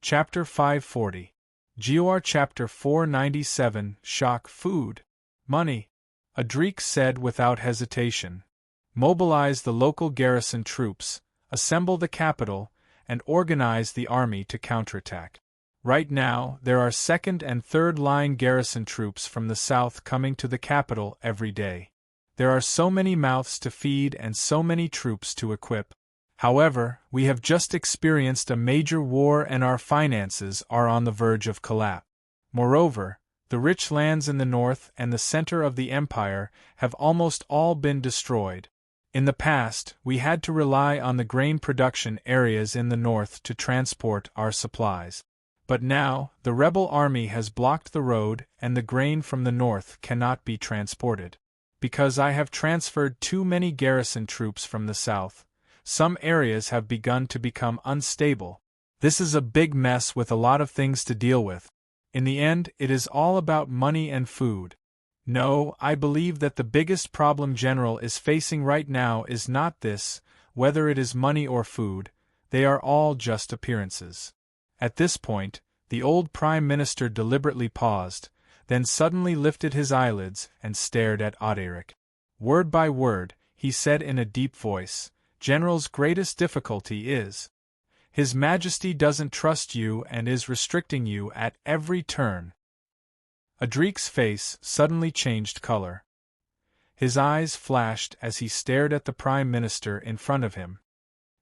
Chapter 540. Geor Chapter 497. Shock. Food. Money. Adrik said without hesitation. Mobilize the local garrison troops, assemble the capital, and organize the army to counterattack. Right now, there are second and third line garrison troops from the south coming to the capital every day. There are so many mouths to feed and so many troops to equip. However, we have just experienced a major war and our finances are on the verge of collapse. Moreover, the rich lands in the north and the center of the empire have almost all been destroyed. In the past, we had to rely on the grain production areas in the north to transport our supplies. But now, the rebel army has blocked the road and the grain from the north cannot be transported. Because I have transferred too many garrison troops from the south, some areas have begun to become unstable. This is a big mess with a lot of things to deal with. In the end, it is all about money and food. No, I believe that the biggest problem General is facing right now is not this, whether it is money or food, they are all just appearances. At this point, the old Prime Minister deliberately paused, then suddenly lifted his eyelids and stared at Audiobook. Word by word, he said in a deep voice, General's greatest difficulty is His Majesty doesn't trust you and is restricting you at every turn. Adrik's face suddenly changed color. His eyes flashed as he stared at the Prime Minister in front of him.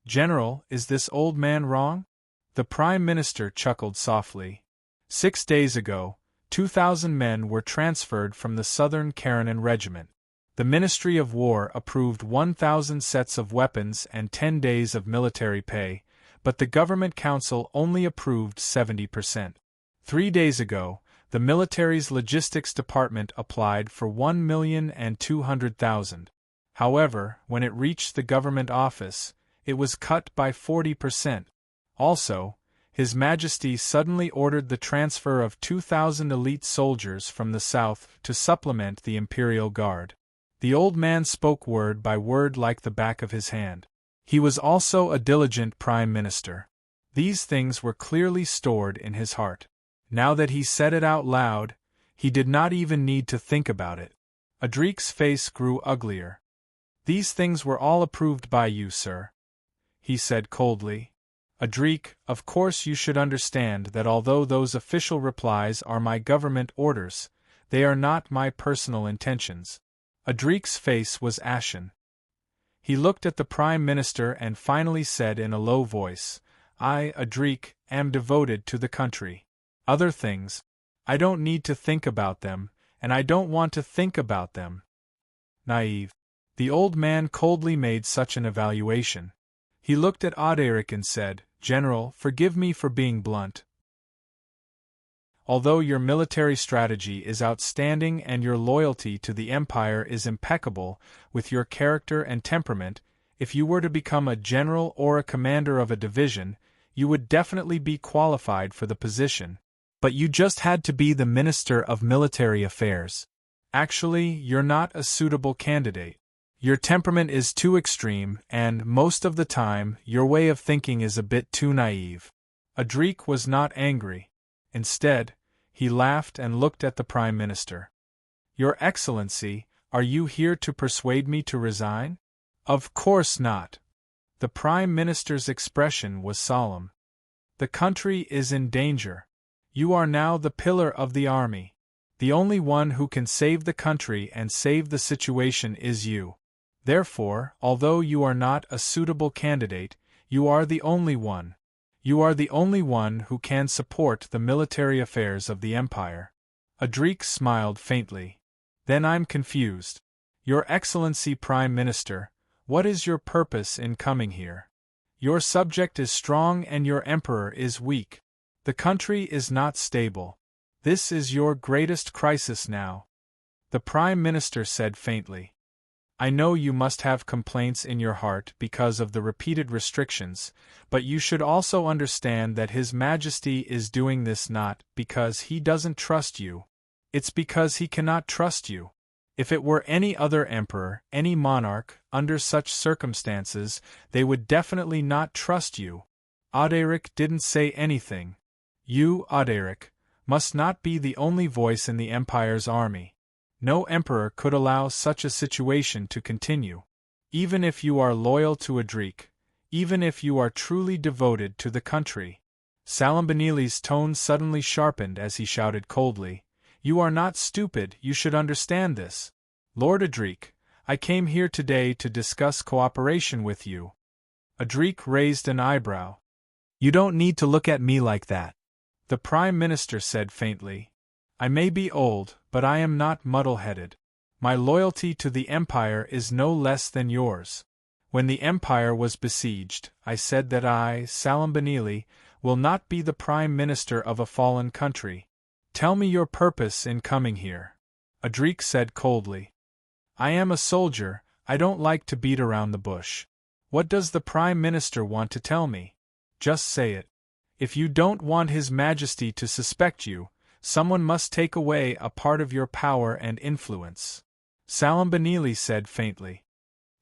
General, is this old man wrong? The Prime Minister chuckled softly. 6 days ago, 2,000 men were transferred from the Southern Karenin Regiment. The Ministry of War approved 1,000 sets of weapons and 10 days of military pay, but the Government Council only approved 70%. 3 days ago, the military's logistics department applied for 1,200,000. However, when it reached the government office, it was cut by 40%. Also, His Majesty suddenly ordered the transfer of 2,000 elite soldiers from the south to supplement the Imperial Guard. The old man spoke word by word like the back of his hand. He was also a diligent Prime Minister. These things were clearly stored in his heart. Now that he said it out loud, he did not even need to think about it. Adrik's face grew uglier. These things were all approved by you, sir, he said coldly. Adrik, of course you should understand that although those official replies are my government orders, they are not my personal intentions. Adrik's face was ashen. He looked at the Prime Minister and finally said in a low voice, I, Adrik, am devoted to the country. Other things, I don't need to think about them, and I don't want to think about them. Naive. The old man coldly made such an evaluation. He looked at Audiobook and said, General, forgive me for being blunt. Although your military strategy is outstanding and your loyalty to the Empire is impeccable, with your character and temperament, if you were to become a general or a commander of a division, you would definitely be qualified for the position. But you just had to be the Minister of Military Affairs. Actually, you're not a suitable candidate. Your temperament is too extreme, and, most of the time, your way of thinking is a bit too naive. Adrik was not angry. Instead, he laughed and looked at the Prime Minister. Your Excellency, are you here to persuade me to resign? Of course not. The Prime Minister's expression was solemn. The country is in danger. You are now the pillar of the army. The only one who can save the country and save the situation is you. Therefore, although you are not a suitable candidate, you are the only one. You are the only one who can support the military affairs of the Empire. Adrik smiled faintly. Then I'm confused. Your Excellency Prime Minister, what is your purpose in coming here? Your subject is strong and your emperor is weak. The country is not stable. This is your greatest crisis now. The Prime Minister said faintly. I know you must have complaints in your heart because of the repeated restrictions, but you should also understand that His Majesty is doing this not because he doesn't trust you. It's because he cannot trust you. If it were any other emperor, any monarch, under such circumstances, they would definitely not trust you. Audiobook didn't say anything. You, Audiobook, must not be the only voice in the Empire's army. No emperor could allow such a situation to continue. Even if you are loyal to Audiobook, even if you are truly devoted to the country. Salambanili's tone suddenly sharpened as he shouted coldly, "You are not stupid, you should understand this. Lord Audiobook, I came here today to discuss cooperation with you." Audiobook raised an eyebrow. "You don't need to look at me like that," the Prime Minister said faintly. "I may be old, but I am not muddle-headed. My loyalty to the Empire is no less than yours. When the Empire was besieged, I said that I, Salambanili, will not be the Prime Minister of a fallen country. Tell me your purpose in coming here." Audiobook said coldly. "I am a soldier, I don't like to beat around the bush. What does the Prime Minister want to tell me? Just say it. If you don't want His Majesty to suspect you, someone must take away a part of your power and influence." Salambanili said faintly.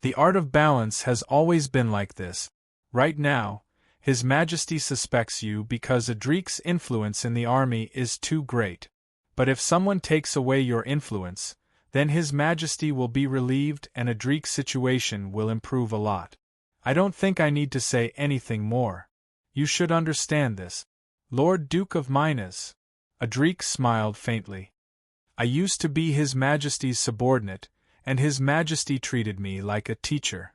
"The art of balance has always been like this. Right now, His Majesty suspects you because Audiobook's influence in the army is too great. But if someone takes away your influence, then His Majesty will be relieved and Audiobook's situation will improve a lot. I don't think I need to say anything more. You should understand this. Lord Duke of Minas." Audiobook smiled faintly. "I used to be His Majesty's subordinate, and His Majesty treated me like a teacher.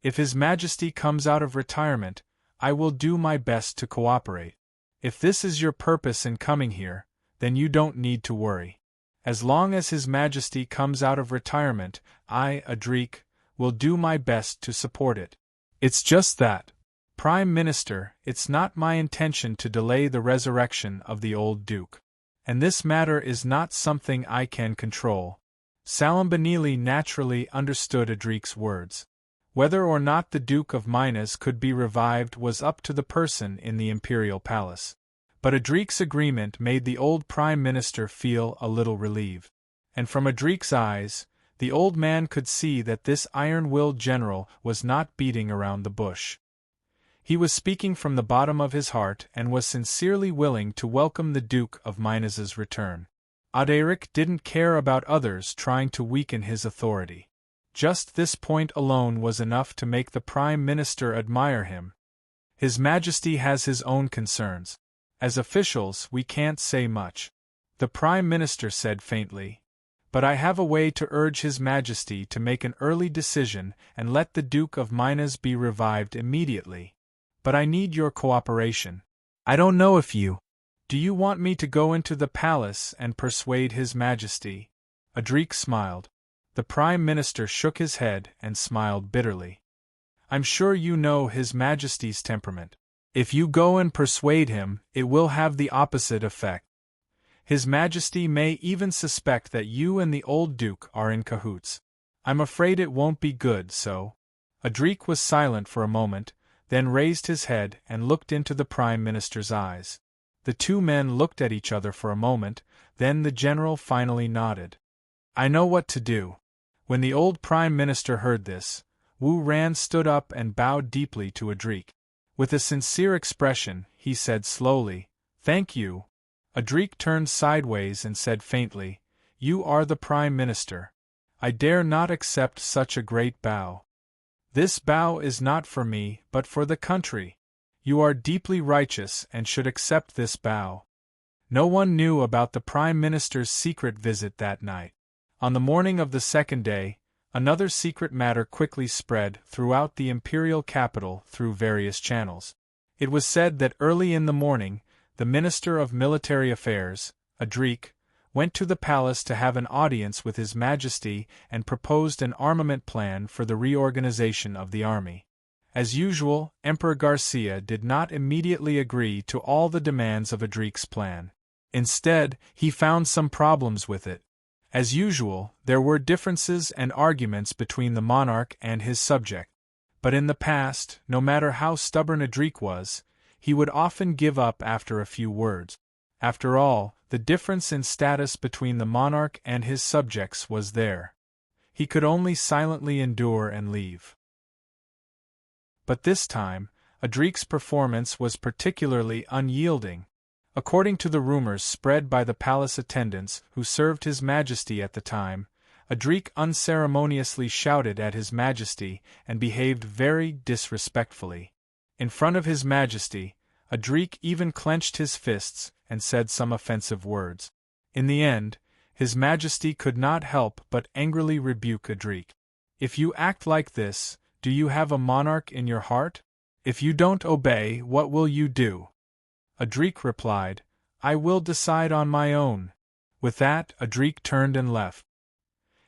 If His Majesty comes out of retirement, I will do my best to cooperate. If this is your purpose in coming here, then you don't need to worry. As long as His Majesty comes out of retirement, I, Audiobook, will do my best to support it. It's just that, Prime Minister, it's not my intention to delay the resurrection of the old Duke. And this matter is not something I can control." Salambanili naturally understood Audiobook's words. Whether or not the Duke of Minas could be revived was up to the person in the imperial palace. But Audiobook's agreement made the old Prime Minister feel a little relieved. And from Audiobook's eyes, the old man could see that this iron-willed general was not beating around the bush. He was speaking from the bottom of his heart and was sincerely willing to welcome the Duke of Minas's return. Audiobook didn't care about others trying to weaken his authority. Just this point alone was enough to make the Prime Minister admire him. His Majesty has his own concerns. As officials, we can't say much, the Prime Minister said faintly. But I have a way to urge His Majesty to make an early decision and let the Duke of Minas be revived immediately. But I need your cooperation. I don't know if you... Do you want me to go into the palace and persuade His Majesty? Audiobook smiled. The Prime Minister shook his head and smiled bitterly. I'm sure you know His Majesty's temperament. If you go and persuade him, it will have the opposite effect. His Majesty may even suspect that you and the old Duke are in cahoots. I'm afraid it won't be good, so... Audiobook was silent for a moment, then raised his head and looked into the Prime Minister's eyes. The two men looked at each other for a moment, then the general finally nodded. I know what to do. When the old Prime Minister heard this, Wu Ran stood up and bowed deeply to Audiobook. With a sincere expression, he said slowly, Thank you. Audiobook turned sideways and said faintly, You are the Prime Minister. I dare not accept such a great bow. This bow is not for me, but for the country. You are deeply righteous and should accept this bow. No one knew about the Prime Minister's secret visit that night. On the morning of the second day, another secret matter quickly spread throughout the imperial capital through various channels. It was said that early in the morning, the Minister of Military Affairs, Audiobook, went to the palace to have an audience with His Majesty and proposed an armament plan for the reorganization of the army. As usual, Emperor Garcia did not immediately agree to all the demands of Audiobook's plan. Instead, he found some problems with it. As usual, there were differences and arguments between the monarch and his subject. But in the past, no matter how stubborn Audiobook was, he would often give up after a few words. After all, the difference in status between the monarch and his subjects was there. He could only silently endure and leave. But this time, Adrik's performance was particularly unyielding. According to the rumors spread by the palace attendants who served His Majesty at the time, Adrik unceremoniously shouted at His Majesty and behaved very disrespectfully. In front of His Majesty, Adrik even clenched his fists and said some offensive words. In the end, His Majesty could not help but angrily rebuke Adrik. "If you act like this, do you have a monarch in your heart? If you don't obey, what will you do?" Adrik replied, "I will decide on my own." With that, Adrik turned and left.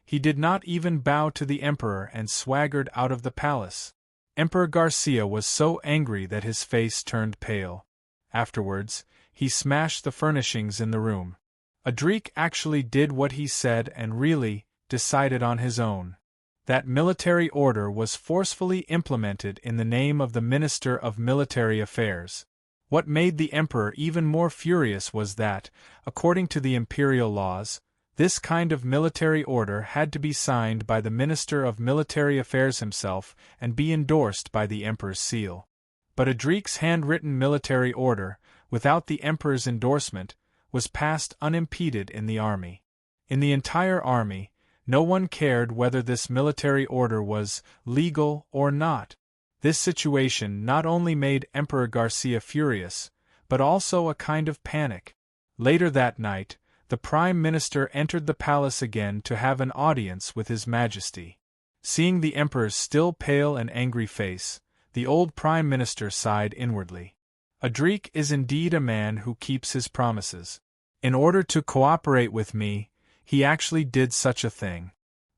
He did not even bow to the emperor and swaggered out of the palace. Emperor Garcia was so angry that his face turned pale. Afterwards, he smashed the furnishings in the room. Adrik actually did what he said and really decided on his own. That military order was forcefully implemented in the name of the Minister of Military Affairs. What made the emperor even more furious was that, according to the imperial laws, this kind of military order had to be signed by the Minister of Military Affairs himself and be endorsed by the emperor's seal. But Adrik's handwritten military order, without the emperor's endorsement, was passed unimpeded in the army. In the entire army, no one cared whether this military order was legal or not. This situation not only made Emperor Garcia furious, but also a kind of panic. Later that night, the Prime Minister entered the palace again to have an audience with His Majesty. Seeing the Emperor's still pale and angry face, the old Prime Minister sighed inwardly. Adrik is indeed a man who keeps his promises. In order to cooperate with me, he actually did such a thing.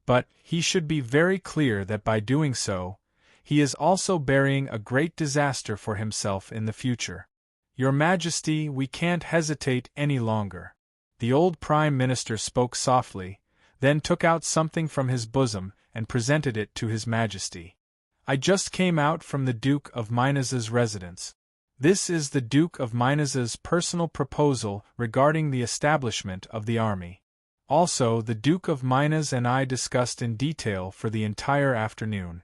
But he should be very clear that by doing so, he is also burying a great disaster for himself in the future. Your Majesty, we can't hesitate any longer. The old Prime Minister spoke softly, then took out something from his bosom and presented it to His Majesty. I just came out from the Duke of Minas's residence. This is the Duke of Minas's personal proposal regarding the establishment of the army. Also, the Duke of Minas and I discussed in detail for the entire afternoon.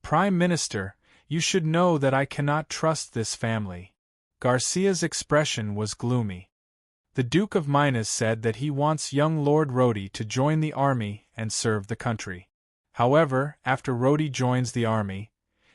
Prime Minister, you should know that I cannot trust this family. Garcia's expression was gloomy. The Duke of Minas said that he wants young Lord Rodi to join the army and serve the country. However, after Rodi joins the army,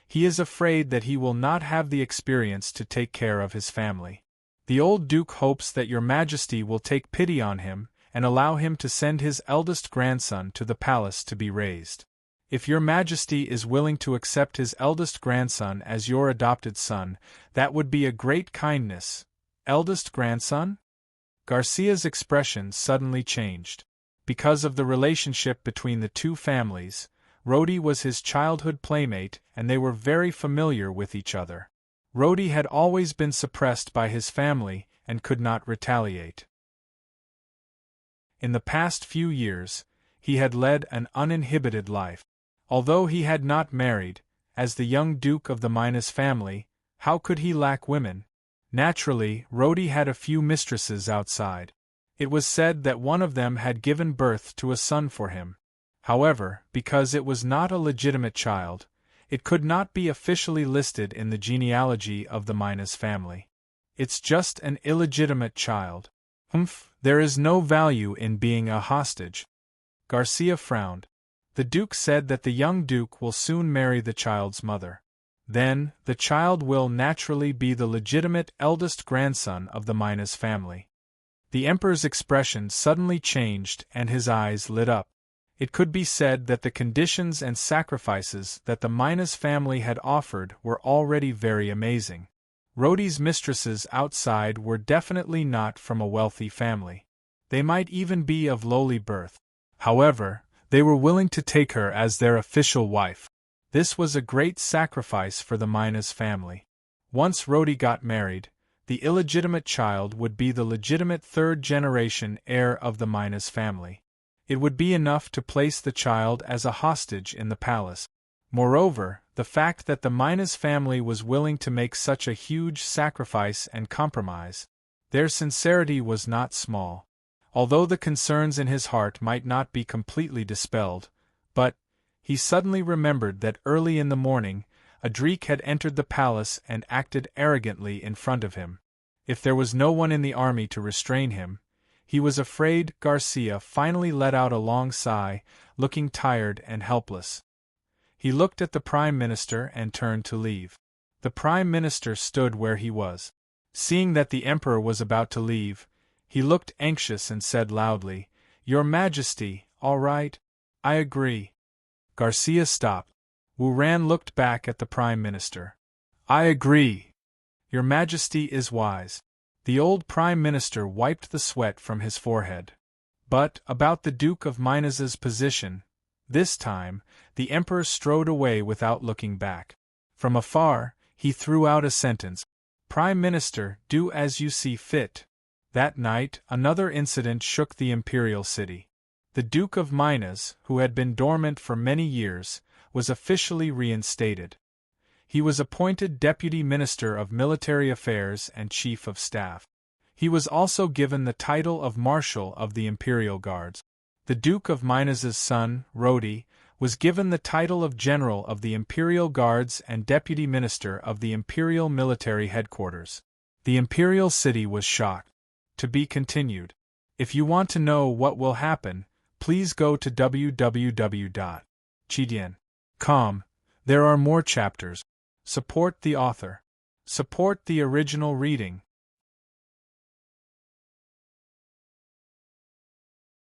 he is afraid that he will not have the experience to take care of his family. The old Duke hopes that your Majesty will take pity on him and allow him to send his eldest grandson to the palace to be raised. If your Majesty is willing to accept his eldest grandson as your adopted son, that would be a great kindness. Eldest grandson? Garcia's expression suddenly changed. Because of the relationship between the two families, Rodi was his childhood playmate and they were very familiar with each other. Rodi had always been suppressed by his family and could not retaliate. In the past few years, he had led an uninhibited life. Although he had not married, as the young Duke of the Minas family, how could he lack women? Naturally, Rodi had a few mistresses outside. It was said that one of them had given birth to a son for him. However, because it was not a legitimate child, it could not be officially listed in the genealogy of the Minas family. It's just an illegitimate child. There is no value in being a hostage. Garcia frowned. The Duke said that the young Duke will soon marry the child's mother. Then, the child will naturally be the legitimate eldest grandson of the Minas family. The Emperor's expression suddenly changed and his eyes lit up. It could be said that the conditions and sacrifices that the Minas family had offered were already very amazing. Rodi's mistresses outside were definitely not from a wealthy family. They might even be of lowly birth. However, they were willing to take her as their official wife. This was a great sacrifice for the Minas family. Once Rodi got married, the illegitimate child would be the legitimate third-generation heir of the Minas family. It would be enough to place the child as a hostage in the palace. Moreover, the fact that the Minas family was willing to make such a huge sacrifice and compromise, their sincerity was not small. Although the concerns in his heart might not be completely dispelled, but he suddenly remembered that early in the morning, Adrik had entered the palace and acted arrogantly in front of him. If there was no one in the army to restrain him, he was afraid. Garcia finally let out a long sigh, looking tired and helpless. He looked at the Prime Minister and turned to leave. The Prime Minister stood where he was. Seeing that the Emperor was about to leave, he looked anxious and said loudly, "Your Majesty, all right? I agree." Garcia stopped. Wu Ran looked back at the Prime Minister. "I agree. Your Majesty is wise." The old Prime Minister wiped the sweat from his forehead. But, about the Duke of Minas's position, this time, the Emperor strode away without looking back. From afar, he threw out a sentence. "Prime Minister, do as you see fit." That night, another incident shook the imperial city. The Duke of Minas, who had been dormant for many years, was officially reinstated. He was appointed Deputy Minister of Military Affairs and Chief of Staff. He was also given the title of Marshal of the Imperial Guards. The Duke of Minas's son, Rodi, was given the title of General of the Imperial Guards and Deputy Minister of the Imperial Military Headquarters. The imperial city was shocked. To be continued. If you want to know what will happen, please go to www.chidian.com. There are more chapters. Support the author. Support the original reading.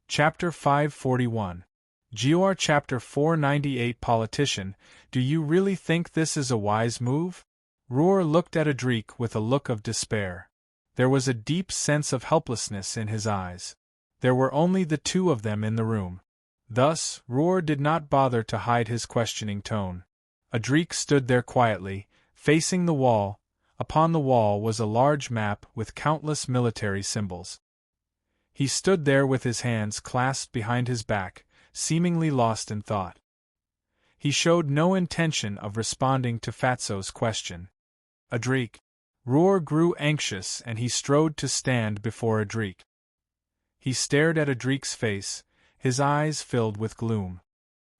Chapter 541. GOR Chapter 498 Politician, do you really think this is a wise move? Roar looked at Adrik with a look of despair. There was a deep sense of helplessness in his eyes. There were only the two of them in the room. Thus, Roar did not bother to hide his questioning tone. Adrik stood there quietly, facing the wall. Upon the wall was a large map with countless military symbols. He stood there with his hands clasped behind his back, seemingly lost in thought. He showed no intention of responding to Fatso's question. "Adrik." Roar grew anxious and he strode to stand before Adrik. He stared at Adrik's face, his eyes filled with gloom.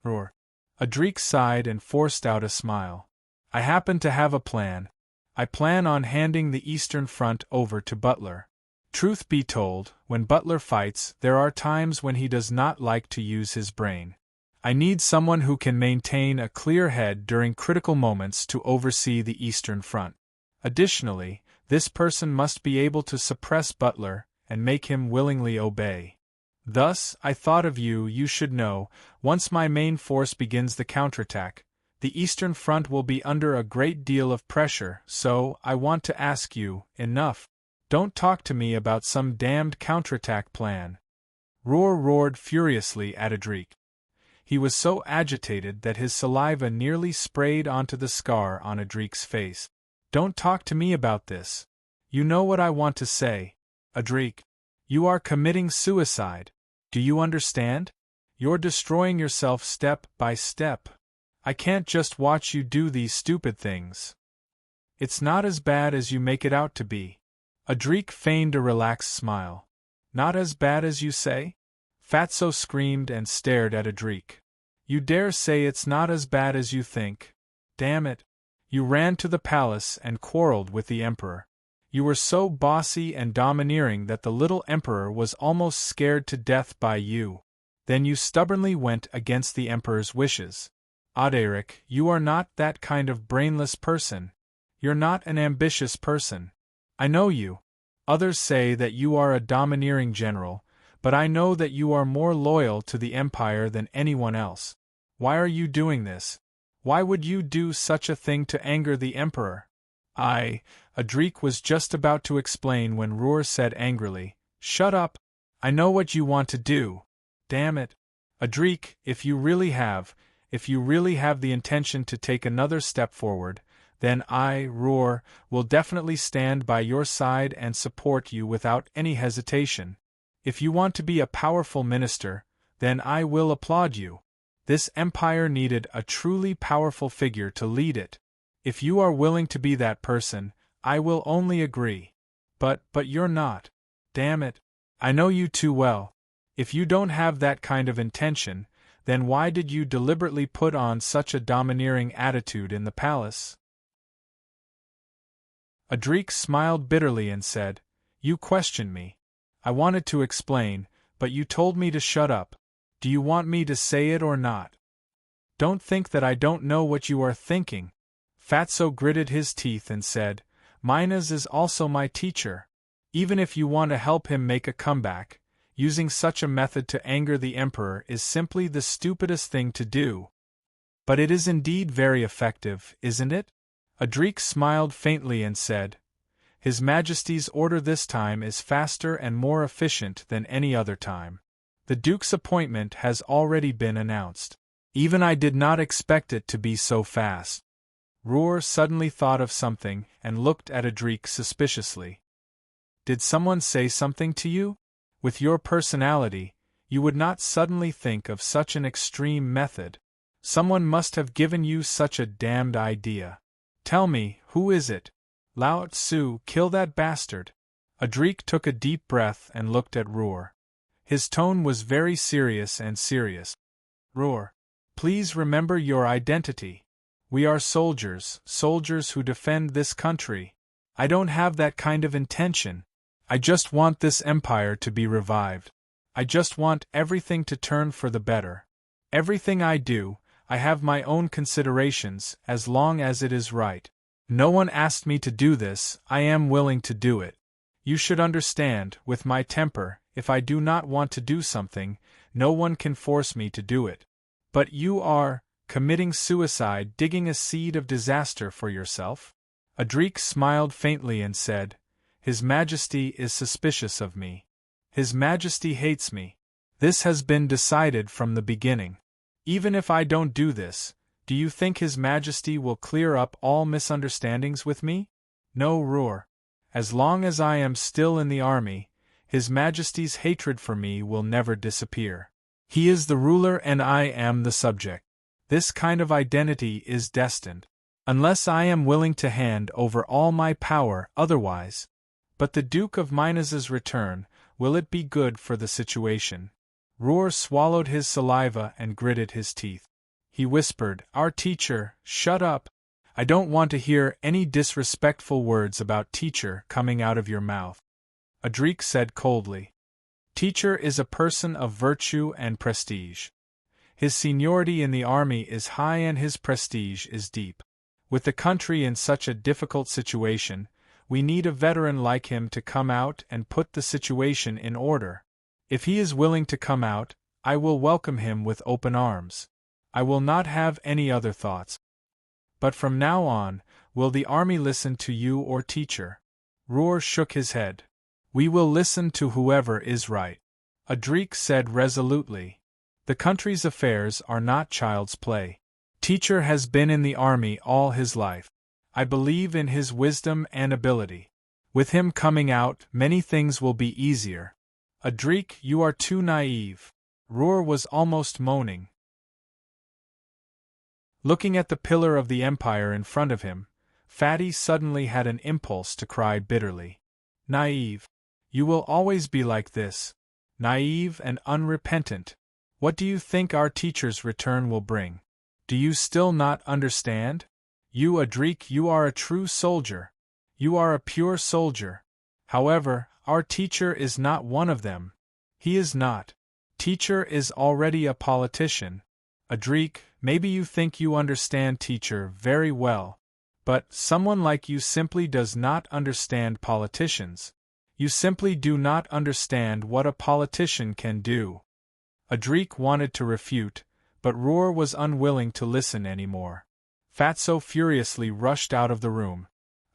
"Roar." Adrik sighed and forced out a smile. "I happen to have a plan. I plan on handing the Eastern Front over to Butler. Truth be told, when Butler fights, there are times when he does not like to use his brain. I need someone who can maintain a clear head during critical moments to oversee the Eastern Front. Additionally, this person must be able to suppress Butler and make him willingly obey. Thus, I thought of you. You should know, once my main force begins the counterattack, the Eastern Front will be under a great deal of pressure, so I want to ask you, enough. Don't talk to me about some damned counterattack plan." Roar roared furiously at Adrik. He was so agitated that his saliva nearly sprayed onto the scar on Adrik's face. "Don't talk to me about this. You know what I want to say. Adrik. You are committing suicide. Do you understand? You're destroying yourself step by step. I can't just watch you do these stupid things. It's not as bad as you make it out to be." Adrik feigned a relaxed smile. "Not as bad as you say?" Fatso screamed and stared at Adrik. "You dare say it's not as bad as you think? Damn it. You ran to the palace and quarreled with the Emperor. You were so bossy and domineering that the little Emperor was almost scared to death by you. Then you stubbornly went against the Emperor's wishes. Adrik, you are not that kind of brainless person. You're not an ambitious person. I know you. Others say that you are a domineering general, but I know that you are more loyal to the Empire than anyone else. Why are you doing this? Why would you do such a thing to anger the Emperor?" Adrik was just about to explain when Roar said angrily, "Shut up! I know what you want to do. Damn it. Adrik, if you really have the intention to take another step forward, then I, Roar, will definitely stand by your side and support you without any hesitation. If you want to be a powerful minister, then I will applaud you. This empire needed a truly powerful figure to lead it. If you are willing to be that person, I will only agree. But you're not. Damn it. I know you too well. If you don't have that kind of intention, Then why did you deliberately put on such a domineering attitude in the palace? Adrik smiled bitterly and said, You questioned me. I wanted to explain, but you told me to shut up. Do you want me to say it or not? Don't think that I don't know what you are thinking. Fatso gritted his teeth and said, Minas is also my teacher. Even if you want to help him make a comeback, using such a method to anger the emperor is simply the stupidest thing to do. But it is indeed very effective, isn't it? Adrik smiled faintly and said, His Majesty's order this time is faster and more efficient than any other time. The Duke's appointment has already been announced. Even I did not expect it to be so fast. Roar suddenly thought of something and looked at Adrik suspiciously. Did someone say something to you? With your personality, you would not suddenly think of such an extreme method. Someone must have given you such a damned idea. Tell me, who is it? Lao Tzu, kill that bastard. Adrik took a deep breath and looked at Roar. His tone was very serious and serious. Roar, please remember your identity. We are soldiers, soldiers who defend this country. I don't have that kind of intention. I just want this empire to be revived. I just want everything to turn for the better. Everything I do, I have my own considerations, as long as it is right. No one asked me to do this, I am willing to do it. You should understand, with my temper, if I do not want to do something, no one can force me to do it. But you are committing suicide, digging a seed of disaster for yourself? Adrik smiled faintly and said, His Majesty is suspicious of me. His Majesty hates me. This has been decided from the beginning. Even if I don't do this, do you think His Majesty will clear up all misunderstandings with me? No, Roar. As long as I am still in the army, His Majesty's hatred for me will never disappear. He is the ruler and I am the subject. This kind of identity is destined. Unless I am willing to hand over all my power otherwise. But the Duke of Minas's return, will it be good for the situation? Roar swallowed his saliva and gritted his teeth. He whispered, Our teacher, shut up. I don't want to hear any disrespectful words about teacher coming out of your mouth. Adrik said coldly. Teacher is a person of virtue and prestige. His seniority in the army is high and his prestige is deep. With the country in such a difficult situation, we need a veteran like him to come out and put the situation in order. If he is willing to come out, I will welcome him with open arms. I will not have any other thoughts. But from now on, will the army listen to you or teacher? Roar shook his head. We will listen to whoever is right. Adrik said resolutely. The country's affairs are not child's play. Teacher has been in the army all his life. I believe in his wisdom and ability. With him coming out, many things will be easier. Adrik, you are too naive. Roar was almost moaning. Looking at the pillar of the empire in front of him, Fatty suddenly had an impulse to cry bitterly. Naive. You will always be like this. Naive and unrepentant. What do you think our teacher's return will bring? Do you still not understand? You, Adrik, you are a true soldier. You are a pure soldier. However, our teacher is not one of them. He is not. Teacher is already a politician. Adrik, maybe you think you understand teacher very well. But someone like you simply does not understand politicians. You simply do not understand what a politician can do. Adrik wanted to refute, but Roar was unwilling to listen anymore. Fatso furiously rushed out of the room.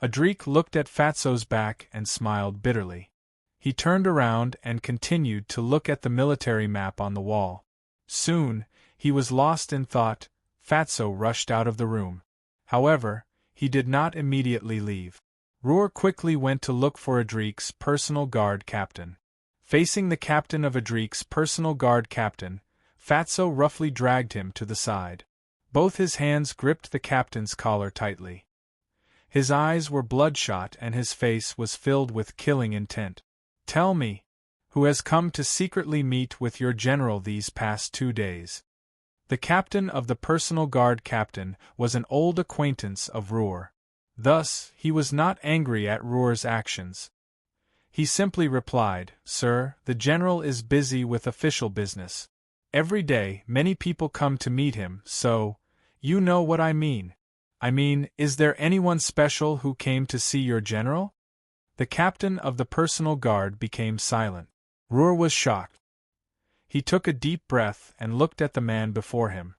Adrik looked at Fatso's back and smiled bitterly. He turned around and continued to look at the military map on the wall. Soon, he was lost in thought. Fatso rushed out of the room. However, he did not immediately leave. Roar quickly went to look for Adrik's personal guard captain. Facing the captain of Adrik's personal guard captain, Fatso roughly dragged him to the side. Both his hands gripped the captain's collar tightly. His eyes were bloodshot and his face was filled with killing intent. Tell me, who has come to secretly meet with your general these past 2 days? The captain of the personal guard captain was an old acquaintance of Ruhr. Thus, he was not angry at Ruhr's actions. He simply replied, "Sir, the general is busy with official business. Every day, many people come to meet him, so, you know what I mean. Is there anyone special who came to see your general?" The captain of the personal guard became silent. Ruhr was shocked. He took a deep breath and looked at the man before him.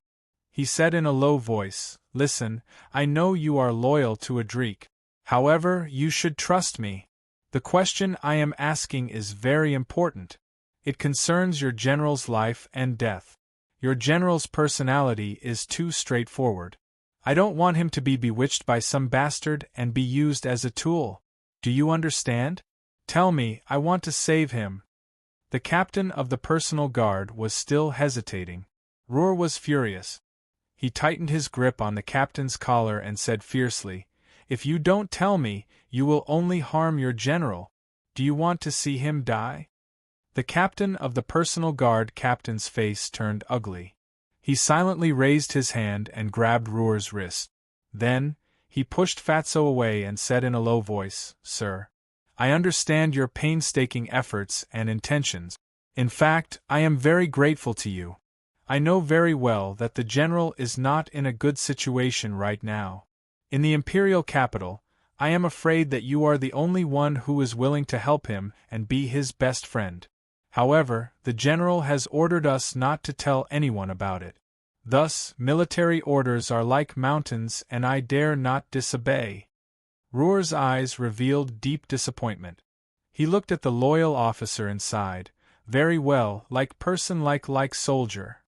He said in a low voice, "Listen, I know you are loyal to Adrik. However, you should trust me. The question I am asking is very important. It concerns your general's life and death. Your general's personality is too straightforward. I don't want him to be bewitched by some bastard and be used as a tool. Do you understand? Tell me, I want to save him." The captain of the personal guard was still hesitating. Ruhr was furious. He tightened his grip on the captain's collar and said fiercely, "If you don't tell me, you will only harm your general. Do you want to see him die?" The captain of the personal guard captain's face turned ugly. He silently raised his hand and grabbed Ruhr's wrist. Then, he pushed Fatso away and said in a low voice, "Sir, I understand your painstaking efforts and intentions. In fact, I am very grateful to you. I know very well that the general is not in a good situation right now. In the imperial capital, I am afraid that you are the only one who is willing to help him and be his best friend. However, the general has ordered us not to tell anyone about it. Thus, military orders are like mountains and I dare not disobey." Ruhr's eyes revealed deep disappointment. He looked at the loyal officer and sighed, "Very well, like person like soldier."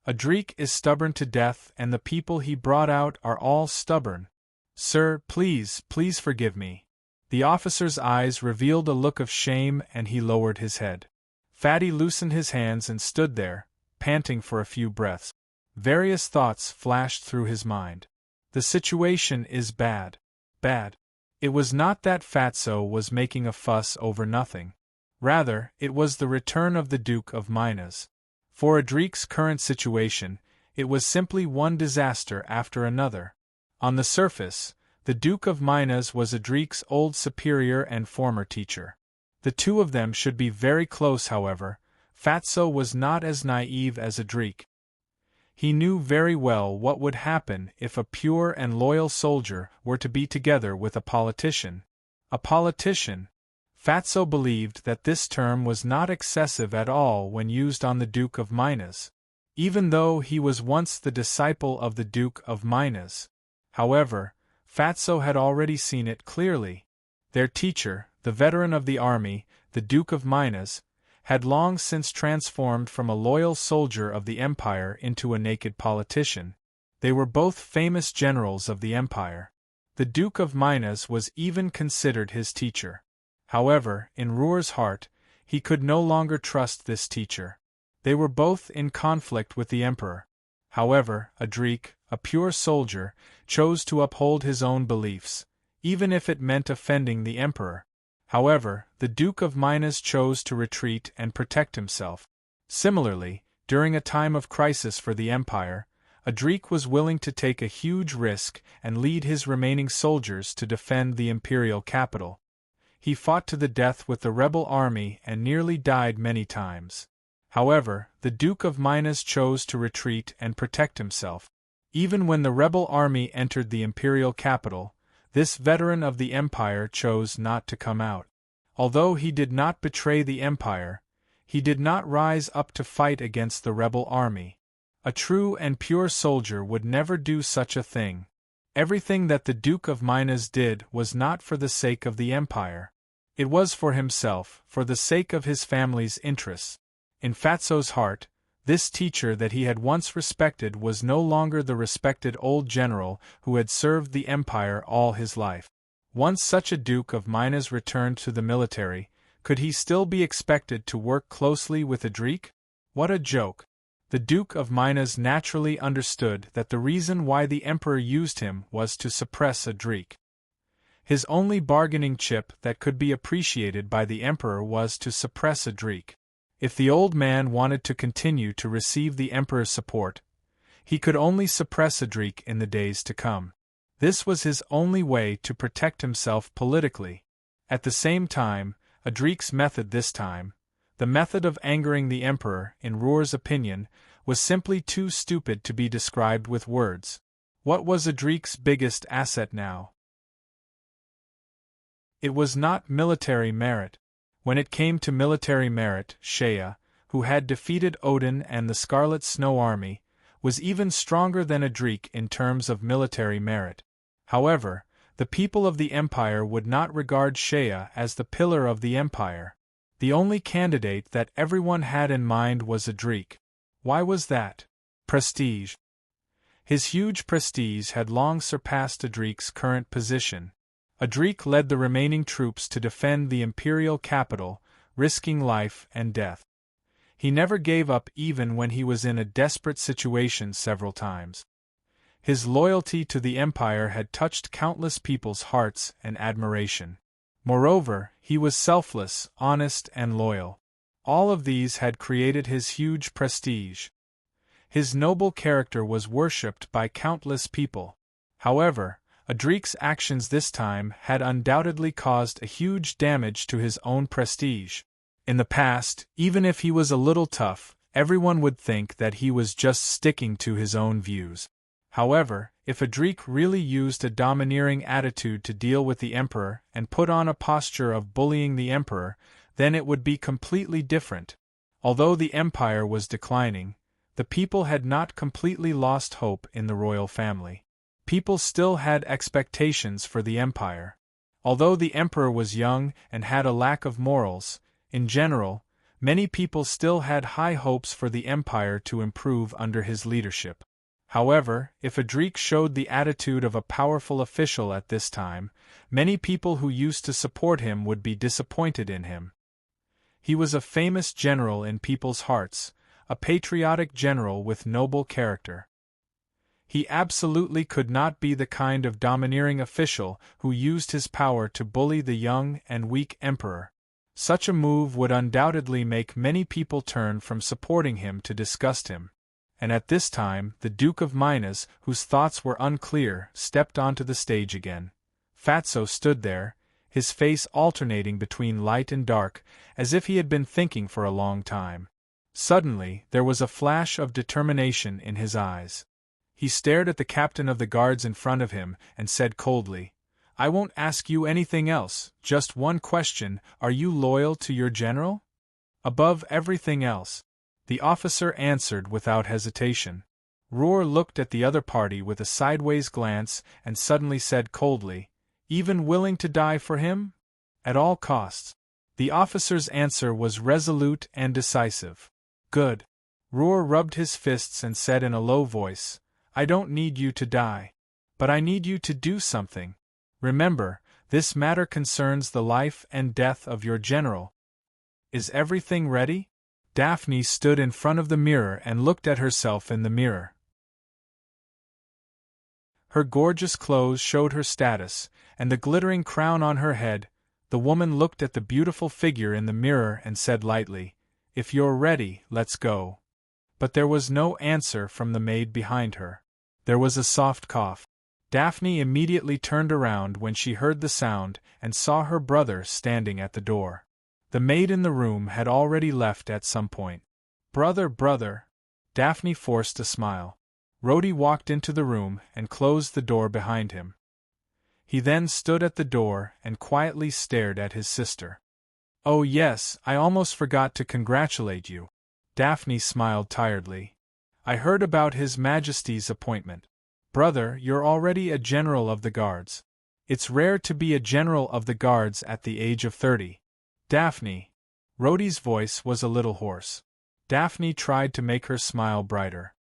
Adrik is stubborn to death and the people he brought out are all stubborn. "Sir, please forgive me." The officer's eyes revealed a look of shame and he lowered his head. Fatty loosened his hands and stood there, panting for a few breaths. Various thoughts flashed through his mind. The situation is bad. Bad. It was not that Fatso was making a fuss over nothing. Rather, it was the return of the Duke of Minas. For Adrik's current situation, it was simply one disaster after another. On the surface, the Duke of Minas was Adrik's old superior and former teacher. The two of them should be very close, however. Fatso was not as naive as Adrik. He knew very well what would happen if a pure and loyal soldier were to be together with a politician. A politician. Fatso believed that this term was not excessive at all when used on the Duke of Minas, even though he was once the disciple of the Duke of Minas. However, Fatso had already seen it clearly. Their teacher, the veteran of the army, the Duke of Minas, had long since transformed from a loyal soldier of the empire into a naked politician. They were both famous generals of the empire. The Duke of Minas was even considered his teacher. However, in Ruhr's heart, he could no longer trust this teacher. They were both in conflict with the emperor. However, Adrik, a pure soldier, chose to uphold his own beliefs, even if it meant offending the emperor. However, the Duke of Minas chose to retreat and protect himself. Similarly, during a time of crisis for the empire, Adrik was willing to take a huge risk and lead his remaining soldiers to defend the imperial capital. He fought to the death with the rebel army and nearly died many times. However, the Duke of Minas chose to retreat and protect himself. Even when the rebel army entered the imperial capital, this veteran of the empire chose not to come out. Although he did not betray the empire, he did not rise up to fight against the rebel army. A true and pure soldier would never do such a thing. Everything that the Duke of Minas did was not for the sake of the empire. It was for himself, for the sake of his family's interests. In Fatso's heart, this teacher that he had once respected was no longer the respected old general who had served the empire all his life. Once such a Duke of Minas returned to the military, could he still be expected to work closely with Adrik? What a joke! The Duke of Minas naturally understood that the reason why the emperor used him was to suppress Adrik. His only bargaining chip that could be appreciated by the emperor was to suppress Adrik. If the old man wanted to continue to receive the Emperor's support, he could only suppress Adrik in the days to come. This was his only way to protect himself politically. At the same time, Adrik's method this time, the method of angering the Emperor, in Roar's opinion, was simply too stupid to be described with words. What was Adrik's biggest asset now? It was not military merit. When it came to military merit, Shea, who had defeated Odin and the Scarlet Snow Army, was even stronger than Adrik in terms of military merit. However, the people of the Empire would not regard Shea as the pillar of the Empire. The only candidate that everyone had in mind was Adrik. Why was that? Prestige. His huge prestige had long surpassed Adrik's current position. Adrik led the remaining troops to defend the imperial capital, risking life and death. He never gave up even when he was in a desperate situation several times. His loyalty to the Empire had touched countless people's hearts and admiration. Moreover, he was selfless, honest, and loyal. All of these had created his huge prestige. His noble character was worshipped by countless people. However, Adrik's actions this time had undoubtedly caused a huge damage to his own prestige. In the past, even if he was a little tough, everyone would think that he was just sticking to his own views. However, if Adrik really used a domineering attitude to deal with the Emperor and put on a posture of bullying the Emperor, then it would be completely different. Although the Empire was declining, the people had not completely lost hope in the royal family. People still had expectations for the Empire. Although the Emperor was young and had a lack of morals, in general, many people still had high hopes for the Empire to improve under his leadership. However, if Adrik showed the attitude of a powerful official at this time, many people who used to support him would be disappointed in him. He was a famous general in people's hearts, a patriotic general with noble character. He absolutely could not be the kind of domineering official who used his power to bully the young and weak Emperor. Such a move would undoubtedly make many people turn from supporting him to disgust him. And at this time, the Duke of Minas, whose thoughts were unclear, stepped onto the stage again. Fatso stood there, his face alternating between light and dark, as if he had been thinking for a long time. Suddenly, there was a flash of determination in his eyes. He stared at the captain of the guards in front of him and said coldly, "I won't ask you anything else, just one question: are you loyal to your general?" "Above everything else," the officer answered without hesitation. Roar looked at the other party with a sideways glance and suddenly said coldly, "Even willing to die for him? At all costs?" The officer's answer was resolute and decisive. "Good." Roar rubbed his fists and said in a low voice, "I don't need you to die. But I need you to do something. Remember, this matter concerns the life and death of your general. Is everything ready?" Daphne stood in front of the mirror and looked at herself in the mirror. Her gorgeous clothes showed her status, and the glittering crown on her head. The woman looked at the beautiful figure in the mirror and said lightly, "If you're ready, let's go." But there was no answer from the maid behind her. There was a soft cough. Daphne immediately turned around when she heard the sound and saw her brother standing at the door. The maid in the room had already left at some point. Brother. Daphne forced a smile. Rhodey walked into the room and closed the door behind him. He then stood at the door and quietly stared at his sister. "Oh yes, I almost forgot to congratulate you." Daphne smiled tiredly. "I heard about His Majesty's appointment. Brother, you're already a general of the guards. It's rare to be a general of the guards at the age of 30. Daphne." Rhodey's voice was a little hoarse. Daphne tried to make her smile brighter.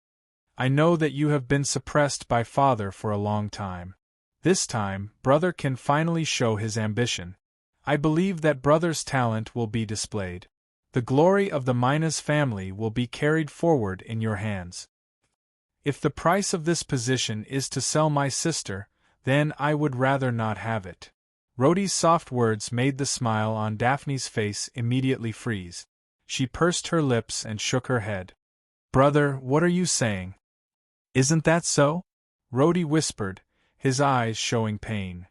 "I know that you have been suppressed by father for a long time. This time, brother can finally show his ambition. I believe that brother's talent will be displayed. The glory of the Minas family will be carried forward in your hands. If the price of this position is to sell my sister, then I would rather not have it." Rhodey's soft words made the smile on Daphne's face immediately freeze. She pursed her lips and shook her head. Brother, what are you saying? Isn't that so? Rhodey whispered, his eyes showing pain.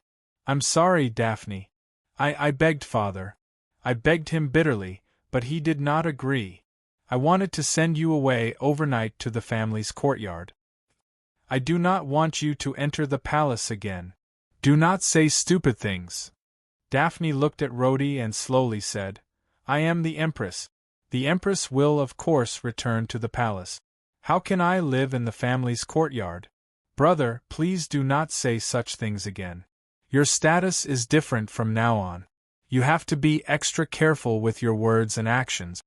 I'm sorry, Daphne. I begged father. I begged him bitterly, but he did not agree. I wanted to send you away overnight to the family's courtyard. I do not want you to enter the palace again. Do not say stupid things. Daphne looked at Rhodey and slowly said, I am the Empress. The Empress will of course return to the palace. How can I live in the family's courtyard? Brother, please do not say such things again. Your status is different from now on. You have to be extra careful with your words and actions.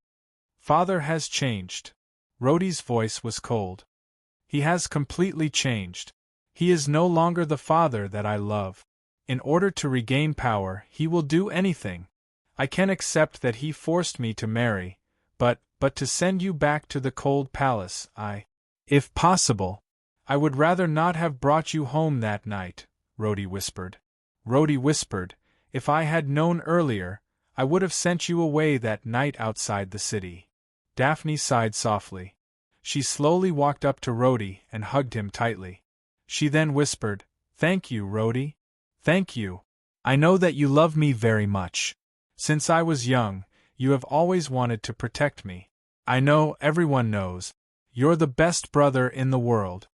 Father has changed. Rhodey's voice was cold. He has completely changed. He is no longer the father that I love. In order to regain power, he will do anything. I can accept that he forced me to marry, but to send you back to the cold palace, if possible, I would rather not have brought you home that night, Rhodey whispered. Rhodey whispered, if I had known earlier, I would have sent you away that night outside the city. Daphne sighed softly. She slowly walked up to Rhodey and hugged him tightly. She then whispered, Thank you, Rhodey. Thank you. I know that you love me very much. Since I was young, you have always wanted to protect me. I know, everyone knows. You're the best brother in the world.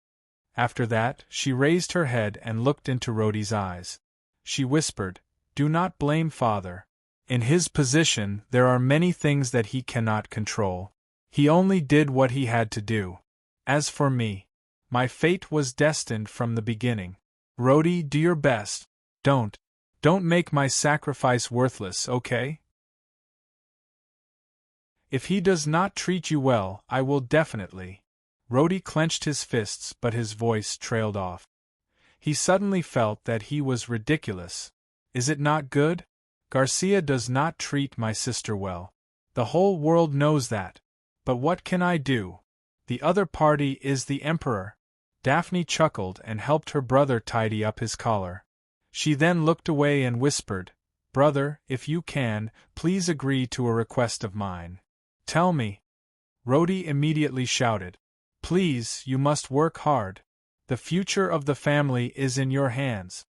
After that, she raised her head and looked into Rhodey's eyes. She whispered, Do not blame father. In his position, there are many things that he cannot control. He only did what he had to do. As for me, my fate was destined from the beginning. Rhodey, do your best. Don't make my sacrifice worthless, okay? If he does not treat you well, I will definitely. Rhodey clenched his fists, but his voice trailed off. He suddenly felt that he was ridiculous. Is it not good? Garcia does not treat my sister well. The whole world knows that. But what can I do? The other party is the Emperor. Daphne chuckled and helped her brother tidy up his collar. She then looked away and whispered, Brother, if you can, please agree to a request of mine. Tell me. Rhodey immediately shouted. Please, you must work hard. The future of the family is in your hands.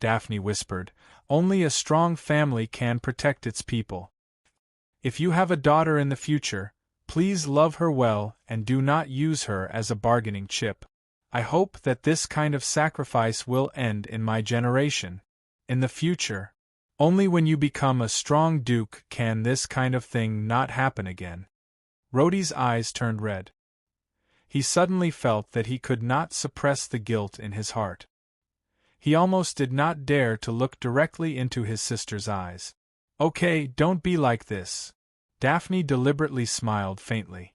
Daphne whispered, Only a strong family can protect its people. If you have a daughter in the future, please love her well and do not use her as a bargaining chip. I hope that this kind of sacrifice will end in my generation. In the future, only when you become a strong duke can this kind of thing not happen again. Rhodey's eyes turned red. He suddenly felt that he could not suppress the guilt in his heart. He almost did not dare to look directly into his sister's eyes. Okay, don't be like this. Daphne deliberately smiled faintly.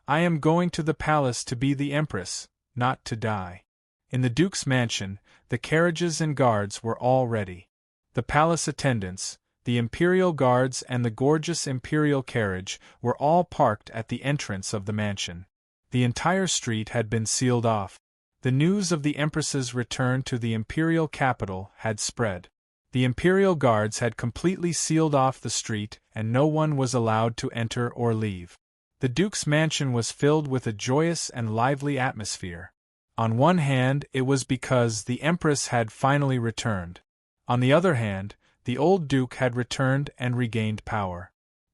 I am going to the palace to be the Empress, not to die. In the Duke's mansion, the carriages and guards were all ready. The palace attendants, the imperial guards and the gorgeous imperial carriage were all parked at the entrance of the mansion. The entire street had been sealed off. The news of the Empress's return to the imperial capital had spread. The imperial guards had completely sealed off the street and no one was allowed to enter or leave. The Duke's mansion was filled with a joyous and lively atmosphere. On one hand, it was because the Empress had finally returned. On the other hand, the old Duke had returned and regained power.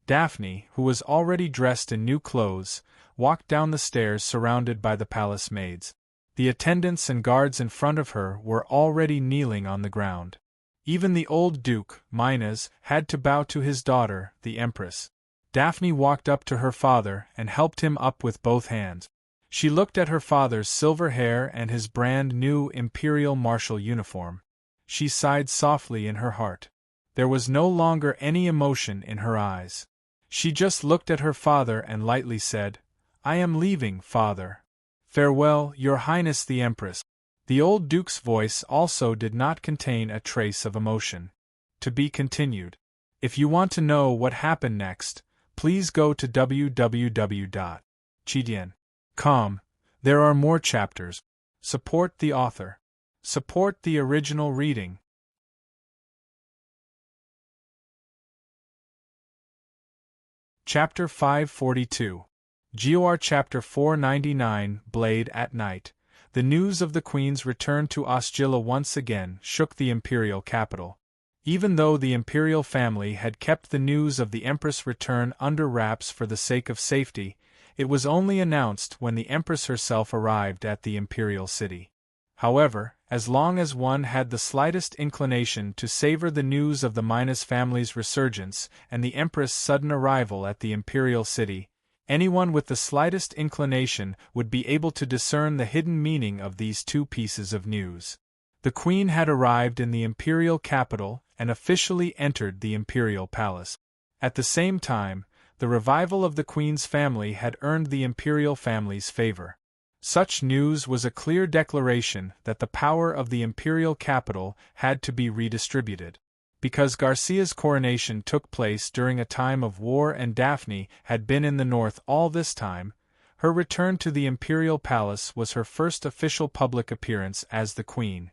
Daphne, who was already dressed in new clothes, walked down the stairs surrounded by the palace maids. The attendants and guards in front of her were already kneeling on the ground. Even the old Duke, Minas, had to bow to his daughter, the Empress. Daphne walked up to her father and helped him up with both hands. She looked at her father's silver hair and his brand-new imperial martial uniform. She sighed softly in her heart. There was no longer any emotion in her eyes. She just looked at her father and lightly said, I am leaving, father. Farewell, Your Highness the Empress. The old Duke's voice also did not contain a trace of emotion. To be continued. If you want to know what happened next, please go to www.chidian.com. There are more chapters. Support the author. Support the original reading. Chapter 542. GOR Chapter 499 Blade at Night. The news of the Queen's return to Ostjilla once again shook the imperial capital. Even though the imperial family had kept the news of the Empress' return under wraps for the sake of safety, it was only announced when the Empress herself arrived at the imperial city. However, as long as one had the slightest inclination to savor the news of the Minas family's resurgence and the Empress' sudden arrival at the imperial city, anyone with the slightest inclination would be able to discern the hidden meaning of these two pieces of news. The Queen had arrived in the imperial capital and officially entered the imperial palace. At the same time, the revival of the Queen's family had earned the imperial family's favor. Such news was a clear declaration that the power of the imperial capital had to be redistributed. Because Garcia's coronation took place during a time of war and Daphne had been in the north all this time, her return to the imperial palace was her first official public appearance as the Queen.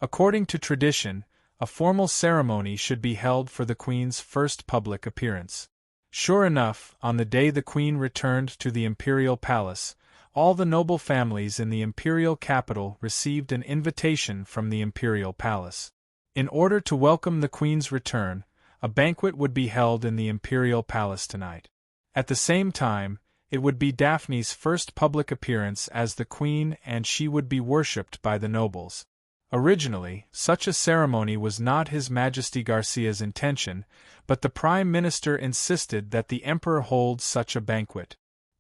According to tradition, a formal ceremony should be held for the Queen's first public appearance. Sure enough, on the day the Queen returned to the imperial palace, all the noble families in the imperial capital received an invitation from the imperial palace. In order to welcome the Queen's return, a banquet would be held in the imperial palace tonight. At the same time, it would be Daphne's first public appearance as the Queen and she would be worshipped by the nobles. Originally, such a ceremony was not His Majesty Garcia's intention, but the Prime Minister insisted that the Emperor hold such a banquet.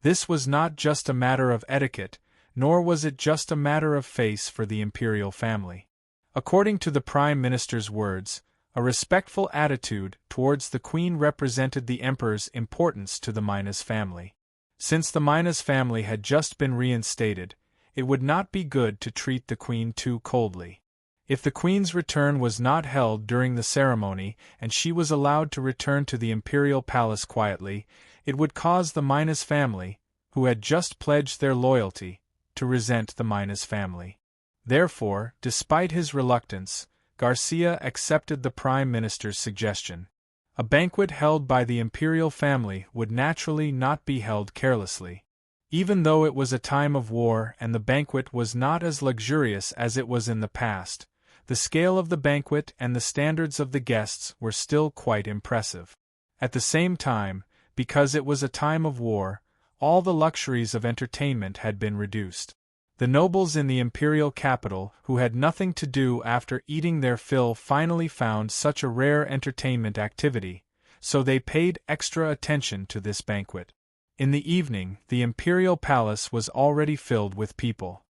This was not just a matter of etiquette, nor was it just a matter of face for the imperial family. According to the Prime Minister's words, a respectful attitude towards the Queen represented the Emperor's importance to the Minas family. Since the Minas family had just been reinstated, it would not be good to treat the Queen too coldly. If the Queen's return was not held during the ceremony and she was allowed to return to the imperial palace quietly, it would cause the Minas family, who had just pledged their loyalty, to resent the Minas family. Therefore, despite his reluctance, Garcia accepted the Prime Minister's suggestion. A banquet held by the imperial family would naturally not be held carelessly. Even though it was a time of war and the banquet was not as luxurious as it was in the past, the scale of the banquet and the standards of the guests were still quite impressive. At the same time, because it was a time of war, all the luxuries of entertainment had been reduced. The nobles in the imperial capital who had nothing to do after eating their fill finally found such a rare entertainment activity, so they paid extra attention to this banquet. In the evening, the imperial palace was already filled with people.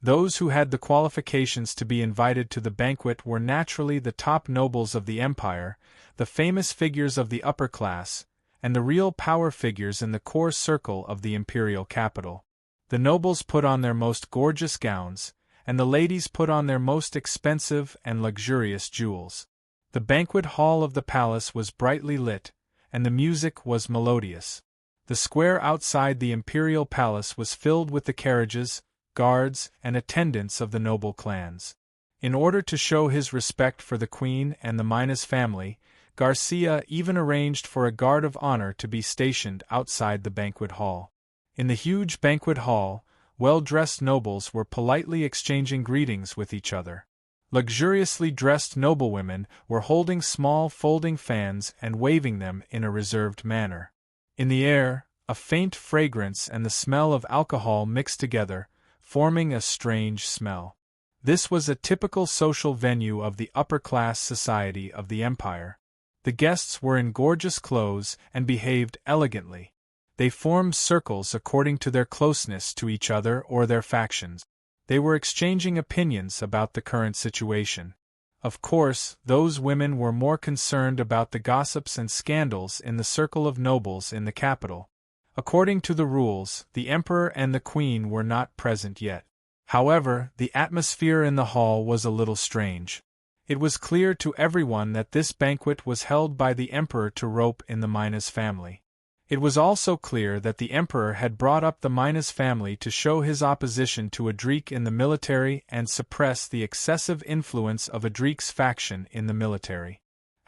Those who had the qualifications to be invited to the banquet were naturally the top nobles of the empire, the famous figures of the upper class, and the real power figures in the core circle of the imperial capital. The nobles put on their most gorgeous gowns, and the ladies put on their most expensive and luxurious jewels. The banquet hall of the palace was brightly lit, and the music was melodious. The square outside the imperial palace was filled with the carriages, guards, and attendants of the noble clans. In order to show his respect for the Queen and the Minas family, Garcia even arranged for a guard of honor to be stationed outside the banquet hall. In the huge banquet hall, well-dressed nobles were politely exchanging greetings with each other. Luxuriously dressed noblewomen were holding small folding fans and waving them in a reserved manner. In the air, a faint fragrance and the smell of alcohol mixed together, forming a strange smell. This was a typical social venue of the upper-class society of the empire. The guests were in gorgeous clothes and behaved elegantly. They formed circles according to their closeness to each other or their factions. They were exchanging opinions about the current situation. Of course, those women were more concerned about the gossips and scandals in the circle of nobles in the capital. According to the rules, the Emperor and the Queen were not present yet. However, the atmosphere in the hall was a little strange. It was clear to everyone that this banquet was held by the Emperor to rope in the Minas family. It was also clear that the Emperor had brought up the Minas family to show his opposition to Adric in the military and suppress the excessive influence of Adric's faction in the military.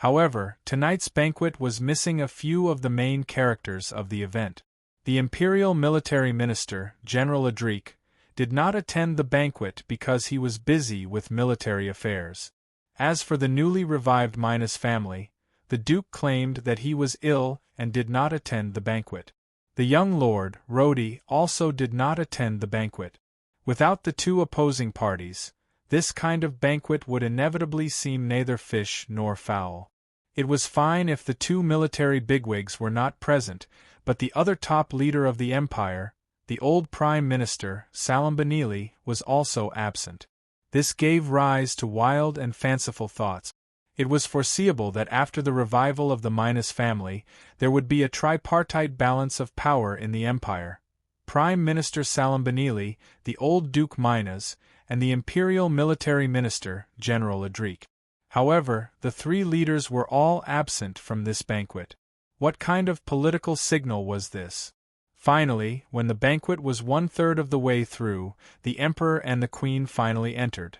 However, tonight's banquet was missing a few of the main characters of the event. The Imperial Military Minister, General Adric, did not attend the banquet because he was busy with military affairs. As for the newly revived Minas family, the Duke claimed that he was ill and did not attend the banquet. The young Lord, Rhodey, also did not attend the banquet. Without the two opposing parties, this kind of banquet would inevitably seem neither fish nor fowl. It was fine if the two military bigwigs were not present, but the other top leader of the empire, the old Prime Minister, Salambanili, was also absent. This gave rise to wild and fanciful thoughts. It was foreseeable that after the revival of the Minas family, there would be a tripartite balance of power in the empire: Prime Minister Salambanili, the old Duke Minas, and the Imperial Military Minister, General Adric. However, the three leaders were all absent from this banquet. What kind of political signal was this? Finally, when the banquet was 1/3 of the way through, the Emperor and the Queen finally entered.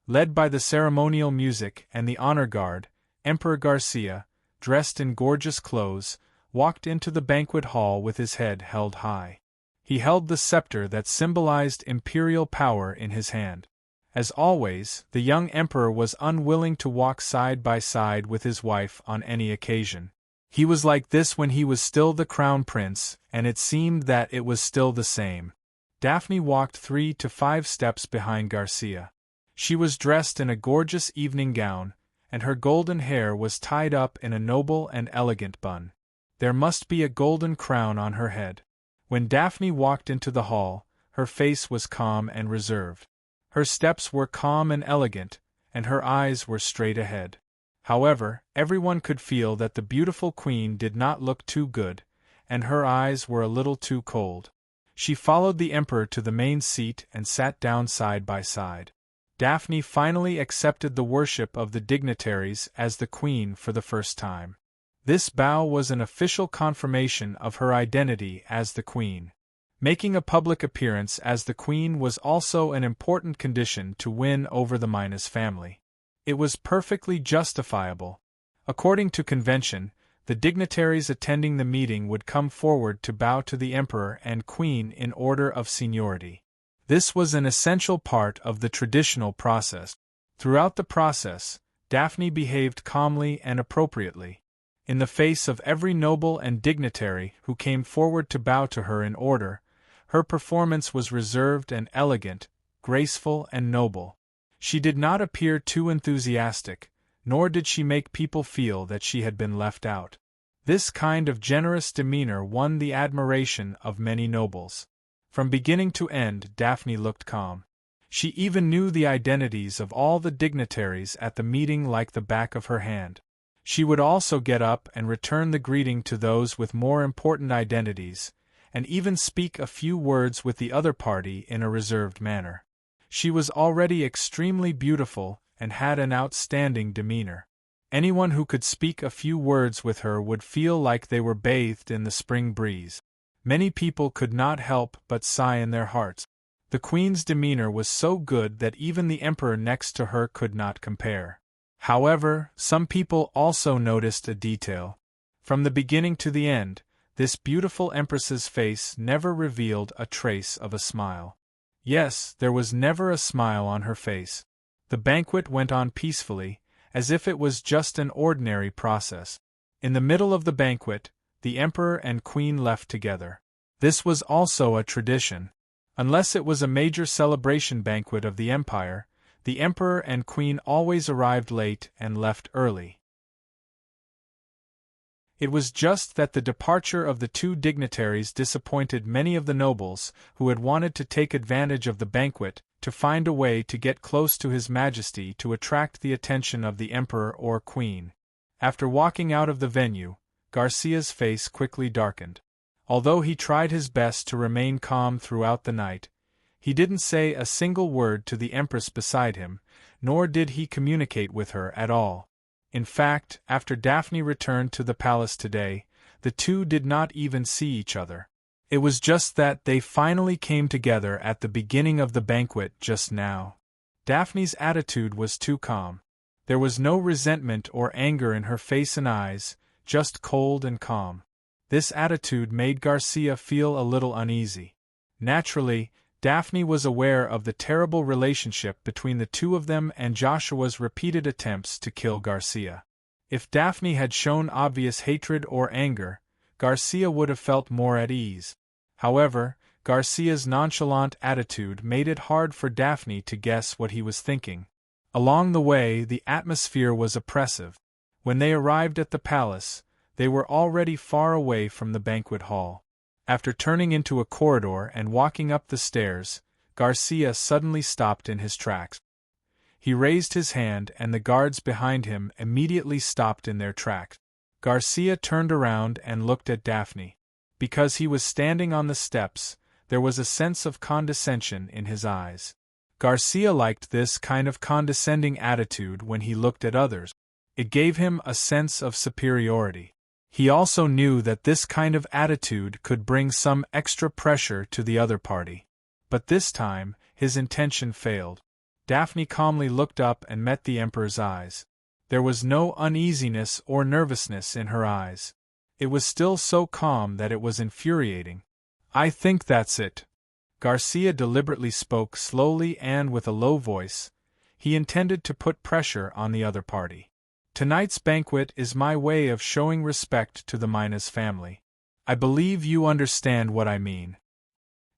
Led by the ceremonial music and the honor guard, Emperor Garcia, dressed in gorgeous clothes, walked into the banquet hall with his head held high. He held the scepter that symbolized imperial power in his hand. As always, the young emperor was unwilling to walk side by side with his wife on any occasion. He was like this when he was still the crown prince, and it seemed that it was still the same. Daphne walked 3 to 5 steps behind Garcia. She was dressed in a gorgeous evening gown, and her golden hair was tied up in a noble and elegant bun. There must be a golden crown on her head. When Daphne walked into the hall, her face was calm and reserved. Her steps were calm and elegant, and her eyes were straight ahead. However, everyone could feel that the beautiful queen did not look too good, and her eyes were a little too cold. She followed the emperor to the main seat and sat down side by side. Daphne finally accepted the worship of the dignitaries as the queen for the first time. This bow was an official confirmation of her identity as the queen. Making a public appearance as the queen was also an important condition to win over the Minas family. It was perfectly justifiable. According to convention, the dignitaries attending the meeting would come forward to bow to the emperor and queen in order of seniority. This was an essential part of the traditional process. Throughout the process, Daphne behaved calmly and appropriately. In the face of every noble and dignitary who came forward to bow to her in order, her performance was reserved and elegant, graceful and noble. She did not appear too enthusiastic, nor did she make people feel that she had been left out. This kind of generous demeanor won the admiration of many nobles. From beginning to end, Daphne looked calm. She even knew the identities of all the dignitaries at the meeting like the back of her hand. She would also get up and return the greeting to those with more important identities, and even speak a few words with the other party in a reserved manner. She was already extremely beautiful and had an outstanding demeanor. Anyone who could speak a few words with her would feel like they were bathed in the spring breeze. Many people could not help but sigh in their hearts. The queen's demeanor was so good that even the emperor next to her could not compare. However, some people also noticed a detail. From the beginning to the end, this beautiful empress's face never revealed a trace of a smile. Yes, there was never a smile on her face. The banquet went on peacefully, as if it was just an ordinary process. In the middle of the banquet, the emperor and queen left together. This was also a tradition. Unless it was a major celebration banquet of the empire, the emperor and queen always arrived late and left early. It was just that the departure of the two dignitaries disappointed many of the nobles who had wanted to take advantage of the banquet to find a way to get close to His Majesty to attract the attention of the emperor or queen. After walking out of the venue, Garcia's face quickly darkened. Although he tried his best to remain calm throughout the night, he didn't say a single word to the empress beside him, nor did he communicate with her at all. In fact, after Daphne returned to the palace today, the two did not even see each other. It was just that they finally came together at the beginning of the banquet just now. Daphne's attitude was too calm. There was no resentment or anger in her face and eyes, just cold and calm. This attitude made Garcia feel a little uneasy. Naturally, Daphne was aware of the terrible relationship between the two of them and Joshua's repeated attempts to kill Garcia. If Daphne had shown obvious hatred or anger, Garcia would have felt more at ease. However, Garcia's nonchalant attitude made it hard for Daphne to guess what he was thinking. Along the way, the atmosphere was oppressive. When they arrived at the palace, they were already far away from the banquet hall. After turning into a corridor and walking up the stairs, Garcia suddenly stopped in his tracks. He raised his hand and the guards behind him immediately stopped in their tracks. Garcia turned around and looked at Daphne. Because he was standing on the steps, there was a sense of condescension in his eyes. Garcia liked this kind of condescending attitude when he looked at others. It gave him a sense of superiority. He also knew that this kind of attitude could bring some extra pressure to the other party. But this time, his intention failed. Daphne calmly looked up and met the Emperor's eyes. There was no uneasiness or nervousness in her eyes. It was still so calm that it was infuriating. "I think that's it." Garcia deliberately spoke slowly and with a low voice. He intended to put pressure on the other party. "Tonight's banquet is my way of showing respect to the Minas family. I believe you understand what I mean."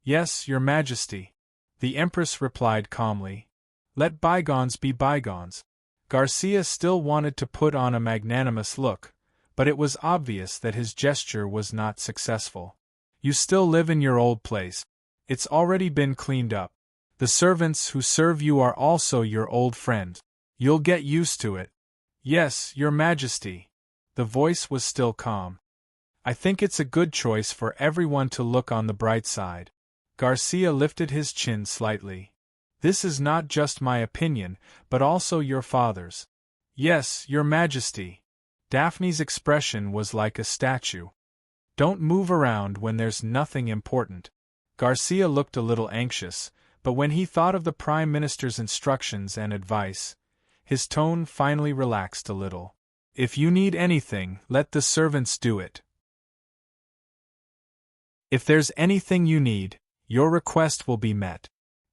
"Yes, Your Majesty," the Empress replied calmly. "Let bygones be bygones." Garcia still wanted to put on a magnanimous look, but it was obvious that his gesture was not successful. "You still live in your old place. It's already been cleaned up. The servants who serve you are also your old friends. You'll get used to it." "Yes, Your Majesty." The voice was still calm. "I think it's a good choice for everyone to look on the bright side." Garcia lifted his chin slightly. "This is not just my opinion, but also your father's." "Yes, Your Majesty." Daphne's expression was like a statue. "Don't move around when there's nothing important." Garcia looked a little anxious, but when he thought of the Prime Minister's instructions and advice, his tone finally relaxed a little. "If you need anything, let the servants do it. If there's anything you need, your request will be met."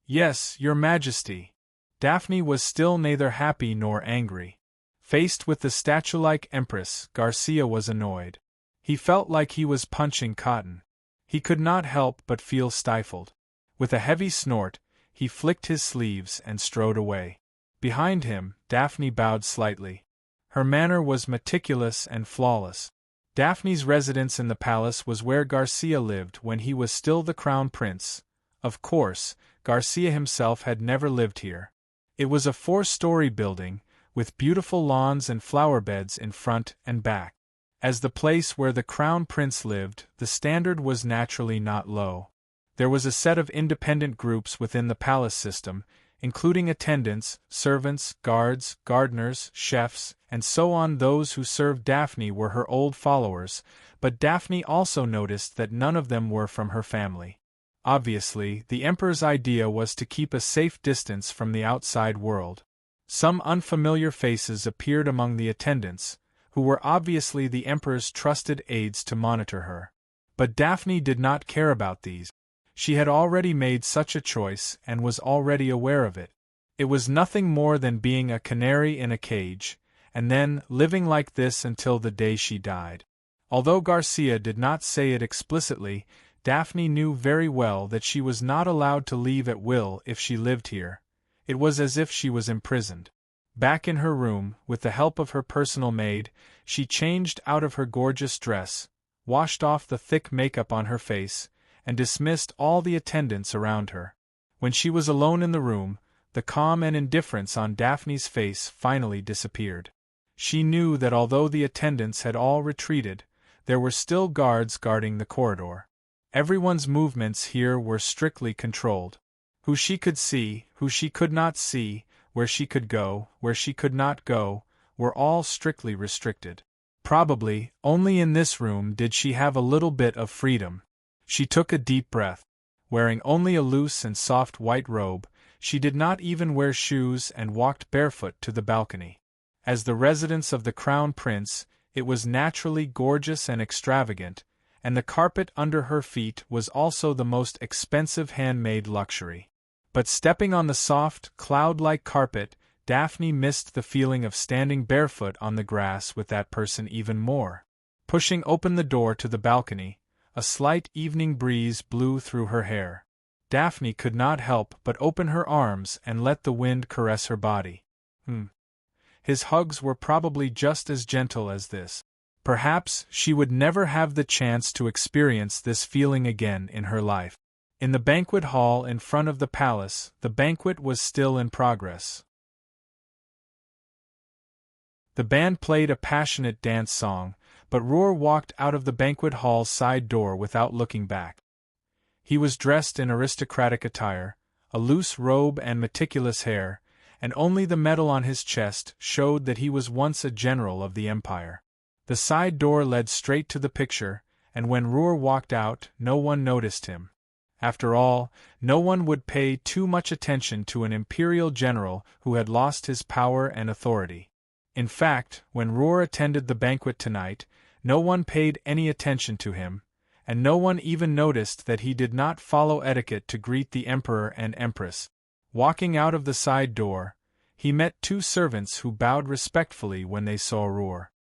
"Yes, Your Majesty." Daphne was still neither happy nor angry. Faced with the statue-like Empress, Garcia was annoyed. He felt like he was punching cotton. He could not help but feel stifled. With a heavy snort, he flicked his sleeves and strode away. Behind him, Daphne bowed slightly. Her manner was meticulous and flawless. Daphne's residence in the palace was where Garcia lived when he was still the crown prince. Of course, Garcia himself had never lived here. It was a 4-story building, with beautiful lawns and flower beds in front and back. As the place where the crown prince lived, the standard was naturally not low. There was a set of independent groups within the palace system, including attendants, servants, guards, gardeners, chefs, and so on. Those who served Daphne were her old followers, but Daphne also noticed that none of them were from her family. Obviously, the Emperor's idea was to keep a safe distance from the outside world. Some unfamiliar faces appeared among the attendants, who were obviously the Emperor's trusted aides to monitor her. But Daphne did not care about these. She had already made such a choice and was already aware of it. It was nothing more than being a canary in a cage, and then living like this until the day she died. Although Garcia did not say it explicitly, Daphne knew very well that she was not allowed to leave at will if she lived here. It was as if she was imprisoned. Back in her room, with the help of her personal maid, she changed out of her gorgeous dress, washed off the thick makeup on her face, and dismissed all the attendants around her. When she was alone in the room, the calm and indifference on Daphne's face finally disappeared. She knew that although the attendants had all retreated, there were still guards guarding the corridor. Everyone's movements here were strictly controlled. Who she could see, who she could not see, where she could go, where she could not go, were all strictly restricted. Probably, only in this room did she have a little bit of freedom. She took a deep breath. Wearing only a loose and soft white robe, she did not even wear shoes and walked barefoot to the balcony. As the residence of the Crown Prince, it was naturally gorgeous and extravagant, and the carpet under her feet was also the most expensive handmade luxury. But stepping on the soft, cloud-like carpet, Daphne missed the feeling of standing barefoot on the grass with that person even more. Pushing open the door to the balcony, a slight evening breeze blew through her hair. Daphne could not help but open her arms and let the wind caress her body. His hugs were probably just as gentle as this. Perhaps she would never have the chance to experience this feeling again in her life. In the banquet hall in front of the palace, the banquet was still in progress. The band played a passionate dance song, but Roar walked out of the banquet hall's side door without looking back. He was dressed in aristocratic attire, a loose robe and meticulous hair, and only the medal on his chest showed that he was once a general of the empire. The side door led straight to the picture, and when Roar walked out, no one noticed him. After all, no one would pay too much attention to an imperial general who had lost his power and authority. In fact, when Roar attended the banquet tonight, no one paid any attention to him, and no one even noticed that he did not follow etiquette to greet the Emperor and Empress. Walking out of the side door, he met two servants who bowed respectfully when they saw Roar.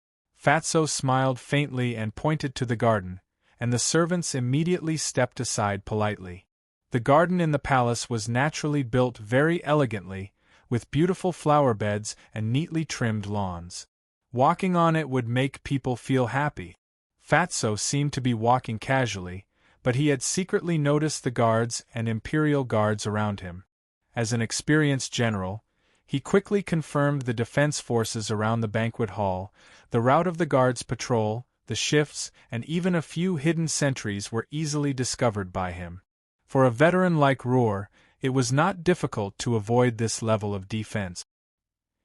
Fatso smiled faintly and pointed to the garden, and the servants immediately stepped aside politely. The garden in the palace was naturally built very elegantly, with beautiful flower beds and neatly trimmed lawns. Walking on it would make people feel happy. Fatso seemed to be walking casually, but he had secretly noticed the guards and imperial guards around him. As an experienced general, he quickly confirmed the defense forces around the banquet hall, the route of the guards' patrol, the shifts, and even a few hidden sentries were easily discovered by him. For a veteran like Roar, it was not difficult to avoid this level of defense.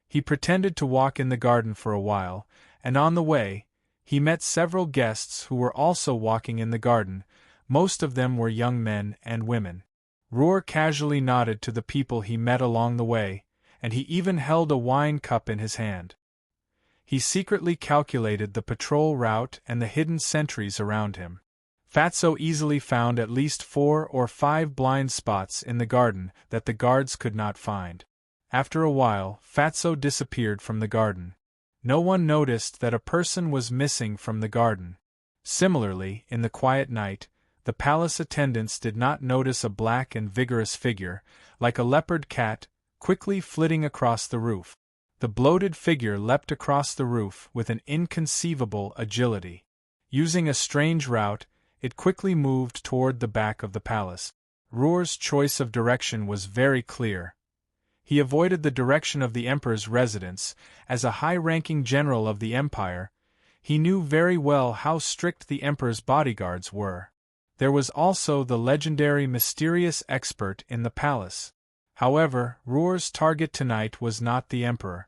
He pretended to walk in the garden for a while, and on the way, he met several guests who were also walking in the garden. Most of them were young men and women. Roar casually nodded to the people he met along the way, and he even held a wine cup in his hand. He secretly calculated the patrol route and the hidden sentries around him. Fatso easily found at least 4 or 5 blind spots in the garden that the guards could not find. After a while, Fatso disappeared from the garden. No one noticed that a person was missing from the garden. Similarly, in the quiet night, the palace attendants did not notice a black and vigorous figure, like a leopard cat, quickly flitting across the roof. The bloated figure leapt across the roof with an inconceivable agility. Using a strange route, it quickly moved toward the back of the palace. Roar's choice of direction was very clear. He avoided the direction of the Emperor's residence. As a high-ranking general of the Empire, he knew very well how strict the Emperor's bodyguards were. There was also the legendary mysterious expert in the palace. However, Roar's target tonight was not the Emperor.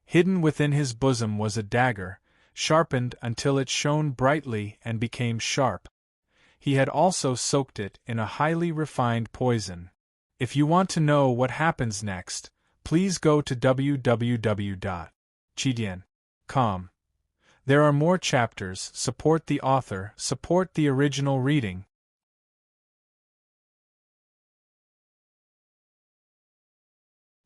Hidden within his bosom was a dagger, sharpened until it shone brightly and became sharp. He had also soaked it in a highly refined poison. If you want to know what happens next, please go to www.chidian.com. There are more chapters. Support the author, support the original reading.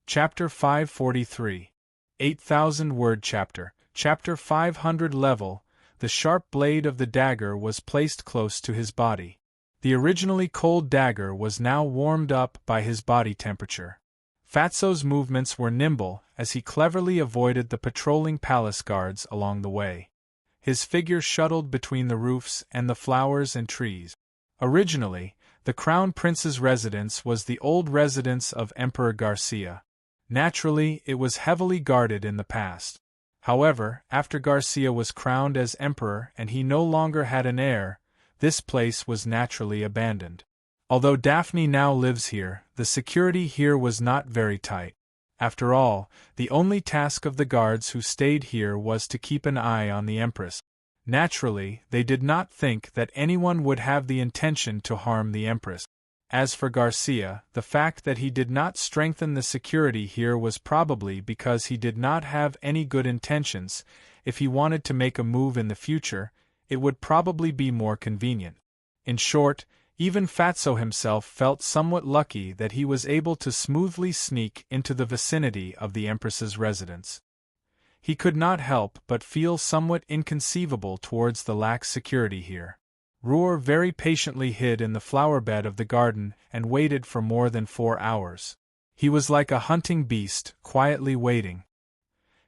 Chapter 543. 8,000-word chapter. Chapter 500 level. The sharp blade of the dagger was placed close to his body. The originally cold dagger was now warmed up by his body temperature. Fatso's movements were nimble as he cleverly avoided the patrolling palace guards along the way. His figure shuttled between the roofs and the flowers and trees. Originally, the Crown Prince's residence was the old residence of Emperor Garcia. Naturally, it was heavily guarded in the past. However, after Garcia was crowned as emperor and he no longer had an heir, this place was naturally abandoned. Although Daphne now lives here, the security here was not very tight. After all, the only task of the guards who stayed here was to keep an eye on the Empress. Naturally, they did not think that anyone would have the intention to harm the Empress. As for Garcia, the fact that he did not strengthen the security here was probably because he did not have any good intentions. If he wanted to make a move in the future, it would probably be more convenient. In short, even Fatso himself felt somewhat lucky that he was able to smoothly sneak into the vicinity of the Empress's residence. He could not help but feel somewhat inconceivable towards the lax security here. Roer very patiently hid in the flower bed of the garden and waited for more than 4 hours. He was like a hunting beast, quietly waiting.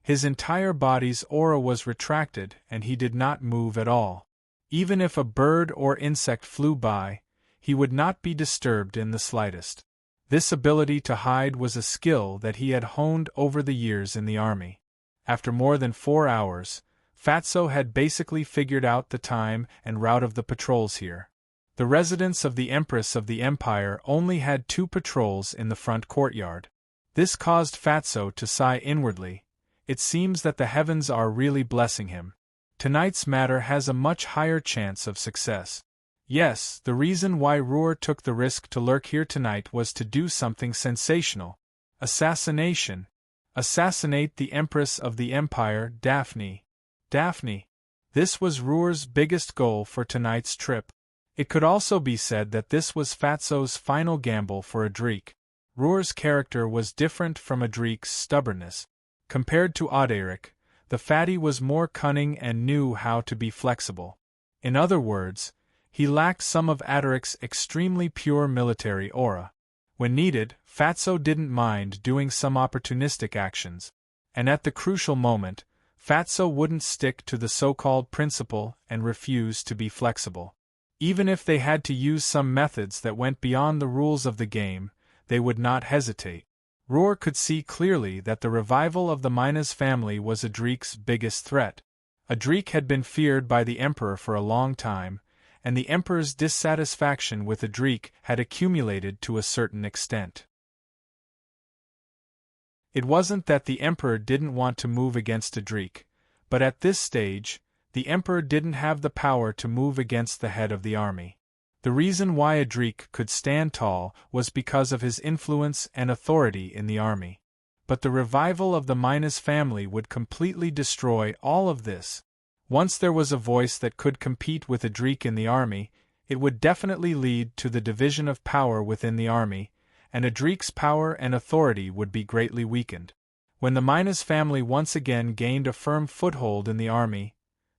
His entire body's aura was retracted and he did not move at all. Even if a bird or insect flew by, he would not be disturbed in the slightest. This ability to hide was a skill that he had honed over the years in the army. After more than 4 hours, Fatso had basically figured out the time and route of the patrols here. The residence of the Empress of the Empire only had 2 patrols in the front courtyard. This caused Fatso to sigh inwardly. It seems that the heavens are really blessing him. Tonight's matter has a much higher chance of success. Yes, the reason why Roer took the risk to lurk here tonight was to do something sensational. Assassination. Assassinate the Empress of the Empire, Daphne. This was Roer's biggest goal for tonight's trip. It could also be said that this was Fatso's final gamble for Adric. Roer's character was different from Adric's stubbornness. Compared to Auderic, the fatty was more cunning and knew how to be flexible. In other words, he lacked some of Aderic's extremely pure military aura. When needed, Fatso didn't mind doing some opportunistic actions. And at the crucial moment, Fatso wouldn't stick to the so-called principle and refuse to be flexible. Even if they had to use some methods that went beyond the rules of the game, they would not hesitate. Roer could see clearly that the revival of the Minez family was Adric's biggest threat. Adric had been feared by the Emperor for a long time, and the Emperor's dissatisfaction with Adric had accumulated to a certain extent. It wasn't that the Emperor didn't want to move against Adric, but at this stage, the Emperor didn't have the power to move against the head of the army. The reason why Adric could stand tall was because of his influence and authority in the army. But the revival of the Minez family would completely destroy all of this. Once there was a voice that could compete with Adric in the army, it would definitely lead to the division of power within the army, and Adric's power and authority would be greatly weakened. When the Minez family once again gained a firm foothold in the army,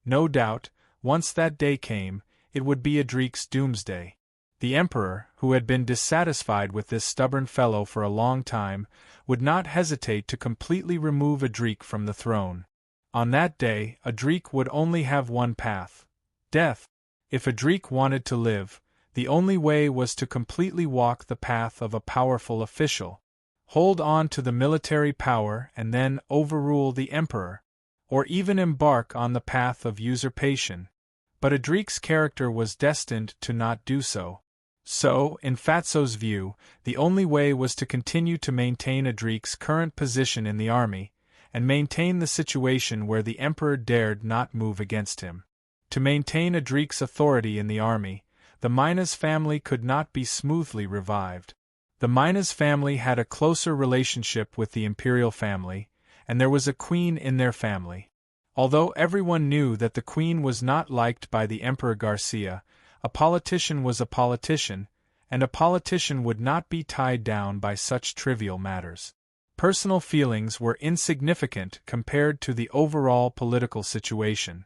no doubt, once that day came, it would be Adric's doomsday. The Emperor, who had been dissatisfied with this stubborn fellow for a long time, would not hesitate to completely remove Adric from the throne. On that day, Adric would only have one path: death. If Adric wanted to live, the only way was to completely walk the path of a powerful official, hold on to the military power and then overrule the Emperor, or even embark on the path of usurpation. But Adric's character was destined to not do so. So, in Fatso's view, the only way was to continue to maintain Adric's current position in the army, and maintain the situation where the Emperor dared not move against him. To maintain Adric's authority in the army, the Minez family could not be smoothly revived. The Minez family had a closer relationship with the imperial family, and there was a queen in their family. Although everyone knew that the queen was not liked by the Emperor Garcia, a politician was a politician, and a politician would not be tied down by such trivial matters. Personal feelings were insignificant compared to the overall political situation.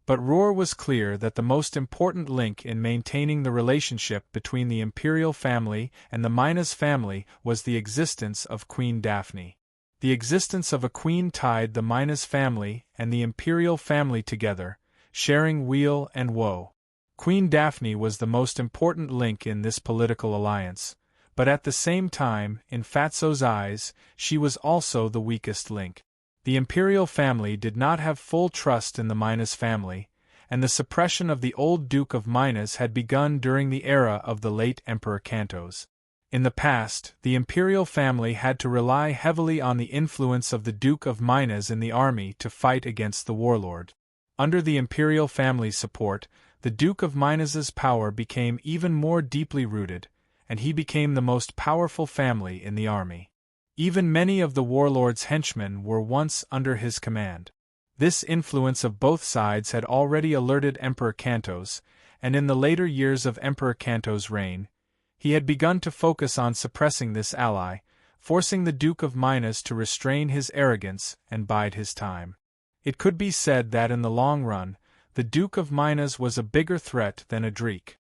But Roer was clear that the most important link in maintaining the relationship between the imperial family and the Minez family was the existence of Queen Daphne. The existence of a queen tied the Minez family and the imperial family together, sharing weal and woe. Queen Daphne was the most important link in this political alliance, but at the same time, in Fatso's eyes, she was also the weakest link. The imperial family did not have full trust in the Minez family, and the suppression of the old Duke of Minez had begun during the era of the late Emperor Cantos. In the past, the imperial family had to rely heavily on the influence of the Duke of Minez in the army to fight against the warlord. Under the imperial family's support, the Duke of Minez's power became even more deeply rooted, and he became the most powerful family in the army. Even many of the warlord's henchmen were once under his command. This influence of both sides had already alerted Emperor Cantos, and in the later years of Emperor Cantos' reign, he had begun to focus on suppressing this ally, forcing the Duke of Minas to restrain his arrogance and bide his time. It could be said that in the long run, the Duke of Minas was a bigger threat than Adric.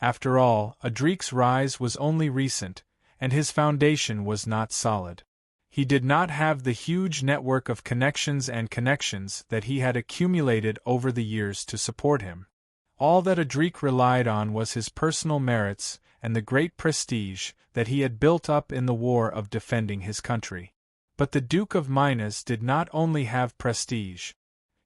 After all, Adric's rise was only recent, and his foundation was not solid. He did not have the huge network of connections that he had accumulated over the years to support him. All that Adric relied on was his personal merits and the great prestige that he had built up in the war of defending his country. But the Duke of Minas did not only have prestige.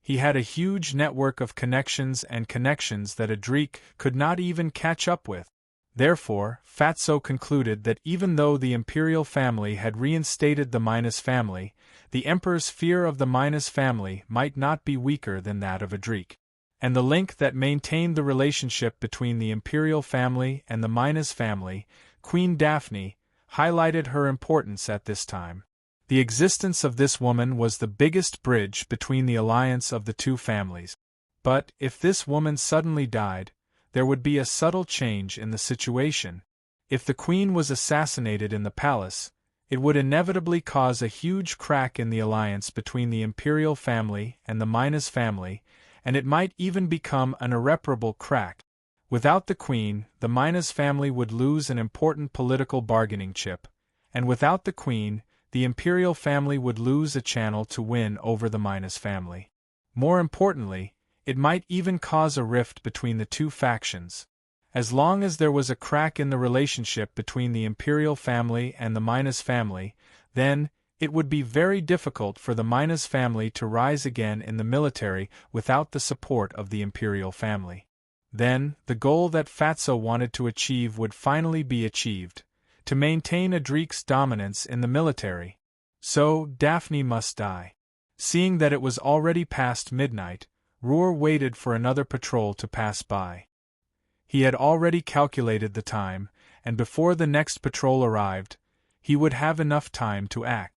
He had a huge network of connections that Adric could not even catch up with. Therefore, Fatso concluded that even though the imperial family had reinstated the Minas family, the emperor's fear of the Minas family might not be weaker than that of Adric. And the link that maintained the relationship between the imperial family and the Minas family, Queen Daphne, highlighted her importance at this time. The existence of this woman was the biggest bridge between the alliance of the two families. But, if this woman suddenly died, there would be a subtle change in the situation. If the queen was assassinated in the palace, it would inevitably cause a huge crack in the alliance between the imperial family and the Minas family, and it might even become an irreparable crack. Without the queen, the Minas family would lose an important political bargaining chip, and without the queen, the imperial family would lose a channel to win over the Minas family. More importantly, it might even cause a rift between the two factions. As long as there was a crack in the relationship between the imperial family and the Minas family, then it would be very difficult for the Minas family to rise again in the military without the support of the imperial family. Then, the goal that Fatso wanted to achieve would finally be achieved, to maintain Adric's dominance in the military. So, Daphne must die. Seeing that it was already past midnight, Roer waited for another patrol to pass by. He had already calculated the time, and before the next patrol arrived, he would have enough time to act.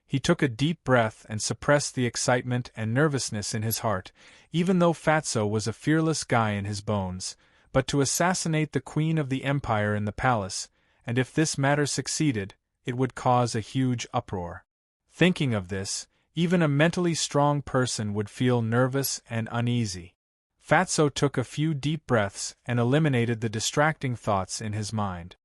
He took a deep breath and suppressed the excitement and nervousness in his heart, even though Fatso was a fearless guy in his bones, but to assassinate the queen of the empire in the palace, and if this matter succeeded, it would cause a huge uproar. Thinking of this, even a mentally strong person would feel nervous and uneasy. Fatso took a few deep breaths and eliminated the distracting thoughts in his mind.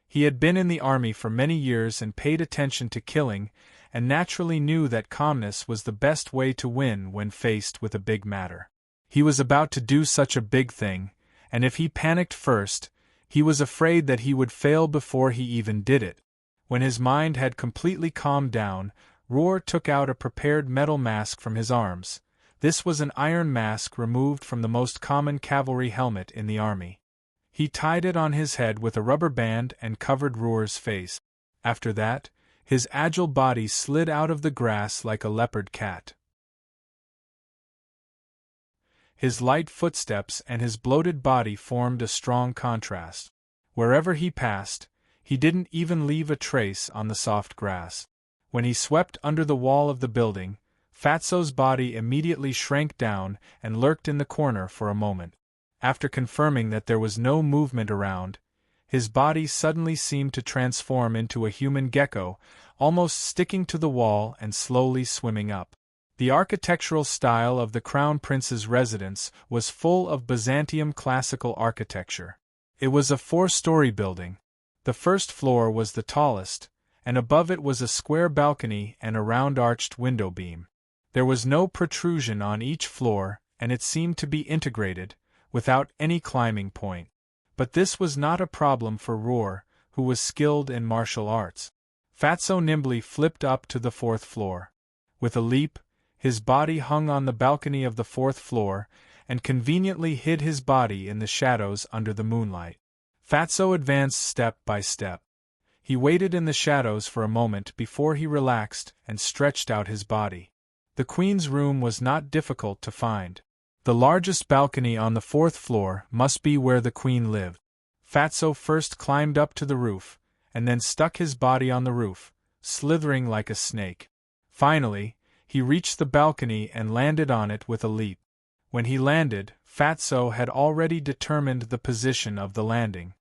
He had been in the army for many years and paid attention to killing, and naturally knew that calmness was the best way to win when faced with a big matter. He was about to do such a big thing, and if he panicked first, he was afraid that he would fail before he even did it. When his mind had completely calmed down, Roer took out a prepared metal mask from his arms. This was an iron mask removed from the most common cavalry helmet in the army. He tied it on his head with a rubber band and covered Roer's face. After that, his agile body slid out of the grass like a leopard cat. His light footsteps and his bloated body formed a strong contrast. Wherever he passed, he didn't even leave a trace on the soft grass. When he swept under the wall of the building, Fatso's body immediately shrank down and lurked in the corner for a moment. After confirming that there was no movement around, his body suddenly seemed to transform into a human gecko, almost sticking to the wall and slowly swimming up. The architectural style of the Crown Prince's residence was full of Byzantium classical architecture. It was a 4-story building. The first floor was the tallest, and above it was a square balcony and a round-arched window beam. There was no protrusion on each floor, and it seemed to be integrated, without any climbing point. But this was not a problem for Roer, who was skilled in martial arts. Fatso nimbly flipped up to the 4th floor. With a leap, his body hung on the balcony of the 4th floor, and conveniently hid his body in the shadows under the moonlight. Fatso advanced step by step. He waited in the shadows for a moment before he relaxed and stretched out his body. The queen's room was not difficult to find. The largest balcony on the 4th floor must be where the queen lived. Fatso first climbed up to the roof, and then stuck his body on the roof, slithering like a snake. Finally, he reached the balcony and landed on it with a leap. When he landed, Fatso had already determined the position of the landing.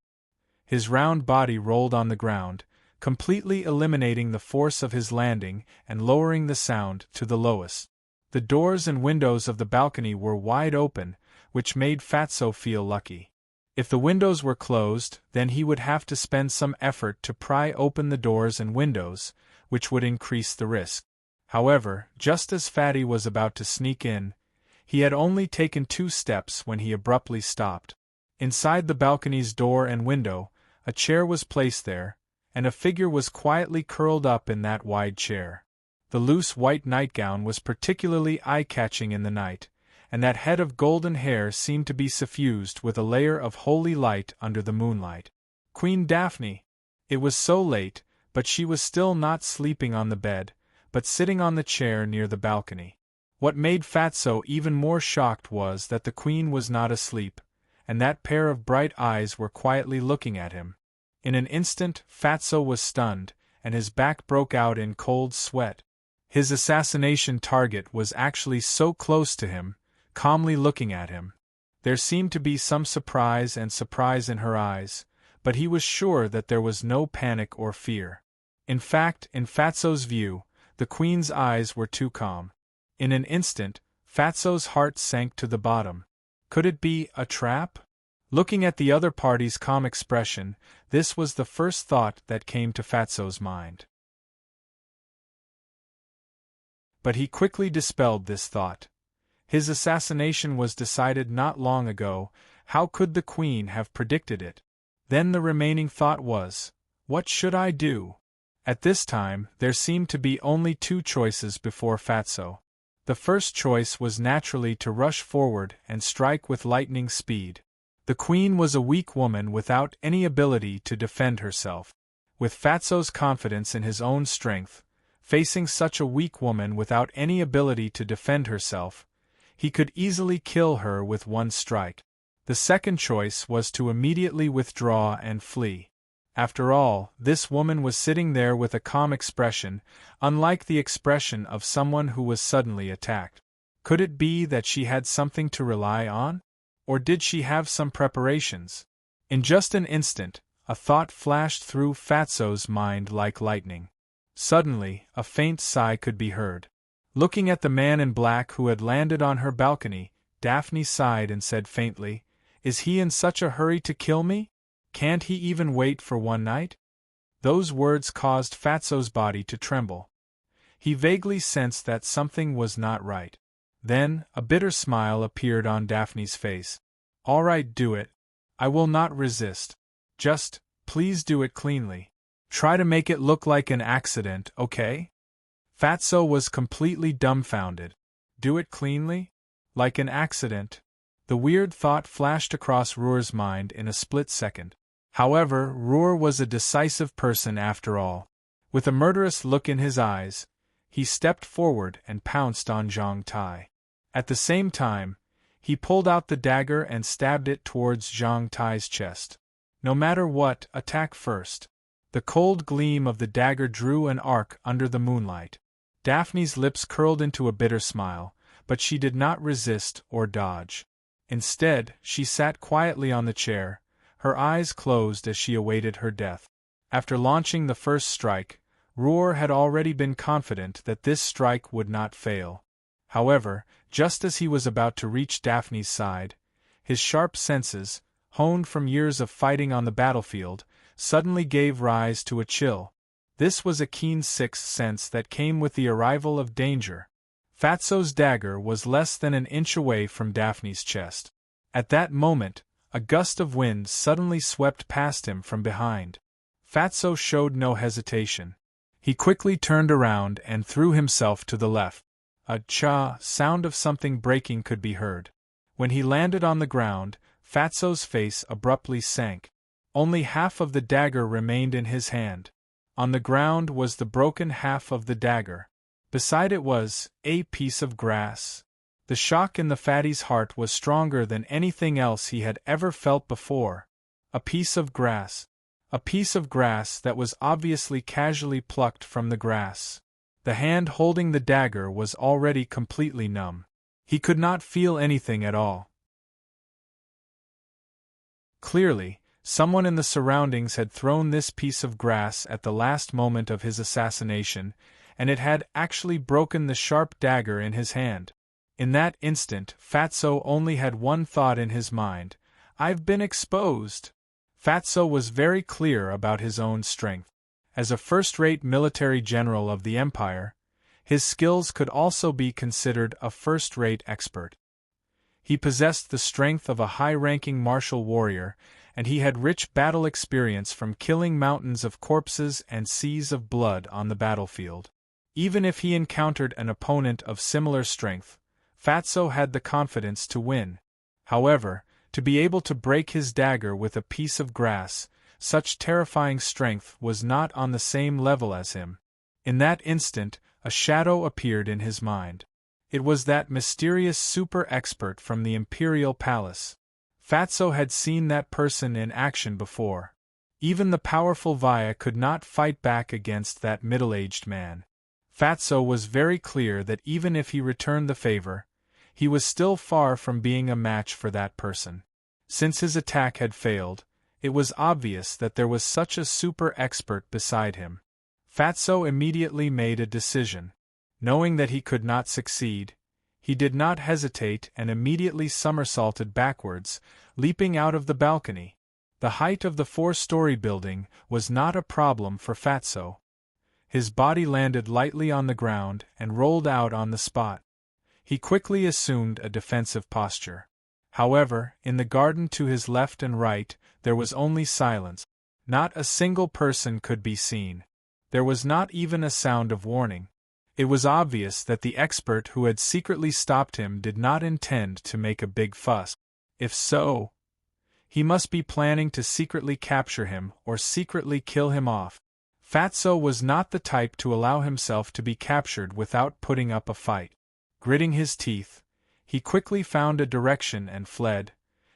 His round body rolled on the ground, completely eliminating the force of his landing and lowering the sound to the lowest. The doors and windows of the balcony were wide open, which made Fatso feel lucky. If the windows were closed, then he would have to spend some effort to pry open the doors and windows, which would increase the risk. However, just as Fatty was about to sneak in, he had only taken 2 steps when he abruptly stopped. Inside the balcony's door and window, a chair was placed there, and a figure was quietly curled up in that wide chair. The loose white nightgown was particularly eye-catching in the night, and that head of golden hair seemed to be suffused with a layer of holy light under the moonlight. Queen Daphne! It was so late, but she was still not sleeping on the bed, but sitting on the chair near the balcony. What made Fatso even more shocked was that the queen was not asleep, and that pair of bright eyes were quietly looking at him. In an instant, Fatso was stunned, and his back broke out in cold sweat. His assassination target was actually so close to him, calmly looking at him. There seemed to be some surprise in her eyes, but he was sure that there was no panic or fear. In fact, in Fatso's view, the queen's eyes were too calm. In an instant, Fatso's heart sank to the bottom. Could it be a trap? Looking at the other party's calm expression, this was the first thought that came to Fatso's mind. But he quickly dispelled this thought. His assassination was decided not long ago. How could the queen have predicted it? Then the remaining thought was, what should I do? At this time, there seemed to be only 2 choices before Fatso. The first choice was naturally to rush forward and strike with lightning speed. The queen was a weak woman without any ability to defend herself. With Fatso's confidence in his own strength, facing such a weak woman without any ability to defend herself, he could easily kill her with 1 strike. The second choice was to immediately withdraw and flee. After all, this woman was sitting there with a calm expression, unlike the expression of someone who was suddenly attacked. Could it be that she had something to rely on? Or did she have some preparations? In just an instant, a thought flashed through Fatso's mind like lightning. Suddenly, a faint sigh could be heard. Looking at the man in black who had landed on her balcony, Daphne sighed and said faintly, "Is he in such a hurry to kill me? Can't he even wait for 1 night?" Those words caused Fatso's body to tremble. He vaguely sensed that something was not right. Then, a bitter smile appeared on Daphne's face. "All right, do it. I will not resist. Just, please do it cleanly. Try to make it look like an accident, okay?" Fatso was completely dumbfounded. Do it cleanly? Like an accident? The weird thought flashed across Roar's mind in a split second. However, Roar was a decisive person after all. With a murderous look in his eyes, he stepped forward and pounced on Zhang Tai. At the same time, he pulled out the dagger and stabbed it towards Zhang Tai's chest. No matter what, attack first. The cold gleam of the dagger drew an arc under the moonlight. Daphne's lips curled into a bitter smile, but she did not resist or dodge. Instead, she sat quietly on the chair, her eyes closed as she awaited her death. After launching the first strike, Roar had already been confident that this strike would not fail. However, just as he was about to reach Daphne's side, his sharp senses, honed from years of fighting on the battlefield, suddenly gave rise to a chill. This was a keen sixth sense that came with the arrival of danger. Fatso's dagger was less than an inch away from Daphne's chest. At that moment, a gust of wind suddenly swept past him from behind. Fatso showed no hesitation. He quickly turned around and threw himself to the left. A cha sound of something breaking could be heard. When he landed on the ground, Fatso's face abruptly sank. Only half of the dagger remained in his hand. On the ground was the broken half of the dagger. Beside it was a piece of grass. The shock in the fatty's heart was stronger than anything else he had ever felt before. A piece of grass. A piece of grass that was obviously casually plucked from the grass. The hand holding the dagger was already completely numb. He could not feel anything at all. Clearly, someone in the surroundings had thrown this piece of grass at the last moment of his assassination, and it had actually broken the sharp dagger in his hand. In that instant, Fatso only had one thought in his mind: I've been exposed. Fatso was very clear about his own strength. As a first-rate military general of the Empire, his skills could also be considered a first-rate expert. He possessed the strength of a high-ranking martial warrior, and he had rich battle experience from killing mountains of corpses and seas of blood on the battlefield. Even if he encountered an opponent of similar strength, Fatso had the confidence to win. However, to be able to break his dagger with a piece of grass, such terrifying strength was not on the same level as him. In that instant, a shadow appeared in his mind. It was that mysterious super-expert from the Imperial Palace. Fatso had seen that person in action before. Even the powerful Vaya could not fight back against that middle-aged man. Fatso was very clear that even if he returned the favor, he was still far from being a match for that person. Since his attack had failed, it was obvious that there was such a super-expert beside him. Fatso immediately made a decision. Knowing that he could not succeed, he did not hesitate and immediately somersaulted backwards, leaping out of the balcony. The height of the 4-story building was not a problem for Fatso. His body landed lightly on the ground and rolled out on the spot. He quickly assumed a defensive posture. However, in the garden to his left and right, there was only silence. Not a single person could be seen. There was not even a sound of warning. It was obvious that the expert who had secretly stopped him did not intend to make a big fuss. If so, he must be planning to secretly capture him or secretly kill him off. Fatso was not the type to allow himself to be captured without putting up a fight. Gritting his teeth, he quickly found a direction and fled,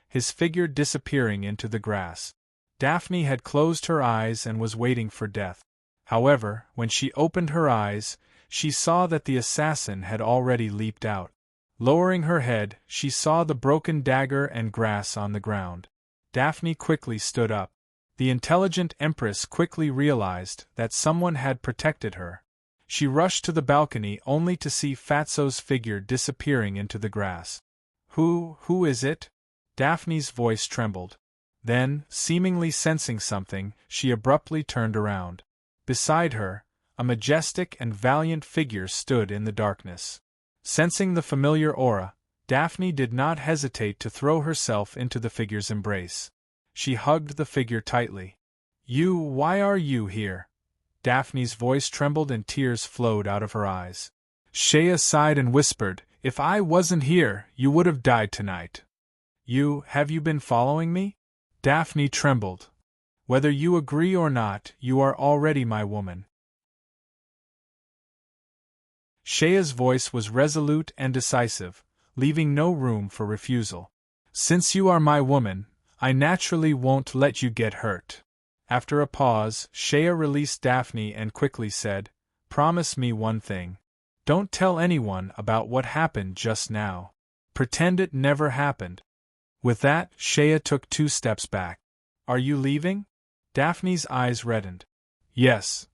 his figure disappearing into the grass. Daphne had closed her eyes and was waiting for death. However, when she opened her eyes, she saw that the assassin had already leaped out. Lowering her head, she saw the broken dagger and grass on the ground. Daphne quickly stood up. The intelligent Empress quickly realized that someone had protected her. She rushed to the balcony only to see Fatso's figure disappearing into the grass. Who is it?" Daphne's voice trembled. Then, seemingly sensing something, she abruptly turned around. Beside her, a majestic and valiant figure stood in the darkness. Sensing the familiar aura, Daphne did not hesitate to throw herself into the figure's embrace. She hugged the figure tightly. Why are you here?" Daphne's voice trembled and tears flowed out of her eyes. Shea sighed and whispered, "If I wasn't here, you would have died tonight." Have you been following me?" Daphne trembled. "Whether you agree or not, you are already my woman." Shea's voice was resolute and decisive, leaving no room for refusal. "Since you are my woman, I naturally won't let you get hurt." After a pause, Shea released Daphne and quickly said, "Promise me one thing. Don't tell anyone about what happened just now. Pretend it never happened." With that, Shea took 2 steps back. "Are you leaving?" Daphne's eyes reddened. "Yes."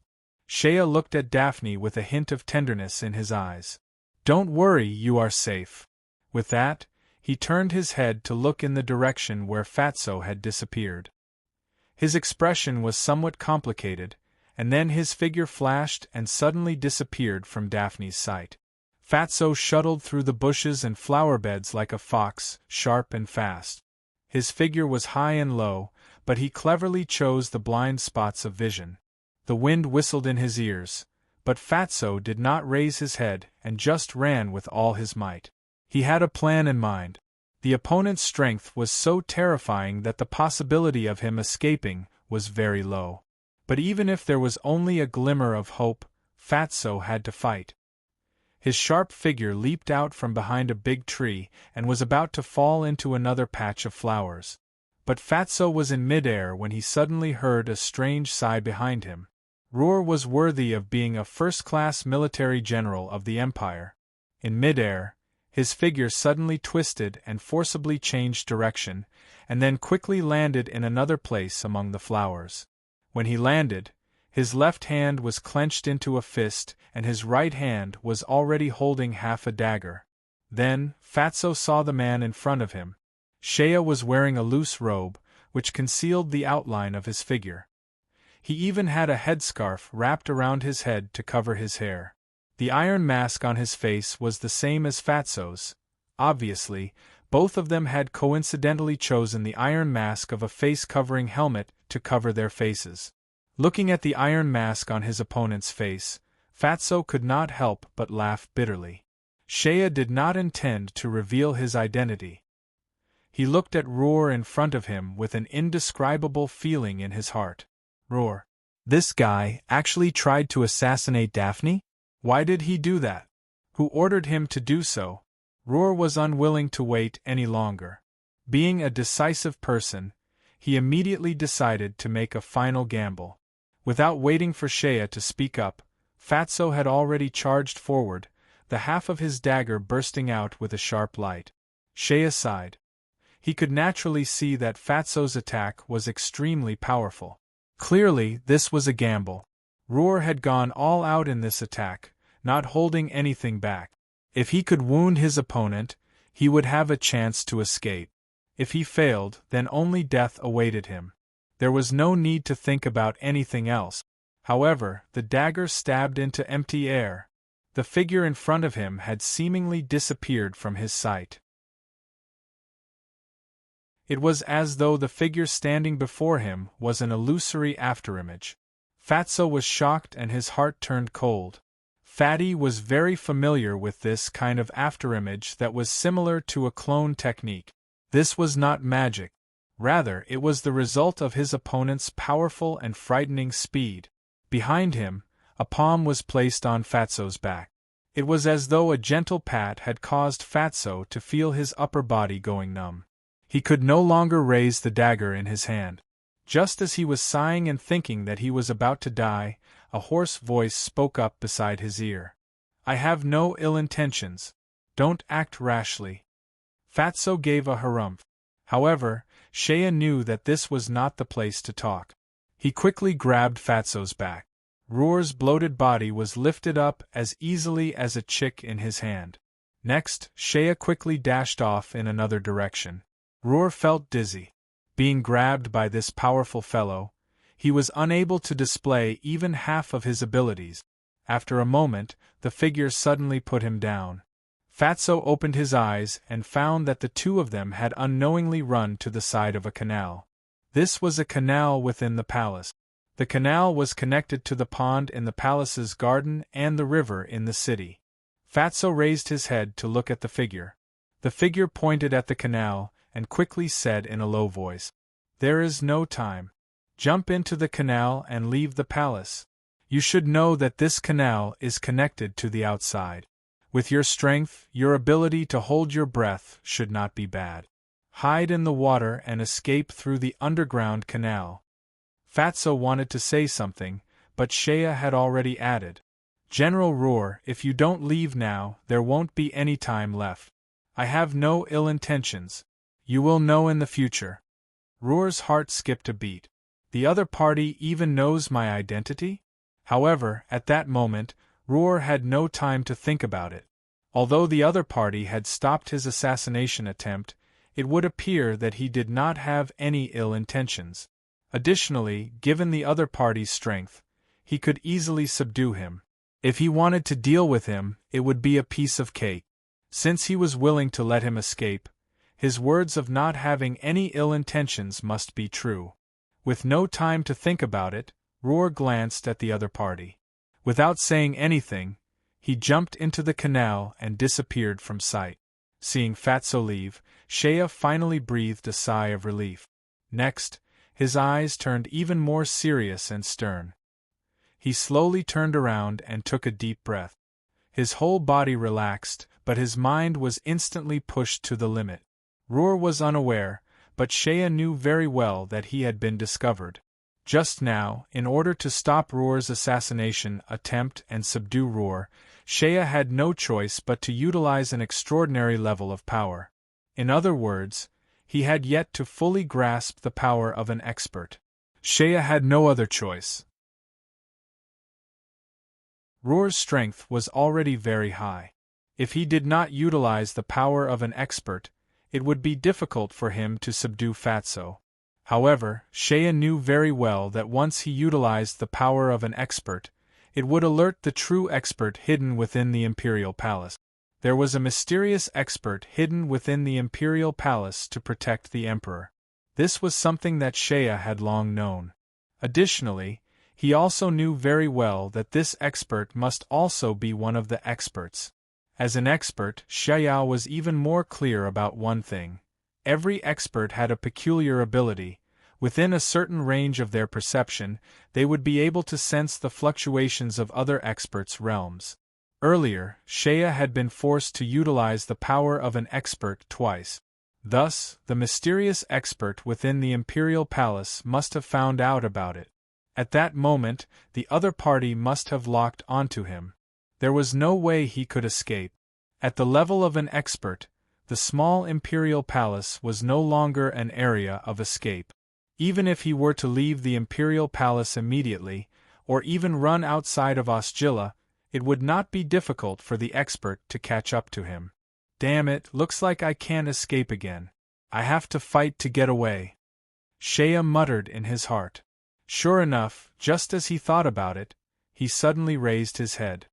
Shea looked at Daphne with a hint of tenderness in his eyes. "Don't worry, you are safe." With that, he turned his head to look in the direction where Fatso had disappeared. His expression was somewhat complicated, and then his figure flashed and suddenly disappeared from Daphne's sight. Fatso shuttled through the bushes and flower beds like a fox, sharp and fast. His figure was high and low, but he cleverly chose the blind spots of vision. The wind whistled in his ears, but Fatso did not raise his head and just ran with all his might. He had a plan in mind. The opponent's strength was so terrifying that the possibility of him escaping was very low. But even if there was only a glimmer of hope, Fatso had to fight. His sharp figure leaped out from behind a big tree and was about to fall into another patch of flowers. But Fatso was in midair when he suddenly heard a strange sigh behind him. Roar was worthy of being a first-class military general of the Empire. In midair, his figure suddenly twisted and forcibly changed direction, and then quickly landed in another place among the flowers. When he landed, his left hand was clenched into a fist and his right hand was already holding half a dagger. Then, Fatso saw the man in front of him. Shea was wearing a loose robe, which concealed the outline of his figure. He even had a headscarf wrapped around his head to cover his hair. The iron mask on his face was the same as Fatso's. Obviously, both of them had coincidentally chosen the iron mask of a face-covering helmet to cover their faces. Looking at the iron mask on his opponent's face, Fatso could not help but laugh bitterly. Shea did not intend to reveal his identity. He looked at Roar in front of him with an indescribable feeling in his heart. Roar. This guy actually tried to assassinate Daphne? Why did he do that? Who ordered him to do so? Roar was unwilling to wait any longer. Being a decisive person, he immediately decided to make a final gamble. Without waiting for Shea to speak up, Fatso had already charged forward, the half of his dagger bursting out with a sharp light. Shea sighed. He could naturally see that Fatso's attack was extremely powerful. Clearly, this was a gamble. Roar had gone all out in this attack, not holding anything back. If he could wound his opponent, he would have a chance to escape. If he failed, then only death awaited him. There was no need to think about anything else. However, the dagger stabbed into empty air. The figure in front of him had seemingly disappeared from his sight. It was as though the figure standing before him was an illusory afterimage. Fatso was shocked and his heart turned cold. Fatty was very familiar with this kind of afterimage that was similar to a clone technique. This was not magic. Rather, it was the result of his opponent's powerful and frightening speed. Behind him, a palm was placed on Fatso's back. It was as though a gentle pat had caused Fatso to feel his upper body going numb. He could no longer raise the dagger in his hand. Just as he was sighing and thinking that he was about to die, a hoarse voice spoke up beside his ear. "I have no ill intentions. Don't act rashly." Fatso gave a harumph. However, Shea knew that this was not the place to talk. He quickly grabbed Fatso's back. Roar's bloated body was lifted up as easily as a chick in his hand. Next, Shea quickly dashed off in another direction. Roar felt dizzy. Being grabbed by this powerful fellow, he was unable to display even half of his abilities. After a moment, the figure suddenly put him down. Fatso opened his eyes and found that the two of them had unknowingly run to the side of a canal. This was a canal within the palace. The canal was connected to the pond in the palace's garden and the river in the city. Fatso raised his head to look at the figure. The figure pointed at the canal and quickly said in a low voice, "There is no time. Jump into the canal and leave the palace. You should know that this canal is connected to the outside. With your strength, your ability to hold your breath should not be bad. Hide in the water and escape through the underground canal." Fatso wanted to say something, but Shea had already added, "General Roar, if you don't leave now, there won't be any time left. I have no ill intentions. You will know in the future." Roar's heart skipped a beat. The other party even knows my identity? However, at that moment, Roar had no time to think about it. Although the other party had stopped his assassination attempt, it would appear that he did not have any ill intentions. Additionally, given the other party's strength, he could easily subdue him. If he wanted to deal with him, it would be a piece of cake. Since he was willing to let him escape, his words of not having any ill intentions must be true. With no time to think about it, Roar glanced at the other party. Without saying anything, he jumped into the canal and disappeared from sight. Seeing Fatso leave, Shea finally breathed a sigh of relief. Next, his eyes turned even more serious and stern. He slowly turned around and took a deep breath. His whole body relaxed, but his mind was instantly pushed to the limit. Roar was unaware, but Shea knew very well that he had been discovered. Just now, in order to stop Roar's assassination attempt and subdue Roar, Shea had no choice but to utilize an extraordinary level of power. In other words, he had yet to fully grasp the power of an expert. Shea had no other choice. Roar's strength was already very high. If he did not utilize the power of an expert, it would be difficult for him to subdue Fatso. However, Shea knew very well that once he utilized the power of an expert, it would alert the true expert hidden within the Imperial Palace. There was a mysterious expert hidden within the Imperial Palace to protect the Emperor. This was something that Shea had long known. Additionally, he also knew very well that this expert must also be one of the experts. As an expert, Shea was even more clear about one thing. Every expert had a peculiar ability. Within a certain range of their perception, they would be able to sense the fluctuations of other experts' realms. Earlier, Shea had been forced to utilize the power of an expert twice. Thus, the mysterious expert within the Imperial Palace must have found out about it. At that moment, the other party must have locked onto him. There was no way he could escape. At the level of an expert, the small Imperial Palace was no longer an area of escape. Even if he were to leave the Imperial Palace immediately, or even run outside of Osgilla, it would not be difficult for the expert to catch up to him. Damn it, looks like I can't escape again. I have to fight to get away. Shea muttered in his heart. Sure enough, just as he thought about it, he suddenly raised his head.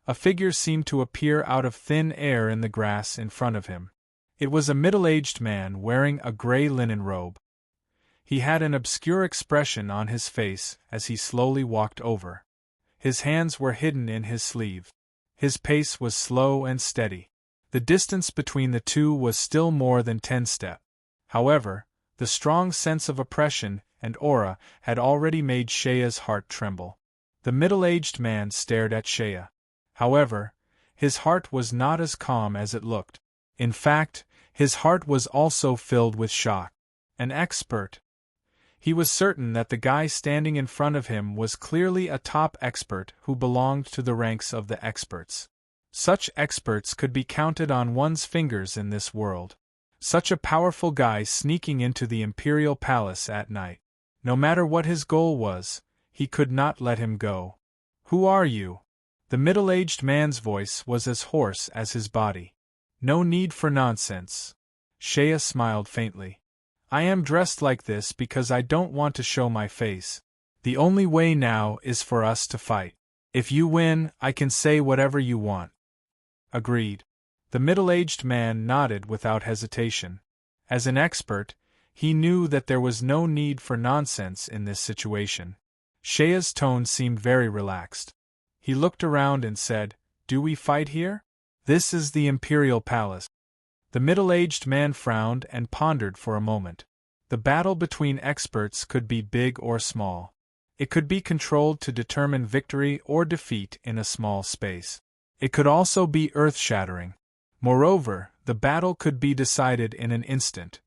A figure seemed to appear out of thin air in the grass in front of him. It was a middle-aged man wearing a gray linen robe. He had an obscure expression on his face as he slowly walked over. His hands were hidden in his sleeve. His pace was slow and steady. The distance between the two was still more than 10 steps. However, the strong sense of oppression and aura had already made Shea's heart tremble. The middle-aged man stared at Shea. However, his heart was not as calm as it looked. In fact, his heart was also filled with shock. An expert. He was certain that the guy standing in front of him was clearly a top expert who belonged to the ranks of the experts. Such experts could be counted on one's fingers in this world. Such a powerful guy sneaking into the Imperial Palace at night. No matter what his goal was, he could not let him go. Who are you? The middle-aged man's voice was as hoarse as his body. No need for nonsense. Shea smiled faintly. I am dressed like this because I don't want to show my face. The only way now is for us to fight. If you win, I can say whatever you want. Agreed. The middle-aged man nodded without hesitation. As an expert, he knew that there was no need for nonsense in this situation. Shea's tone seemed very relaxed. He looked around and said, Do we fight here? This is the Imperial Palace. The middle-aged man frowned and pondered for a moment. The battle between experts could be big or small. It could be controlled to determine victory or defeat in a small space. It could also be earth-shattering. Moreover, the battle could be decided in an instant.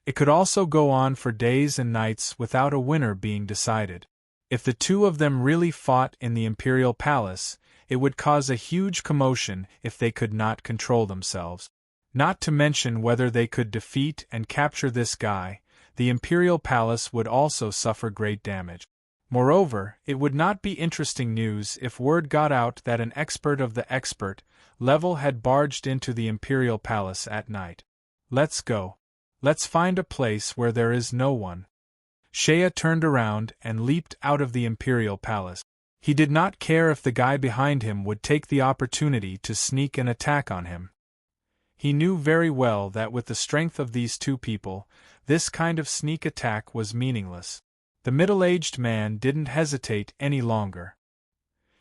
It could also go on for days and nights without a winner being decided. If the two of them really fought in the Imperial Palace, it would cause a huge commotion if they could not control themselves. Not to mention whether they could defeat and capture this guy, the Imperial Palace would also suffer great damage. Moreover, it would not be interesting news if word got out that an expert of the expert level had barged into the Imperial Palace at night. Let's go. Let's find a place where there is no one. Shea turned around and leaped out of the Imperial Palace. He did not care if the guy behind him would take the opportunity to sneak an attack on him. He knew very well that with the strength of these two people, this kind of sneak attack was meaningless. The middle-aged man didn't hesitate any longer.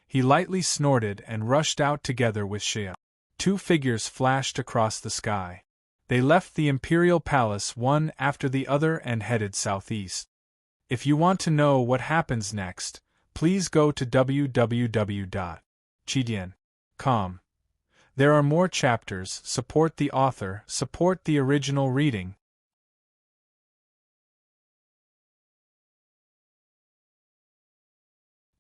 He lightly snorted and rushed out together with Shea. Two figures flashed across the sky. They left the Imperial Palace one after the other and headed southeast. If you want to know what happens next, please go to www.chidian.com. There are more chapters. Support the author, support the original reading.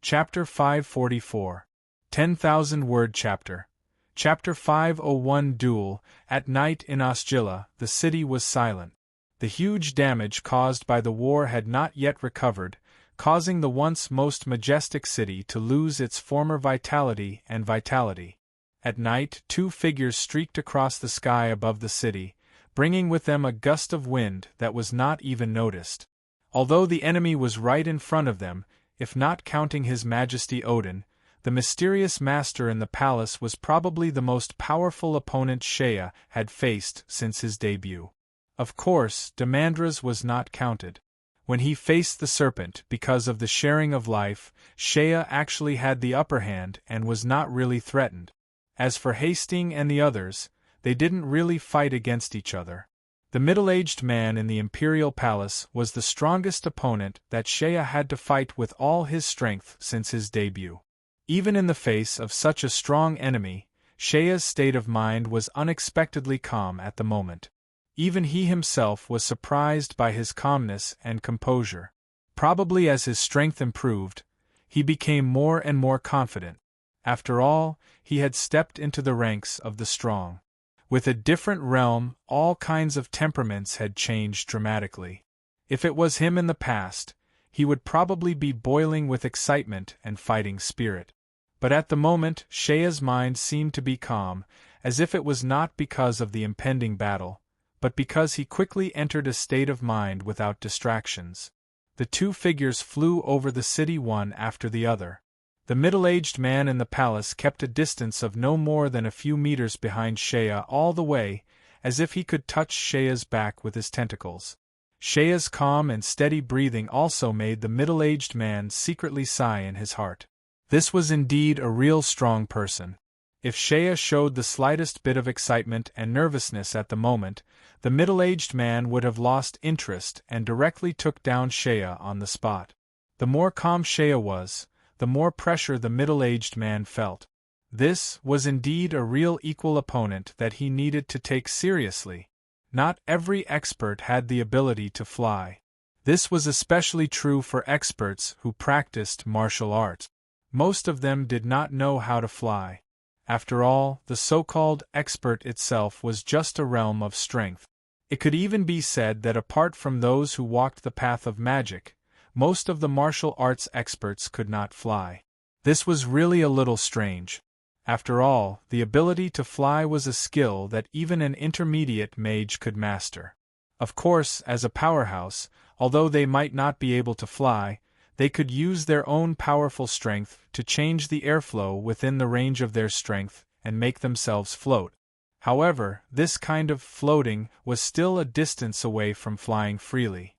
Chapter 544. 10,000 Word Chapter. Chapter 501 Duel. At night in Osgilla, the city was silent. The huge damage caused by the war had not yet recovered, causing the once most majestic city to lose its former vitality and vitality. At night, two figures streaked across the sky above the city, bringing with them a gust of wind that was not even noticed. Although the enemy was right in front of them, if not counting His Majesty Odin, the mysterious master in the palace was probably the most powerful opponent Shea had faced since his debut. Of course, Demandra's was not counted. When he faced the serpent because of the sharing of life, Shea actually had the upper hand and was not really threatened. As for Hasting and the others, they didn't really fight against each other. The middle-aged man in the imperial palace was the strongest opponent that Shea had to fight with all his strength since his debut. Even in the face of such a strong enemy, Shea's state of mind was unexpectedly calm at the moment. Even he himself was surprised by his calmness and composure. Probably as his strength improved, he became more and more confident. After all, he had stepped into the ranks of the strong. With a different realm, all kinds of temperaments had changed dramatically. If it was him in the past, he would probably be boiling with excitement and fighting spirit. But at the moment, Shea's mind seemed to be calm, as if it was not because of the impending battle, but because he quickly entered a state of mind without distractions. The two figures flew over the city one after the other. The middle-aged man in the palace kept a distance of no more than a few meters behind Shea all the way, as if he could touch Shea's back with his tentacles. Shea's calm and steady breathing also made the middle-aged man secretly sigh in his heart. This was indeed a real strong person. If Shea showed the slightest bit of excitement and nervousness at the moment, the middle-aged man would have lost interest and directly took down Shea on the spot. The more calm Shea was, the more pressure the middle-aged man felt. This was indeed a real equal opponent that he needed to take seriously. Not every expert had the ability to fly. This was especially true for experts who practiced martial arts. Most of them did not know how to fly. After all, the so-called expert itself was just a realm of strength. It could even be said that apart from those who walked the path of magic, most of the martial arts experts could not fly. This was really a little strange. After all, the ability to fly was a skill that even an intermediate mage could master. Of course, as a powerhouse, although they might not be able to fly, they could use their own powerful strength to change the airflow within the range of their strength and make themselves float. However, this kind of floating was still a distance away from flying freely.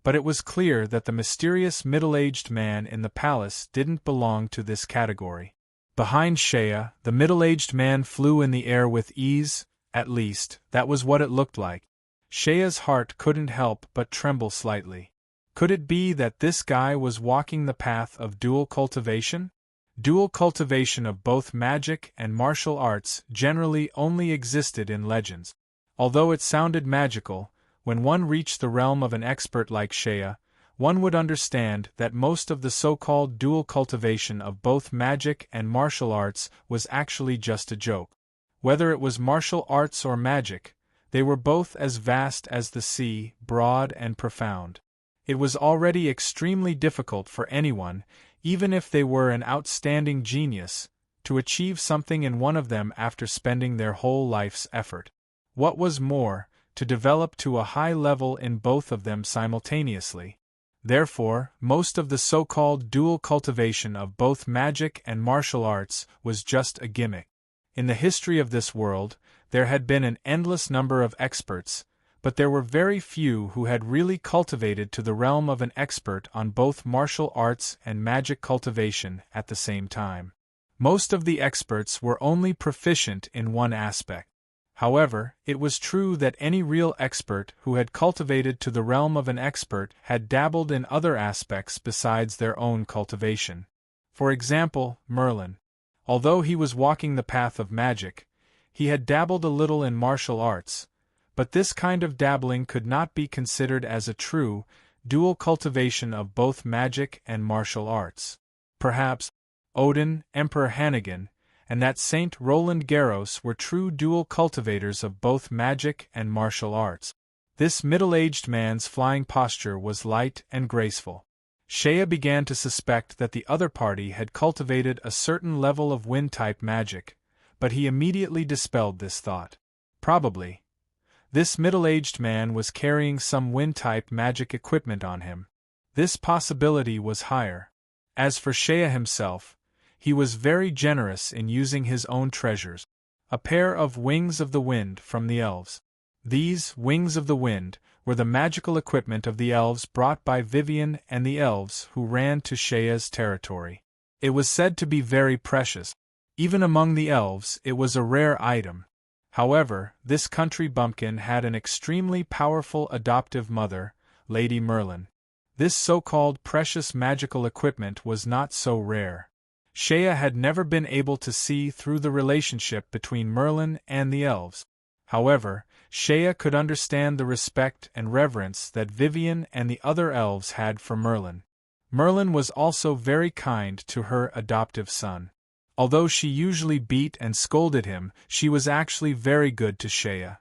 But it was clear that the mysterious middle-aged man in the palace didn't belong to this category. Behind Shea, the middle-aged man flew in the air with ease, at least, that was what it looked like. Shea's heart couldn't help but tremble slightly. Could it be that this guy was walking the path of dual cultivation? Dual cultivation of both magic and martial arts generally only existed in legends. Although it sounded magical, when one reached the realm of an expert like Shea, one would understand that most of the so-called dual cultivation of both magic and martial arts was actually just a joke. Whether it was martial arts or magic, they were both as vast as the sea, broad and profound. It was already extremely difficult for anyone, even if they were an outstanding genius, to achieve something in one of them after spending their whole life's effort. What was more, to develop to a high level in both of them simultaneously. Therefore, most of the so-called dual cultivation of both magic and martial arts was just a gimmick. In the history of this world, there had been an endless number of experts, but there were very few who had really cultivated to the realm of an expert on both martial arts and magic cultivation at the same time. Most of the experts were only proficient in one aspect. However, it was true that any real expert who had cultivated to the realm of an expert had dabbled in other aspects besides their own cultivation. For example, Merlin. Although he was walking the path of magic, he had dabbled a little in martial arts, but this kind of dabbling could not be considered as a true, dual cultivation of both magic and martial arts. Perhaps Odin, Emperor Hannigan, and that Saint Roland Garros were true dual cultivators of both magic and martial arts. This middle-aged man's flying posture was light and graceful. Shea began to suspect that the other party had cultivated a certain level of wind-type magic, but he immediately dispelled this thought. Probably, this middle-aged man was carrying some wind-type magic equipment on him. This possibility was higher. As for Shea himself, he was very generous in using his own treasures. A pair of wings of the wind from the elves. These wings of the wind were the magical equipment of the elves brought by Vivian and the elves who ran to Shea's territory. It was said to be very precious. Even among the elves it was a rare item. However, this country bumpkin had an extremely powerful adoptive mother, Lady Merlin. This so-called precious magical equipment was not so rare. Shea had never been able to see through the relationship between Merlin and the elves. However, Shea could understand the respect and reverence that Vivian and the other elves had for Merlin. Merlin was also very kind to her adoptive son. Although she usually beat and scolded him, she was actually very good to Shea.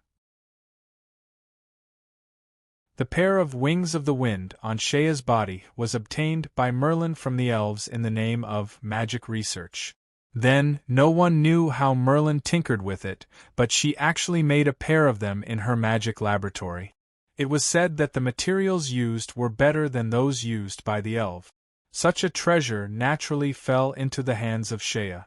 The pair of wings of the wind on Shea's body was obtained by Merlin from the elves in the name of magic research. Then, no one knew how Merlin tinkered with it, but she actually made a pair of them in her magic laboratory. It was said that the materials used were better than those used by the elf. Such a treasure naturally fell into the hands of Shea.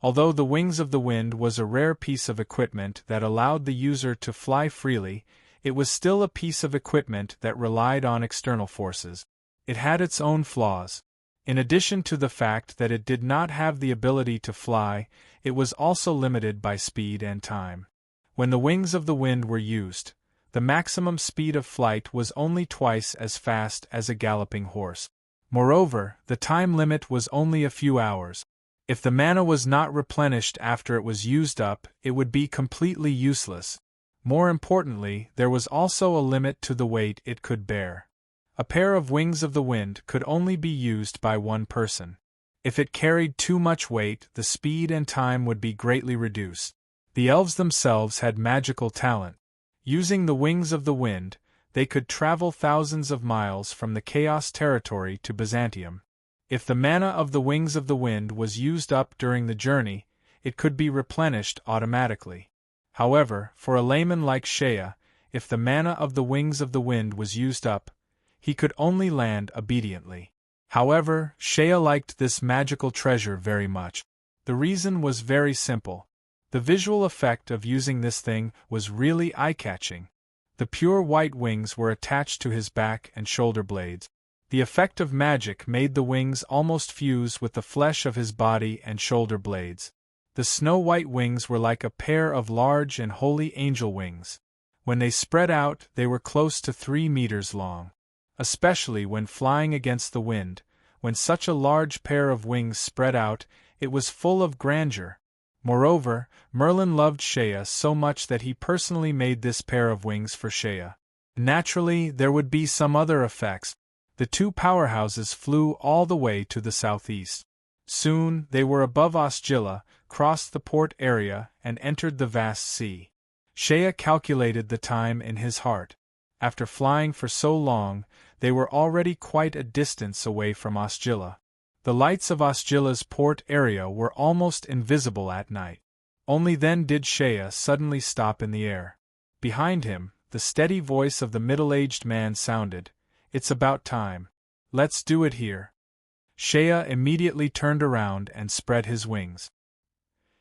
Although the wings of the wind was a rare piece of equipment that allowed the user to fly freely, it was still a piece of equipment that relied on external forces. It had its own flaws. In addition to the fact that it did not have the ability to fly, it was also limited by speed and time. When the wings of the wind were used, the maximum speed of flight was only twice as fast as a galloping horse. Moreover, the time limit was only a few hours. If the mana was not replenished after it was used up, it would be completely useless. More importantly, there was also a limit to the weight it could bear. A pair of wings of the wind could only be used by one person. If it carried too much weight, the speed and time would be greatly reduced. The elves themselves had magical talent. Using the wings of the wind, they could travel thousands of miles from the Chaos Territory to Byzantium. If the mana of the wings of the wind was used up during the journey, it could be replenished automatically. However, for a layman like Shea, if the mana of the wings of the wind was used up, he could only land obediently. However, Shea liked this magical treasure very much. The reason was very simple. The visual effect of using this thing was really eye-catching. The pure white wings were attached to his back and shoulder blades. The effect of magic made the wings almost fuse with the flesh of his body and shoulder blades. The snow-white wings were like a pair of large and holy angel wings. When they spread out, they were close to 3 meters long. Especially when flying against the wind, when such a large pair of wings spread out, it was full of grandeur. Moreover, Merlin loved Shea so much that he personally made this pair of wings for Shea. Naturally, there would be some other effects. The two powerhouses flew all the way to the southeast. Soon, they were above Osgilla, crossed the port area, and entered the vast sea. Shea calculated the time in his heart. After flying for so long, they were already quite a distance away from Osgilla. The lights of Osgilla's port area were almost invisible at night. Only then did Shea suddenly stop in the air. Behind him, the steady voice of the middle-aged man sounded, "It's about time. Let's do it here." Shea immediately turned around and spread his wings.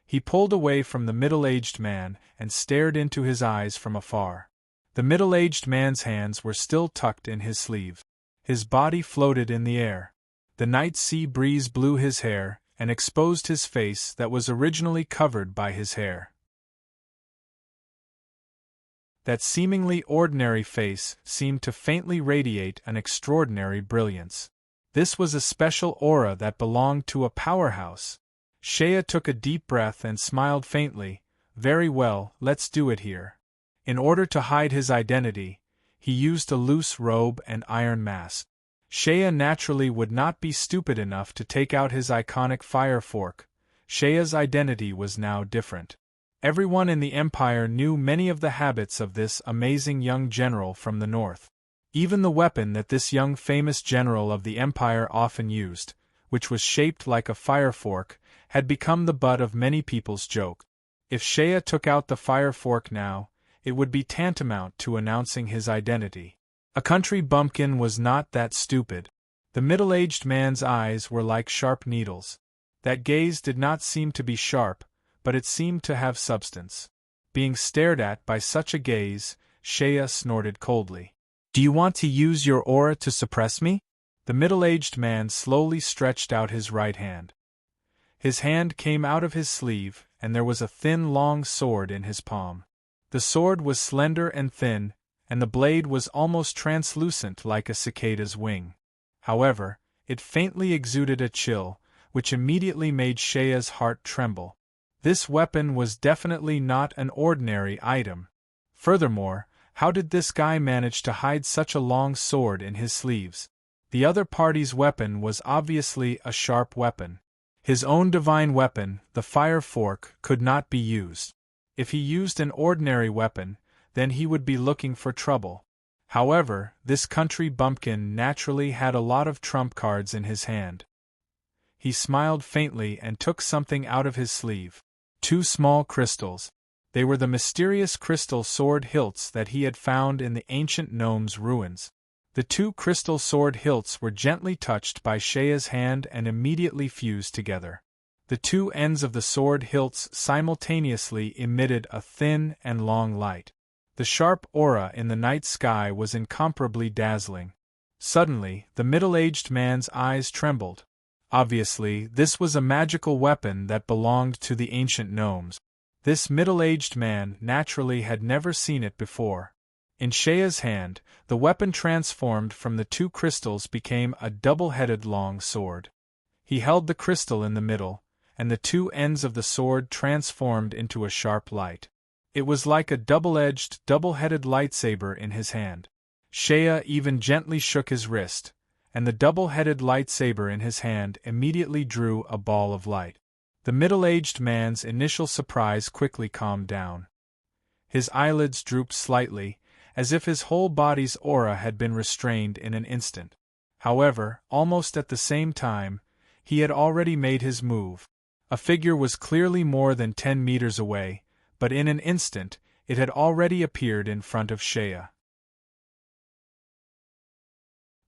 He pulled away from the middle-aged man and stared into his eyes from afar. The middle-aged man's hands were still tucked in his sleeves. His body floated in the air. The night sea breeze blew his hair and exposed his face that was originally covered by his hair. That seemingly ordinary face seemed to faintly radiate an extraordinary brilliance. This was a special aura that belonged to a powerhouse. Shea took a deep breath and smiled faintly. Very well, let's do it here. In order to hide his identity, he used a loose robe and iron mask. Shea naturally would not be stupid enough to take out his iconic fire fork. Shea's identity was now different. Everyone in the Empire knew many of the habits of this amazing young general from the north. Even the weapon that this young famous general of the Empire often used, which was shaped like a fire fork, had become the butt of many people's joke. If Shea took out the fire fork now, it would be tantamount to announcing his identity. A country bumpkin was not that stupid. The middle-aged man's eyes were like sharp needles. That gaze did not seem to be sharp, but it seemed to have substance. Being stared at by such a gaze, Shea snorted coldly. "Do you want to use your aura to suppress me?" The middle-aged man slowly stretched out his right hand. His hand came out of his sleeve, and there was a thin, long sword in his palm. The sword was slender and thin, and the blade was almost translucent like a cicada's wing. However, it faintly exuded a chill, which immediately made Shea's heart tremble. This weapon was definitely not an ordinary item. Furthermore, how did this guy manage to hide such a long sword in his sleeves? The other party's weapon was obviously a sharp weapon. His own divine weapon, the fire fork, could not be used. If he used an ordinary weapon, then he would be looking for trouble. However, this country bumpkin naturally had a lot of trump cards in his hand. He smiled faintly and took something out of his sleeve. 2 small crystals. They were the mysterious crystal sword hilts that he had found in the ancient gnome's ruins. The 2 crystal sword hilts were gently touched by Shea's hand and immediately fused together. The 2 ends of the sword hilts simultaneously emitted a thin and long light. The sharp aura in the night sky was incomparably dazzling. Suddenly, the middle-aged man's eyes trembled. Obviously, this was a magical weapon that belonged to the ancient gnomes. This middle-aged man naturally had never seen it before. In Shea's hand, the weapon transformed from the 2 crystals became a double-headed long sword. He held the crystal in the middle, and the 2 ends of the sword transformed into a sharp light. It was like a double-edged, double-headed lightsaber in his hand. Shea even gently shook his wrist, and the double-headed lightsaber in his hand immediately drew a ball of light. The middle-aged man's initial surprise quickly calmed down. His eyelids drooped slightly, as if his whole body's aura had been restrained in an instant. However, almost at the same time, he had already made his move. A figure was clearly more than 10 meters away, but in an instant, it had already appeared in front of Shea.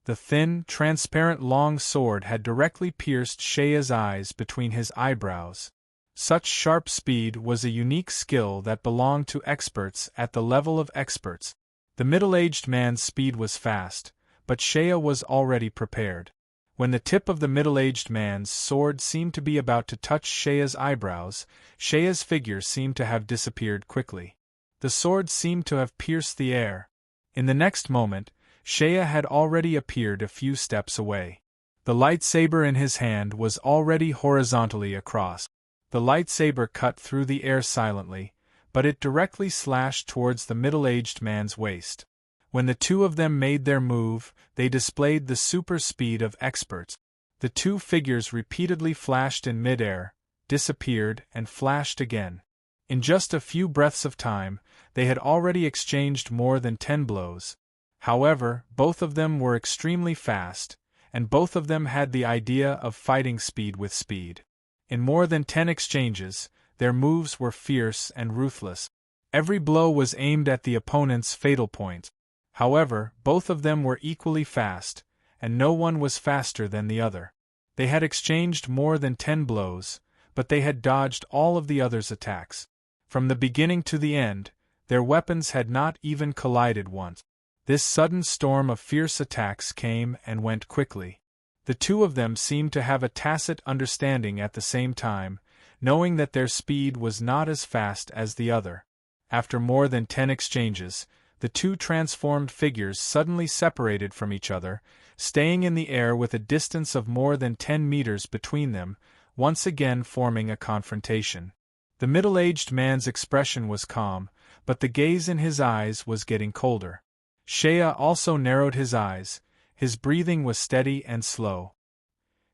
The thin, transparent long sword had directly pierced Shea's eyes between his eyebrows. Such sharp speed was a unique skill that belonged to experts at the level of experts. The middle-aged man's speed was fast, but Shea was already prepared. When the tip of the middle-aged man's sword seemed to be about to touch Shea's eyebrows, Shea's figure seemed to have disappeared quickly. The sword seemed to have pierced the air. In the next moment, Shea had already appeared a few steps away. The lightsaber in his hand was already horizontally across. The lightsaber cut through the air silently, but it directly slashed towards the middle-aged man's waist. When the 2 of them made their move, they displayed the super speed of experts. The 2 figures repeatedly flashed in mid-air, disappeared, and flashed again. In just a few breaths of time, they had already exchanged more than 10 blows. However, both of them were extremely fast, and both of them had the idea of fighting speed with speed. In more than 10 exchanges, their moves were fierce and ruthless. Every blow was aimed at the opponent's fatal point. However, both of them were equally fast, and no one was faster than the other. They had exchanged more than 10 blows, but they had dodged all of the others' attacks. From the beginning to the end, their weapons had not even collided once. This sudden storm of fierce attacks came and went quickly. The 2 of them seemed to have a tacit understanding at the same time, knowing that their speed was not as fast as the other. After more than 10 exchanges, the two transformed figures suddenly separated from each other, staying in the air with a distance of more than 10 meters between them, once again forming a confrontation. The middle-aged man's expression was calm, but the gaze in his eyes was getting colder. Shea also narrowed his eyes. His breathing was steady and slow.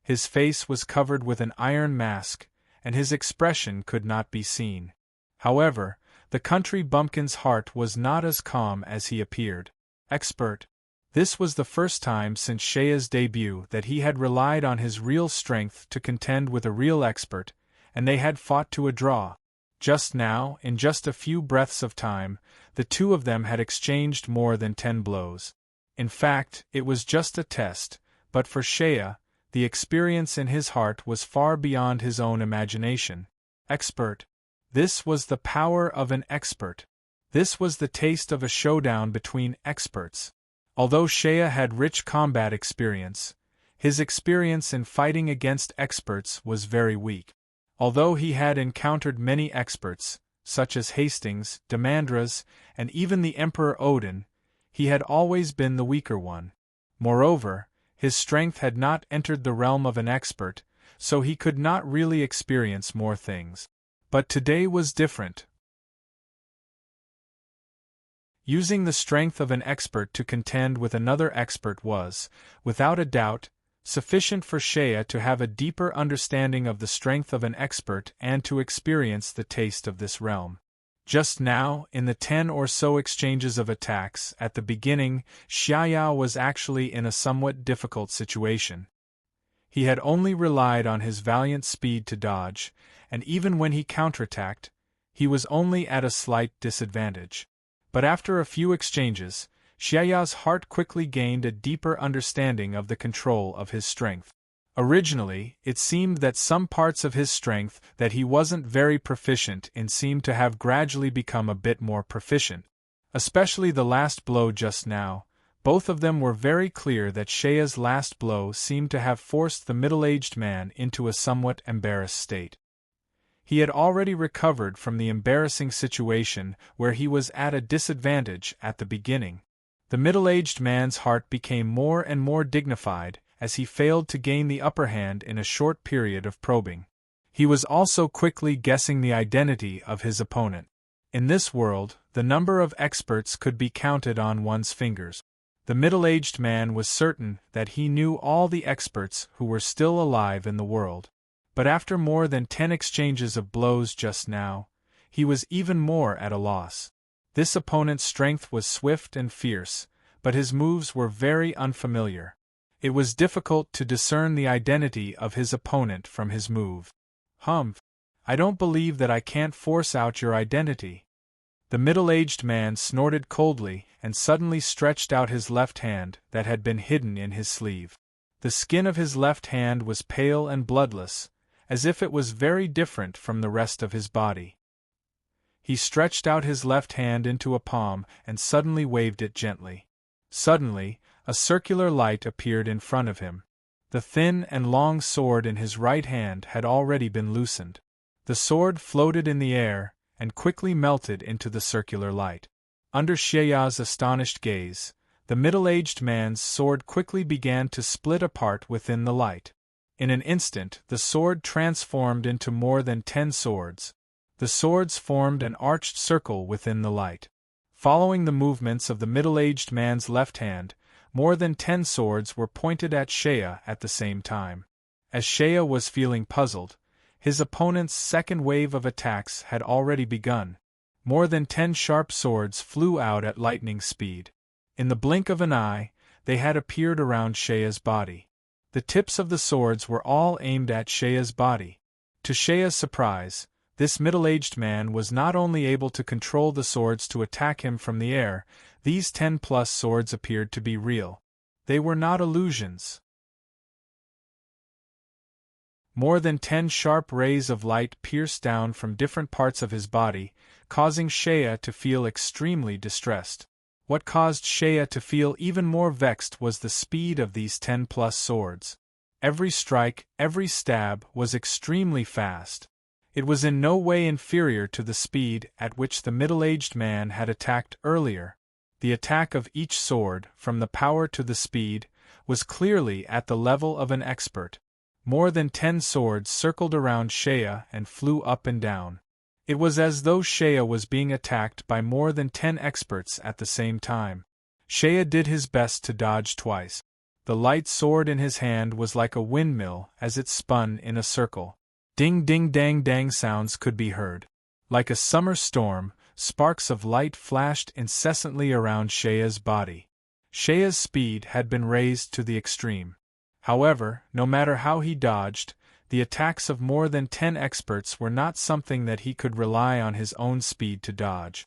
His face was covered with an iron mask, and his expression could not be seen. However, the country bumpkin's heart was not as calm as he appeared. Expert. This was the first time since Shea's debut that he had relied on his real strength to contend with a real expert, and they had fought to a draw. Just now, in just a few breaths of time, the two of them had exchanged more than 10 blows. In fact, it was just a test, but for Shea, the experience in his heart was far beyond his own imagination. Expert. This was the power of an expert. This was the taste of a showdown between experts. Although Shea had rich combat experience, his experience in fighting against experts was very weak. Although he had encountered many experts, such as Hastings, Demandras, and even the Emperor Odin, he had always been the weaker one. Moreover, his strength had not entered the realm of an expert, so he could not really experience more things. But today was different. Using the strength of an expert to contend with another expert was, without a doubt, sufficient for Shea to have a deeper understanding of the strength of an expert and to experience the taste of this realm. Just now, in the 10 or so exchanges of attacks at the beginning, Xiaoyao was actually in a somewhat difficult situation. He had only relied on his valiant speed to dodge, and even when he counterattacked, he was only at a slight disadvantage. But after a few exchanges, Xiaoyao's heart quickly gained a deeper understanding of the control of his strength. Originally, it seemed that some parts of his strength that he wasn't very proficient in seemed to have gradually become a bit more proficient. Especially the last blow just now. Both of them were very clear that Shea's last blow seemed to have forced the middle-aged man into a somewhat embarrassed state. He had already recovered from the embarrassing situation where he was at a disadvantage at the beginning. The middle-aged man's heart became more and more dignified as he failed to gain the upper hand in a short period of probing. He was also quickly guessing the identity of his opponent. In this world, the number of experts could be counted on one's fingers. The middle-aged man was certain that he knew all the experts who were still alive in the world. But after more than 10 exchanges of blows just now, he was even more at a loss. This opponent's strength was swift and fierce, but his moves were very unfamiliar. It was difficult to discern the identity of his opponent from his move. I don't believe that I can't force out your identity. The middle-aged man snorted coldly and suddenly stretched out his left hand that had been hidden in his sleeve. The skin of his left hand was pale and bloodless, as if it was very different from the rest of his body. He stretched out his left hand into a palm and suddenly waved it gently. Suddenly, a circular light appeared in front of him. The thin and long sword in his right hand had already been loosened. The sword floated in the air and quickly melted into the circular light. Under Xiaoyao's astonished gaze, the middle-aged man's sword quickly began to split apart within the light. In an instant, the sword transformed into more than 10 swords. The swords formed an arched circle within the light. Following the movements of the middle-aged man's left hand, more than 10 swords were pointed at Shea at the same time. As Shea was feeling puzzled, his opponent's second wave of attacks had already begun. More than 10 sharp swords flew out at lightning speed. In the blink of an eye, they had appeared around Shea's body. The tips of the swords were all aimed at Shea's body. To Shea's surprise, this middle-aged man was not only able to control the swords to attack him from the air, these 10+ swords appeared to be real. They were not illusions. More than 10 sharp rays of light pierced down from different parts of his body, causing Shea to feel extremely distressed. What caused Shea to feel even more vexed was the speed of these 10+ swords. Every strike, every stab was extremely fast. It was in no way inferior to the speed at which the middle-aged man had attacked earlier. The attack of each sword, from the power to the speed, was clearly at the level of an expert. More than 10 swords circled around Shea and flew up and down. It was as though Shea was being attacked by more than 10 experts at the same time. Shea did his best to dodge twice. The light sword in his hand was like a windmill as it spun in a circle. Ding ding dang dang sounds could be heard. Like a summer storm, sparks of light flashed incessantly around Shea's body. Shea's speed had been raised to the extreme. However, no matter how he dodged, the attacks of more than 10 experts were not something that he could rely on his own speed to dodge.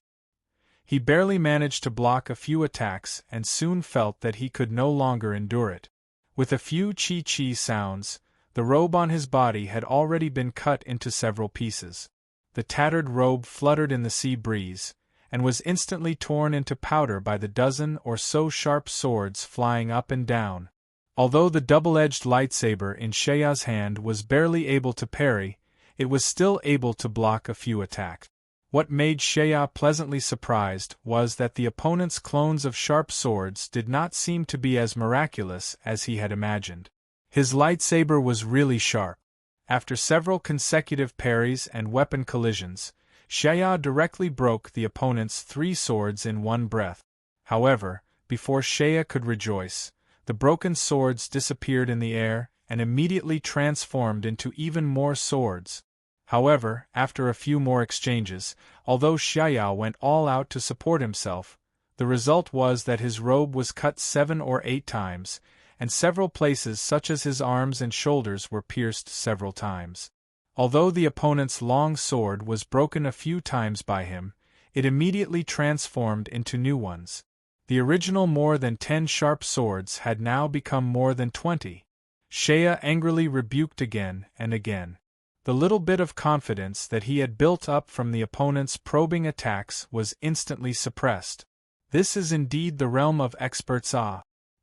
He barely managed to block a few attacks and soon felt that he could no longer endure it. With a few chi-chi sounds, the robe on his body had already been cut into several pieces. The tattered robe fluttered in the sea breeze, and was instantly torn into powder by the dozen or so sharp swords flying up and down. Although the double-edged lightsaber in Shea's hand was barely able to parry, it was still able to block a few attacks. What made Shea pleasantly surprised was that the opponent's clones of sharp swords did not seem to be as miraculous as he had imagined. His lightsaber was really sharp. After several consecutive parries and weapon collisions, Shea directly broke the opponent's 3 swords in one breath. However, before Shea could rejoice, the broken swords disappeared in the air and immediately transformed into even more swords. However, after a few more exchanges, although Shea went all out to support himself, the result was that his robe was cut 7 or 8 times, and several places such as his arms and shoulders were pierced several times. Although the opponent's long sword was broken a few times by him, it immediately transformed into new ones. The original more than 10 sharp swords had now become more than 20. Shea angrily rebuked again and again. The little bit of confidence that he had built up from the opponent's probing attacks was instantly suppressed. This is indeed the realm of experts.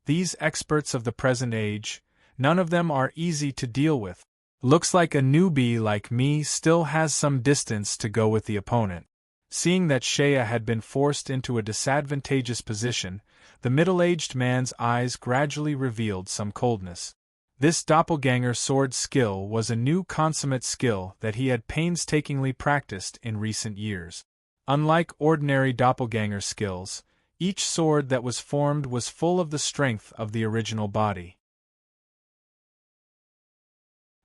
These experts of the present age, none of them are easy to deal with. Looks like a newbie like me still has some distance to go with the opponent. Seeing that Shea had been forced into a disadvantageous position, the middle-aged man's eyes gradually revealed some coldness. This doppelganger sword skill was a new consummate skill that he had painstakingly practiced in recent years. Unlike ordinary doppelganger skills, each sword that was formed was full of the strength of the original body.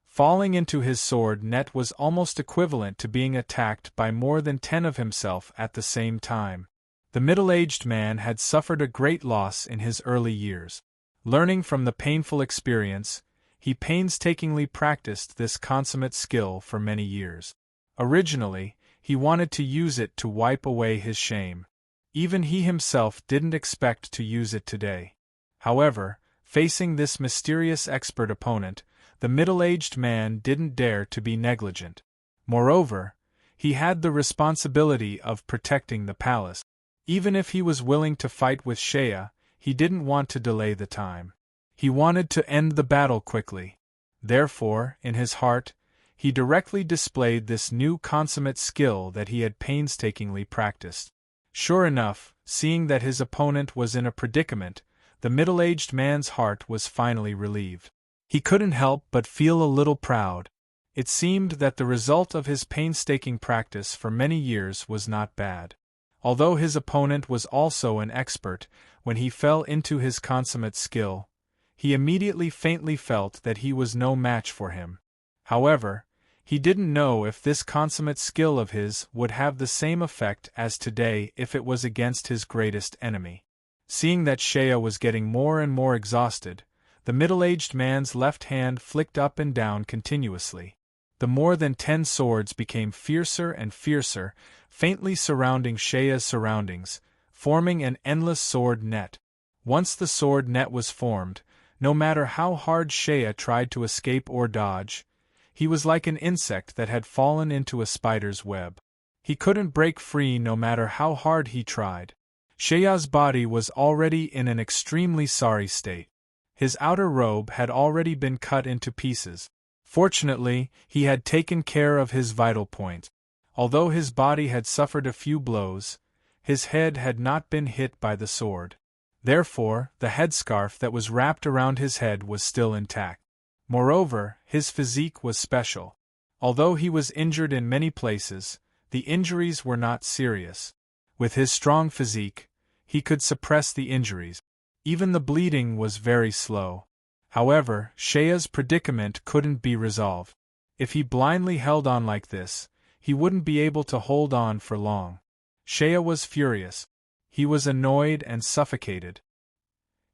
Falling into his sword net was almost equivalent to being attacked by more than 10 of himself at the same time. The middle-aged man had suffered a great loss in his early years. Learning from the painful experience, he painstakingly practiced this consummate skill for many years. Originally, he wanted to use it to wipe away his shame. Even he himself didn't expect to use it today. However, facing this mysterious expert opponent, the middle-aged man didn't dare to be negligent. Moreover, he had the responsibility of protecting the palace. Even if he was willing to fight with Shea, he didn't want to delay the time. He wanted to end the battle quickly. Therefore, in his heart, he directly displayed this new consummate skill that he had painstakingly practiced. Sure enough, seeing that his opponent was in a predicament, the middle-aged man's heart was finally relieved. He couldn't help but feel a little proud. It seemed that the result of his painstaking practice for many years was not bad. Although his opponent was also an expert, when he fell into his consummate skill, he immediately faintly felt that he was no match for him. However, he didn't know if this consummate skill of his would have the same effect as today if it was against his greatest enemy. Seeing that Shea was getting more and more exhausted, the middle-aged man's left hand flicked up and down continuously. The more than 10 swords became fiercer and fiercer, faintly surrounding Shea's surroundings, forming an endless sword net. Once the sword net was formed, no matter how hard Shea tried to escape or dodge, he was like an insect that had fallen into a spider's web. He couldn't break free no matter how hard he tried. Shea's body was already in an extremely sorry state. His outer robe had already been cut into pieces. Fortunately, he had taken care of his vital point. Although his body had suffered a few blows, his head had not been hit by the sword. Therefore, the headscarf that was wrapped around his head was still intact. Moreover, his physique was special. Although he was injured in many places, the injuries were not serious. With his strong physique, he could suppress the injuries. Even the bleeding was very slow. However, Shea's predicament couldn't be resolved. If he blindly held on like this, he wouldn't be able to hold on for long. Shea was furious. He was annoyed and suffocated.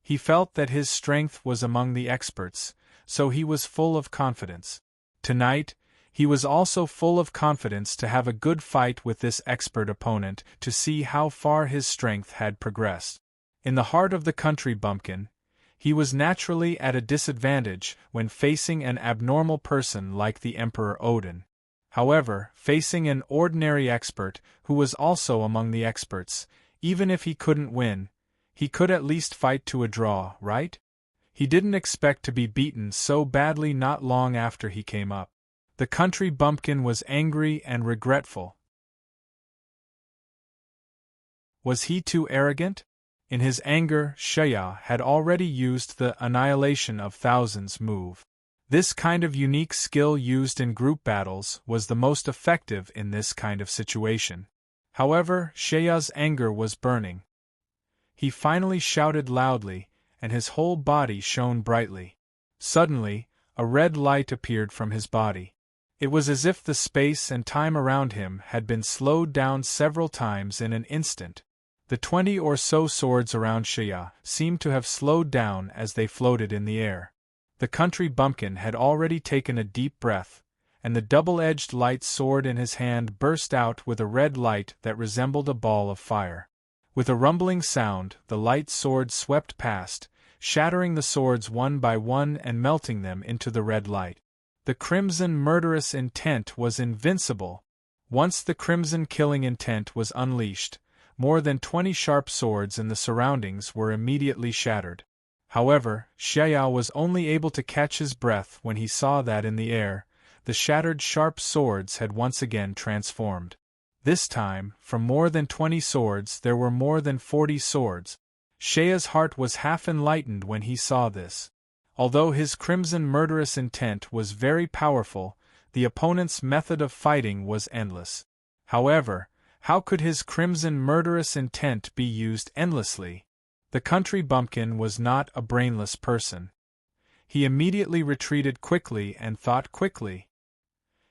He felt that his strength was among the experts, so he was full of confidence. Tonight, he was also full of confidence to have a good fight with this expert opponent to see how far his strength had progressed. In the heart of the country bumpkin, he was naturally at a disadvantage when facing an abnormal person like the Emperor Odin. However, facing an ordinary expert who was also among the experts, even if he couldn't win, he could at least fight to a draw, right? He didn't expect to be beaten so badly not long after he came up. The country bumpkin was angry and regretful. Was he too arrogant? In his anger, Shea had already used the annihilation of thousands move. This kind of unique skill used in group battles was the most effective in this kind of situation. However, Shea's anger was burning. He finally shouted loudly, and his whole body shone brightly. Suddenly, a red light appeared from his body. It was as if the space and time around him had been slowed down several times in an instant. The 20 or so swords around Shea seemed to have slowed down as they floated in the air. The country bumpkin had already taken a deep breath, and the double-edged light sword in his hand burst out with a red light that resembled a ball of fire. With a rumbling sound, the light sword swept past, shattering the swords one by one and melting them into the red light. The crimson murderous intent was invincible. Once the crimson killing intent was unleashed, more than 20 sharp swords in the surroundings were immediately shattered. However, Shea was only able to catch his breath when he saw that in the air, the shattered sharp swords had once again transformed. This time, from more than 20 swords there were more than 40 swords. Shea's heart was half enlightened when he saw this. Although his crimson murderous intent was very powerful, the opponent's method of fighting was endless. However, how could his crimson murderous intent be used endlessly? The country bumpkin was not a brainless person. He immediately retreated quickly and thought quickly.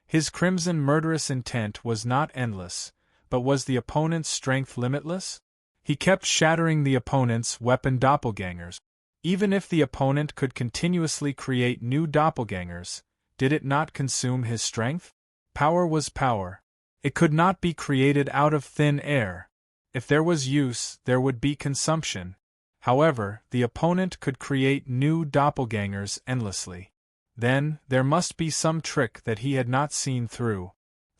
His crimson murderous intent was not endless, but was the opponent's strength limitless? He kept shattering the opponent's weapon doppelgangers. Even if the opponent could continuously create new doppelgangers, did it not consume his strength? Power was power. It could not be created out of thin air. If there was use, there would be consumption. However, the opponent could create new doppelgangers endlessly. Then, there must be some trick that he had not seen through.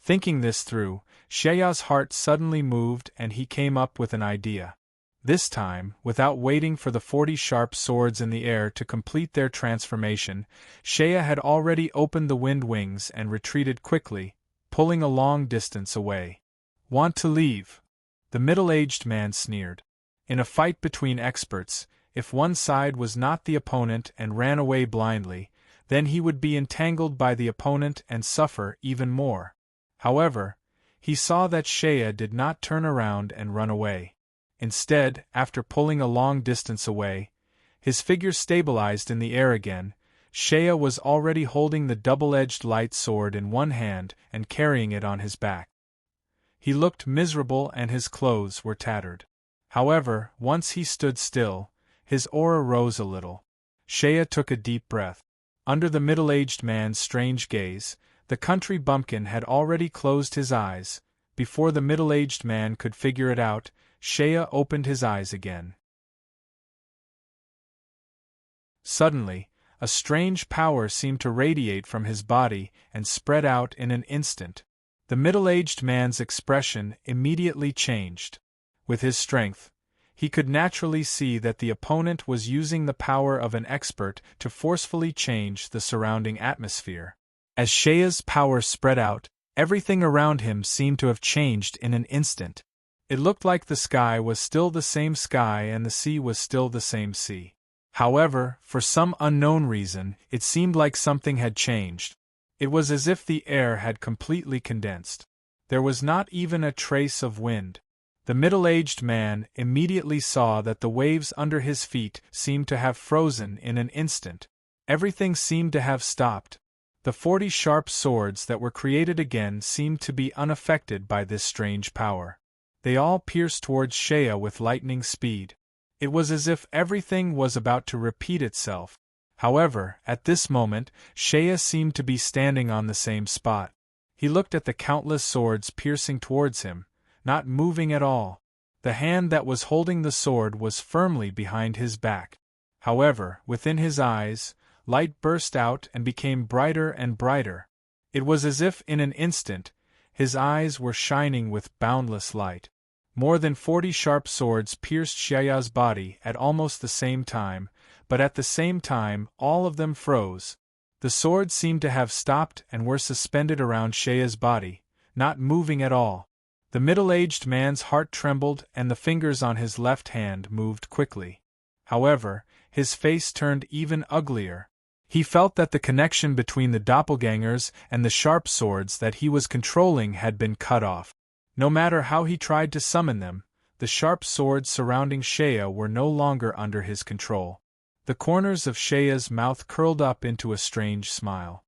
Thinking this through, Shea's heart suddenly moved and he came up with an idea. This time, without waiting for the 40 sharp swords in the air to complete their transformation, Shea had already opened the wind wings and retreated quickly, pulling a long distance away. Want to leave? The middle-aged man sneered. In a fight between experts, if one side was not the opponent and ran away blindly, then he would be entangled by the opponent and suffer even more. However, he saw that Shea did not turn around and run away. Instead, after pulling a long distance away, his figure stabilized in the air again. Shea was already holding the double-edged light sword in one hand and carrying it on his back. He looked miserable and his clothes were tattered. However, once he stood still, his aura rose a little. Shea took a deep breath. Under the middle-aged man's strange gaze, the country bumpkin had already closed his eyes. Before the middle-aged man could figure it out, Shea opened his eyes again. Suddenly, a strange power seemed to radiate from his body and spread out in an instant. The middle-aged man's expression immediately changed. With his strength, he could naturally see that the opponent was using the power of an expert to forcefully change the surrounding atmosphere. As Shea's power spread out, everything around him seemed to have changed in an instant. It looked like the sky was still the same sky and the sea was still the same sea. However, for some unknown reason, it seemed like something had changed. It was as if the air had completely condensed. There was not even a trace of wind. The middle-aged man immediately saw that the waves under his feet seemed to have frozen in an instant. Everything seemed to have stopped. The 40 sharp swords that were created again seemed to be unaffected by this strange power. They all pierced towards Shea with lightning speed. It was as if everything was about to repeat itself. However, at this moment, Shea seemed to be standing on the same spot. He looked at the countless swords piercing towards him, not moving at all. The hand that was holding the sword was firmly behind his back. However, within his eyes, light burst out and became brighter and brighter. It was as if in an instant, his eyes were shining with boundless light. More than 40 sharp swords pierced Shea's body at almost the same time, but at the same time all of them froze. The swords seemed to have stopped and were suspended around Shea's body, not moving at all. The middle-aged man's heart trembled and the fingers on his left hand moved quickly. However, his face turned even uglier. He felt that the connection between the doppelgangers and the sharp swords that he was controlling had been cut off. No matter how he tried to summon them, the sharp swords surrounding Shea were no longer under his control. The corners of Shea's mouth curled up into a strange smile.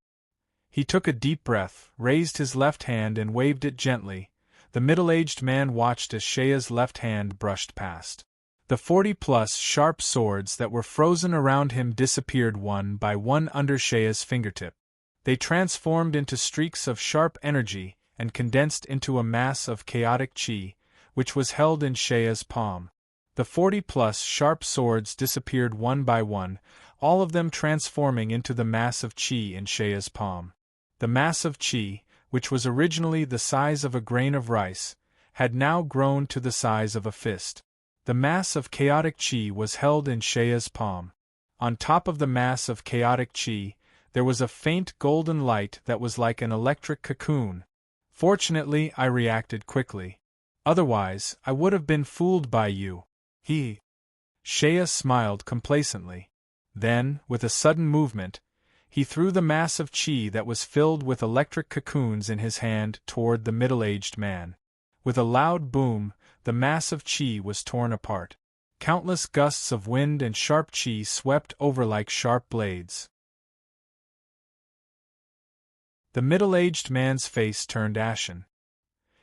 He took a deep breath, raised his left hand and waved it gently. The middle-aged man watched as Shea's left hand brushed past. The 40-plus sharp swords that were frozen around him disappeared one by one under Shea's fingertip. They transformed into streaks of sharp energy and condensed into a mass of chaotic chi, which was held in Shea's palm. The 40-plus sharp swords disappeared one by one, all of them transforming into the mass of chi in Shea's palm. The mass of chi, which was originally the size of a grain of rice, had now grown to the size of a fist. The mass of chaotic chi was held in Shea's palm. On top of the mass of chaotic chi, there was a faint golden light that was like an electric cocoon. Fortunately, I reacted quickly. Otherwise, I would have been fooled by you. Shea smiled complacently. Then, with a sudden movement, he threw the mass of chi that was filled with electric cocoons in his hand toward the middle-aged man. With a loud boom, the mass of chi was torn apart. Countless gusts of wind and sharp chi swept over like sharp blades. The middle-aged man's face turned ashen.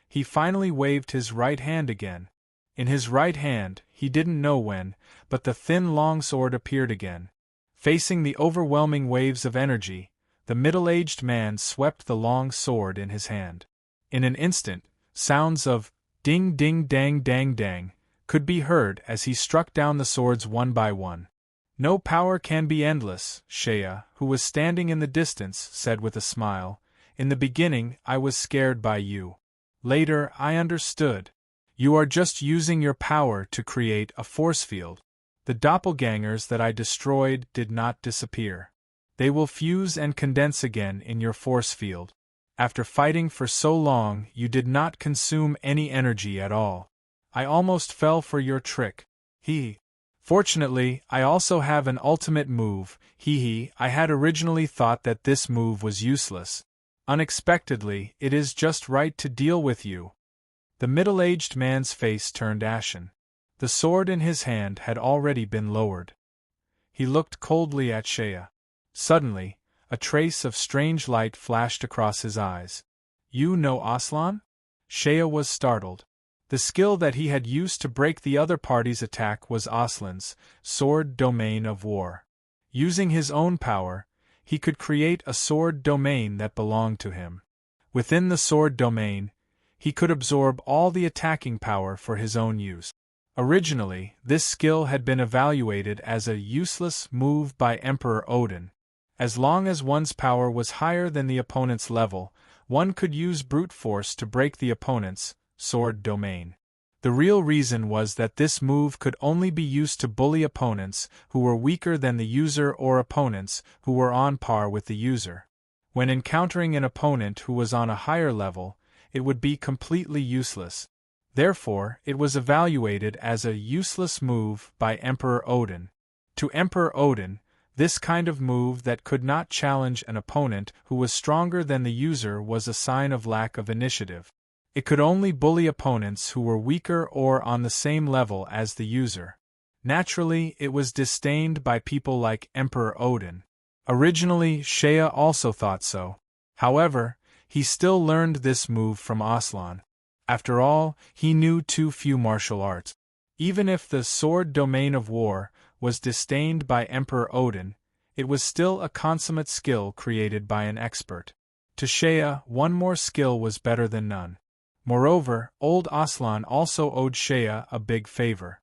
He finally waved his right hand again. In his right hand, he didn't know when, but the thin long sword appeared again. Facing the overwhelming waves of energy, the middle-aged man swept the long sword in his hand. In an instant, sounds of ding ding dang dang dang could be heard as he struck down the swords one by one. No power can be endless, Shea, who was standing in the distance, said with a smile. In the beginning, I was scared by you. Later, I understood. You are just using your power to create a force field. The doppelgangers that I destroyed did not disappear. They will fuse and condense again in your force field. After fighting for so long, you did not consume any energy at all. I almost fell for your trick. Fortunately, I also have an ultimate move. I had originally thought that this move was useless. Unexpectedly, it is just right to deal with you. The middle-aged man's face turned ashen. The sword in his hand had already been lowered. He looked coldly at Shea. Suddenly, a trace of strange light flashed across his eyes. You know Aslan? Shea was startled. The skill that he had used to break the other party's attack was Aslan's sword domain of war. Using his own power, he could create a sword domain that belonged to him. Within the sword domain, he could absorb all the attacking power for his own use. Originally, this skill had been evaluated as a useless move by Emperor Odin. As long as one's power was higher than the opponent's level, one could use brute force to break the opponent's sword domain. The real reason was that this move could only be used to bully opponents who were weaker than the user or opponents who were on par with the user. When encountering an opponent who was on a higher level, it would be completely useless. Therefore, it was evaluated as a useless move by Emperor Odin. To Emperor Odin, this kind of move that could not challenge an opponent who was stronger than the user was a sign of lack of initiative. It could only bully opponents who were weaker or on the same level as the user. Naturally, it was disdained by people like Emperor Odin. Originally, Shea also thought so. However, he still learned this move from Aslan. After all, he knew too few martial arts. Even if the sword domain of war was disdained by Emperor Odin, it was still a consummate skill created by an expert. To Shea, one more skill was better than none. Moreover, old Aslan also owed Shea a big favor.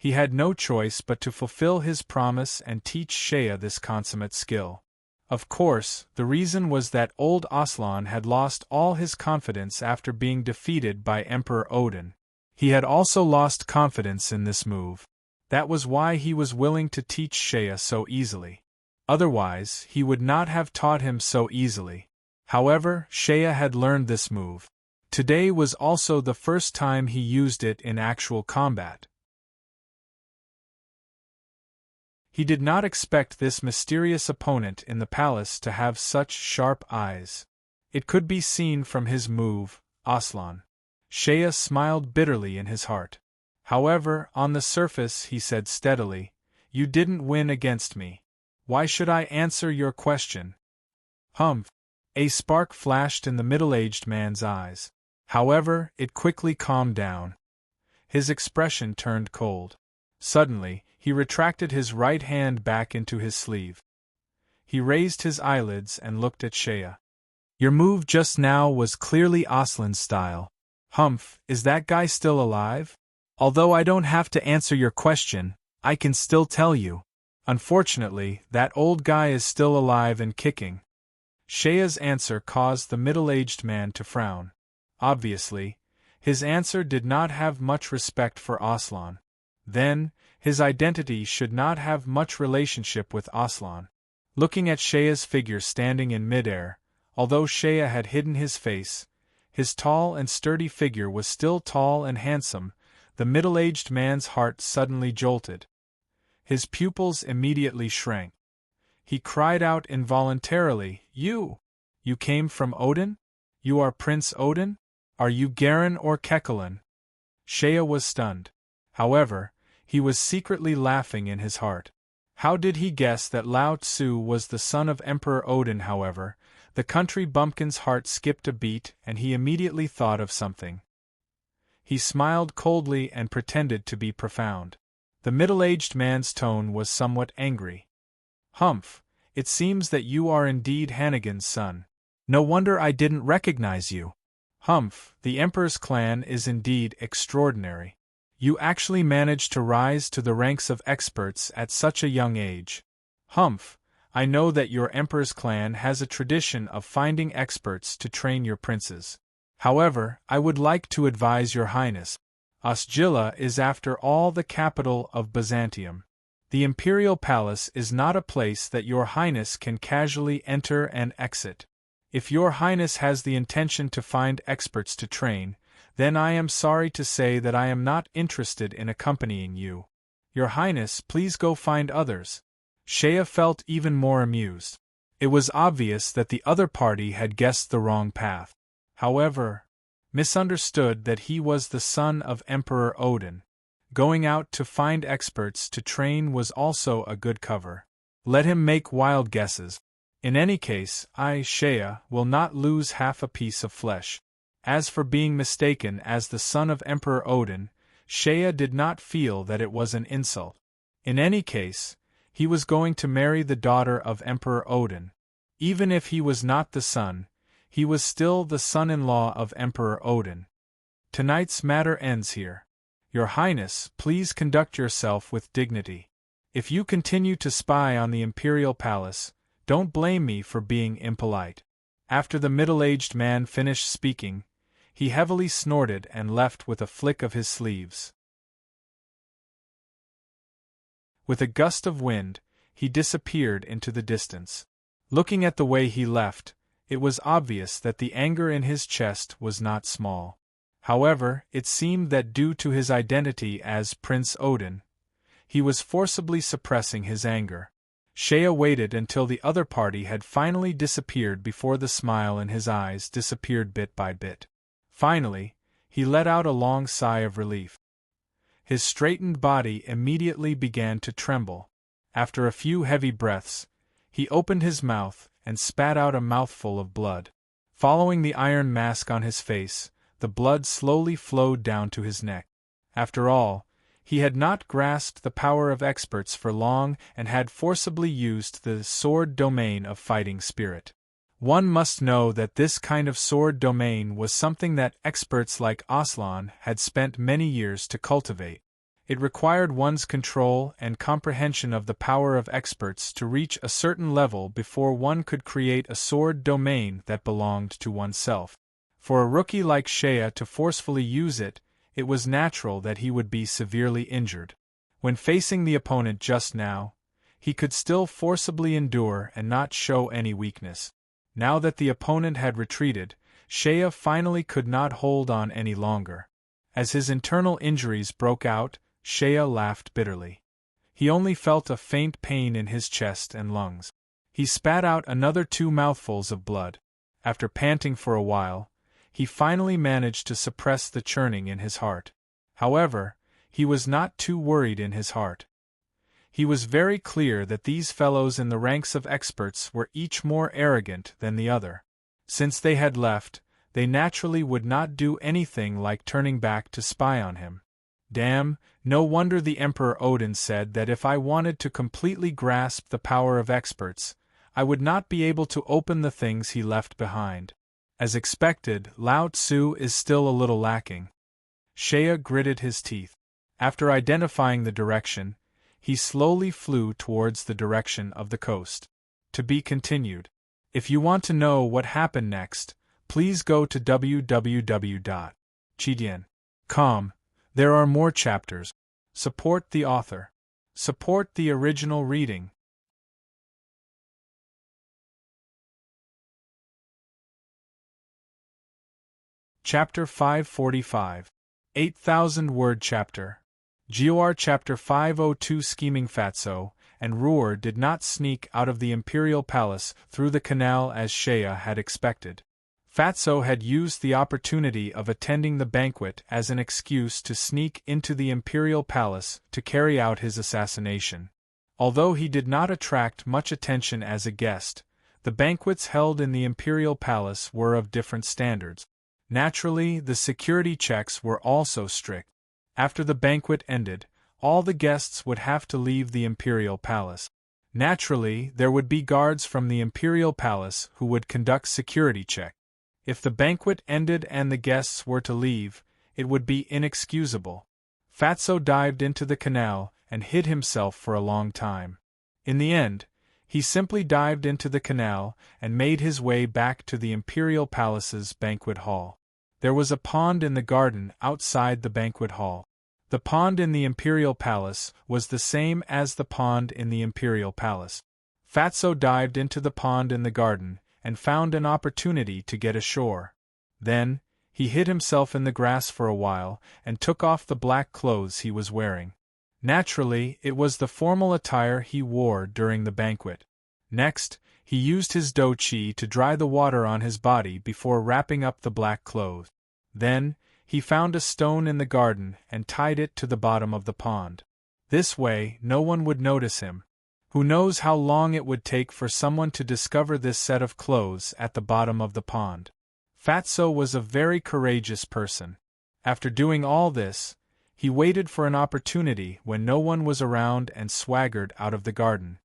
He had no choice but to fulfill his promise and teach Shea this consummate skill. Of course, the reason was that old Aslan had lost all his confidence after being defeated by Emperor Odin. He had also lost confidence in this move. That was why he was willing to teach Shea so easily. Otherwise, he would not have taught him so easily. However, Shea had learned this move. Today was also the first time he used it in actual combat. He did not expect this mysterious opponent in the palace to have such sharp eyes. It could be seen from his move, Aslan. Shea smiled bitterly in his heart. However, on the surface he said steadily, "You didn't win against me. Why should I answer your question?" Humph! A spark flashed in the middle-aged man's eyes. However, it quickly calmed down. His expression turned cold. Suddenly, he retracted his right hand back into his sleeve. He raised his eyelids and looked at Shea. "Your move just now was clearly Aslan's style. Humph, is that guy still alive? Although I don't have to answer your question, I can still tell you. Unfortunately, that old guy is still alive and kicking." Shea's answer caused the middle-aged man to frown. Obviously, his answer did not have much respect for Aslan. Then, his identity should not have much relationship with Aslan. Looking at Shea's figure standing in midair, although Shea had hidden his face, his tall and sturdy figure was still tall and handsome. The middle-aged man's heart suddenly jolted. His pupils immediately shrank. He cried out involuntarily, You came from Odin? You are Prince Odin? Are you Garin or Kekelen?" Shea was stunned. However, he was secretly laughing in his heart. How did he guess that Lao Tzu was the son of Emperor Odin? However, the country bumpkin's heart skipped a beat and he immediately thought of something. He smiled coldly and pretended to be profound. The middle-aged man's tone was somewhat angry. "Humph, it seems that you are indeed Hannigan's son. No wonder I didn't recognize you. Humph, the Emperor's clan is indeed extraordinary. You actually managed to rise to the ranks of experts at such a young age. Humph, I know that your Emperor's clan has a tradition of finding experts to train your princes. However, I would like to advise your Highness. Osgiliath is after all the capital of Byzantium. The imperial palace is not a place that your Highness can casually enter and exit. If your Highness has the intention to find experts to train, then I am sorry to say that I am not interested in accompanying you. Your Highness, please go find others." Shea felt even more amused. It was obvious that the other party had guessed the wrong path. However, misunderstood that he was the son of Emperor Odin. Going out to find experts to train was also a good cover. Let him make wild guesses. In any case, I, Shea, will not lose half a piece of flesh. As for being mistaken as the son of Emperor Odin, Shea did not feel that it was an insult. In any case, he was going to marry the daughter of Emperor Odin. Even if he was not the son, he was still the son-in-law of Emperor Odin. Tonight's matter ends here. Your Highness, please conduct yourself with dignity. If you continue to spy on the imperial palace, don't blame me for being impolite. After the middle-aged man finished speaking, he heavily snorted and left with a flick of his sleeves. With a gust of wind, he disappeared into the distance. Looking at the way he left, it was obvious that the anger in his chest was not small. However, it seemed that due to his identity as Prince Odin, he was forcibly suppressing his anger. Shea waited until the other party had finally disappeared before the smile in his eyes disappeared bit by bit. Finally, he let out a long sigh of relief. His straightened body immediately began to tremble. After a few heavy breaths, he opened his mouth and spat out a mouthful of blood. Following the iron mask on his face, the blood slowly flowed down to his neck. After all, he had not grasped the power of experts for long and had forcibly used the sword domain of fighting spirit. One must know that this kind of sword domain was something that experts like Aslan had spent many years to cultivate. It required one's control and comprehension of the power of experts to reach a certain level before one could create a sword domain that belonged to oneself. For a rookie like Shea to forcefully use it, it was natural that he would be severely injured. When facing the opponent just now, he could still forcibly endure and not show any weakness. Now that the opponent had retreated, Shea finally could not hold on any longer. As his internal injuries broke out, Shea laughed bitterly. He only felt a faint pain in his chest and lungs. He spat out another 2 mouthfuls of blood. After panting for a while, he finally managed to suppress the churning in his heart. However, he was not too worried in his heart. He was very clear that these fellows in the ranks of experts were each more arrogant than the other. Since they had left, they naturally would not do anything like turning back to spy on him. Damn, no wonder the Emperor Odin said that if I wanted to completely grasp the power of experts, I would not be able to open the things he left behind. As expected, Lao Tzu is still a little lacking. Shea gritted his teeth. After identifying the direction, he slowly flew towards the direction of the coast. To be continued. If you want to know what happened next, please go to www.chidian.com. There are more chapters. Support the author. Support the original reading. Chapter 545. 8,000-word chapter. GOR Chapter 502. Scheming Fatso and Ruhr did not sneak out of the Imperial Palace through the canal as Shea had expected. Fatso had used the opportunity of attending the banquet as an excuse to sneak into the Imperial Palace to carry out his assassination. Although he did not attract much attention as a guest, the banquets held in the Imperial Palace were of different standards. Naturally, the security checks were also strict. After the banquet ended, all the guests would have to leave the Imperial Palace. Naturally, there would be guards from the Imperial Palace who would conduct security check. If the banquet ended and the guests were to leave, it would be inexcusable. Fatso dived into the canal and hid himself for a long time. In the end, he simply dived into the canal and made his way back to the Imperial Palace's banquet hall. There was a pond in the garden outside the banquet hall. The pond in the Imperial Palace was the same as the pond in the Imperial Palace. Fatso dived into the pond in the garden and found an opportunity to get ashore. Then, he hid himself in the grass for a while and took off the black clothes he was wearing. Naturally, it was the formal attire he wore during the banquet. Next, he used his do-chi to dry the water on his body before wrapping up the black clothes. Then, he found a stone in the garden and tied it to the bottom of the pond. This way, no one would notice him. Who knows how long it would take for someone to discover this set of clothes at the bottom of the pond. Fatso was a very courageous person. After doing all this, he waited for an opportunity when no one was around and swaggered out of the garden.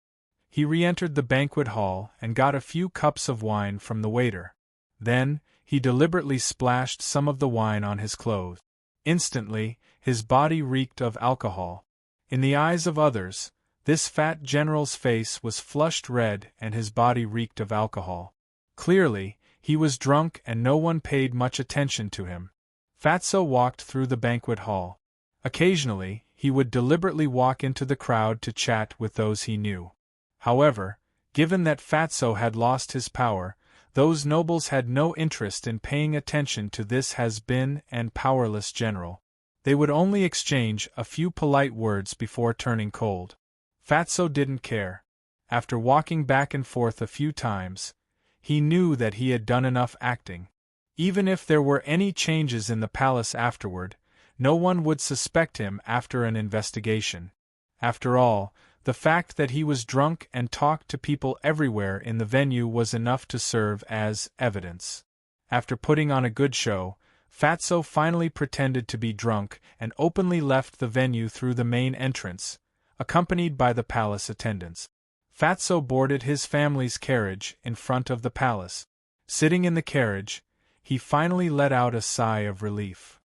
He re-entered the banquet hall and got a few cups of wine from the waiter. Then, he deliberately splashed some of the wine on his clothes. Instantly, his body reeked of alcohol. In the eyes of others, this fat general's face was flushed red and his body reeked of alcohol. Clearly, he was drunk and no one paid much attention to him. Fatso walked through the banquet hall. Occasionally, he would deliberately walk into the crowd to chat with those he knew. However, Given that Fatso had lost his power, those nobles had no interest in paying attention to this has-been and powerless general. They would only exchange a few polite words before turning cold. Fatso didn't care. After walking back and forth a few times, he knew that he had done enough acting. Even if there were any changes in the palace afterward, no one would suspect him after an investigation. After all, the fact that he was drunk and talked to people everywhere in the venue was enough to serve as evidence. After putting on a good show, Fatso finally pretended to be drunk and openly left the venue through the main entrance, accompanied by the palace attendants. Fatso boarded his family's carriage in front of the palace. Sitting in the carriage, he finally let out a sigh of relief.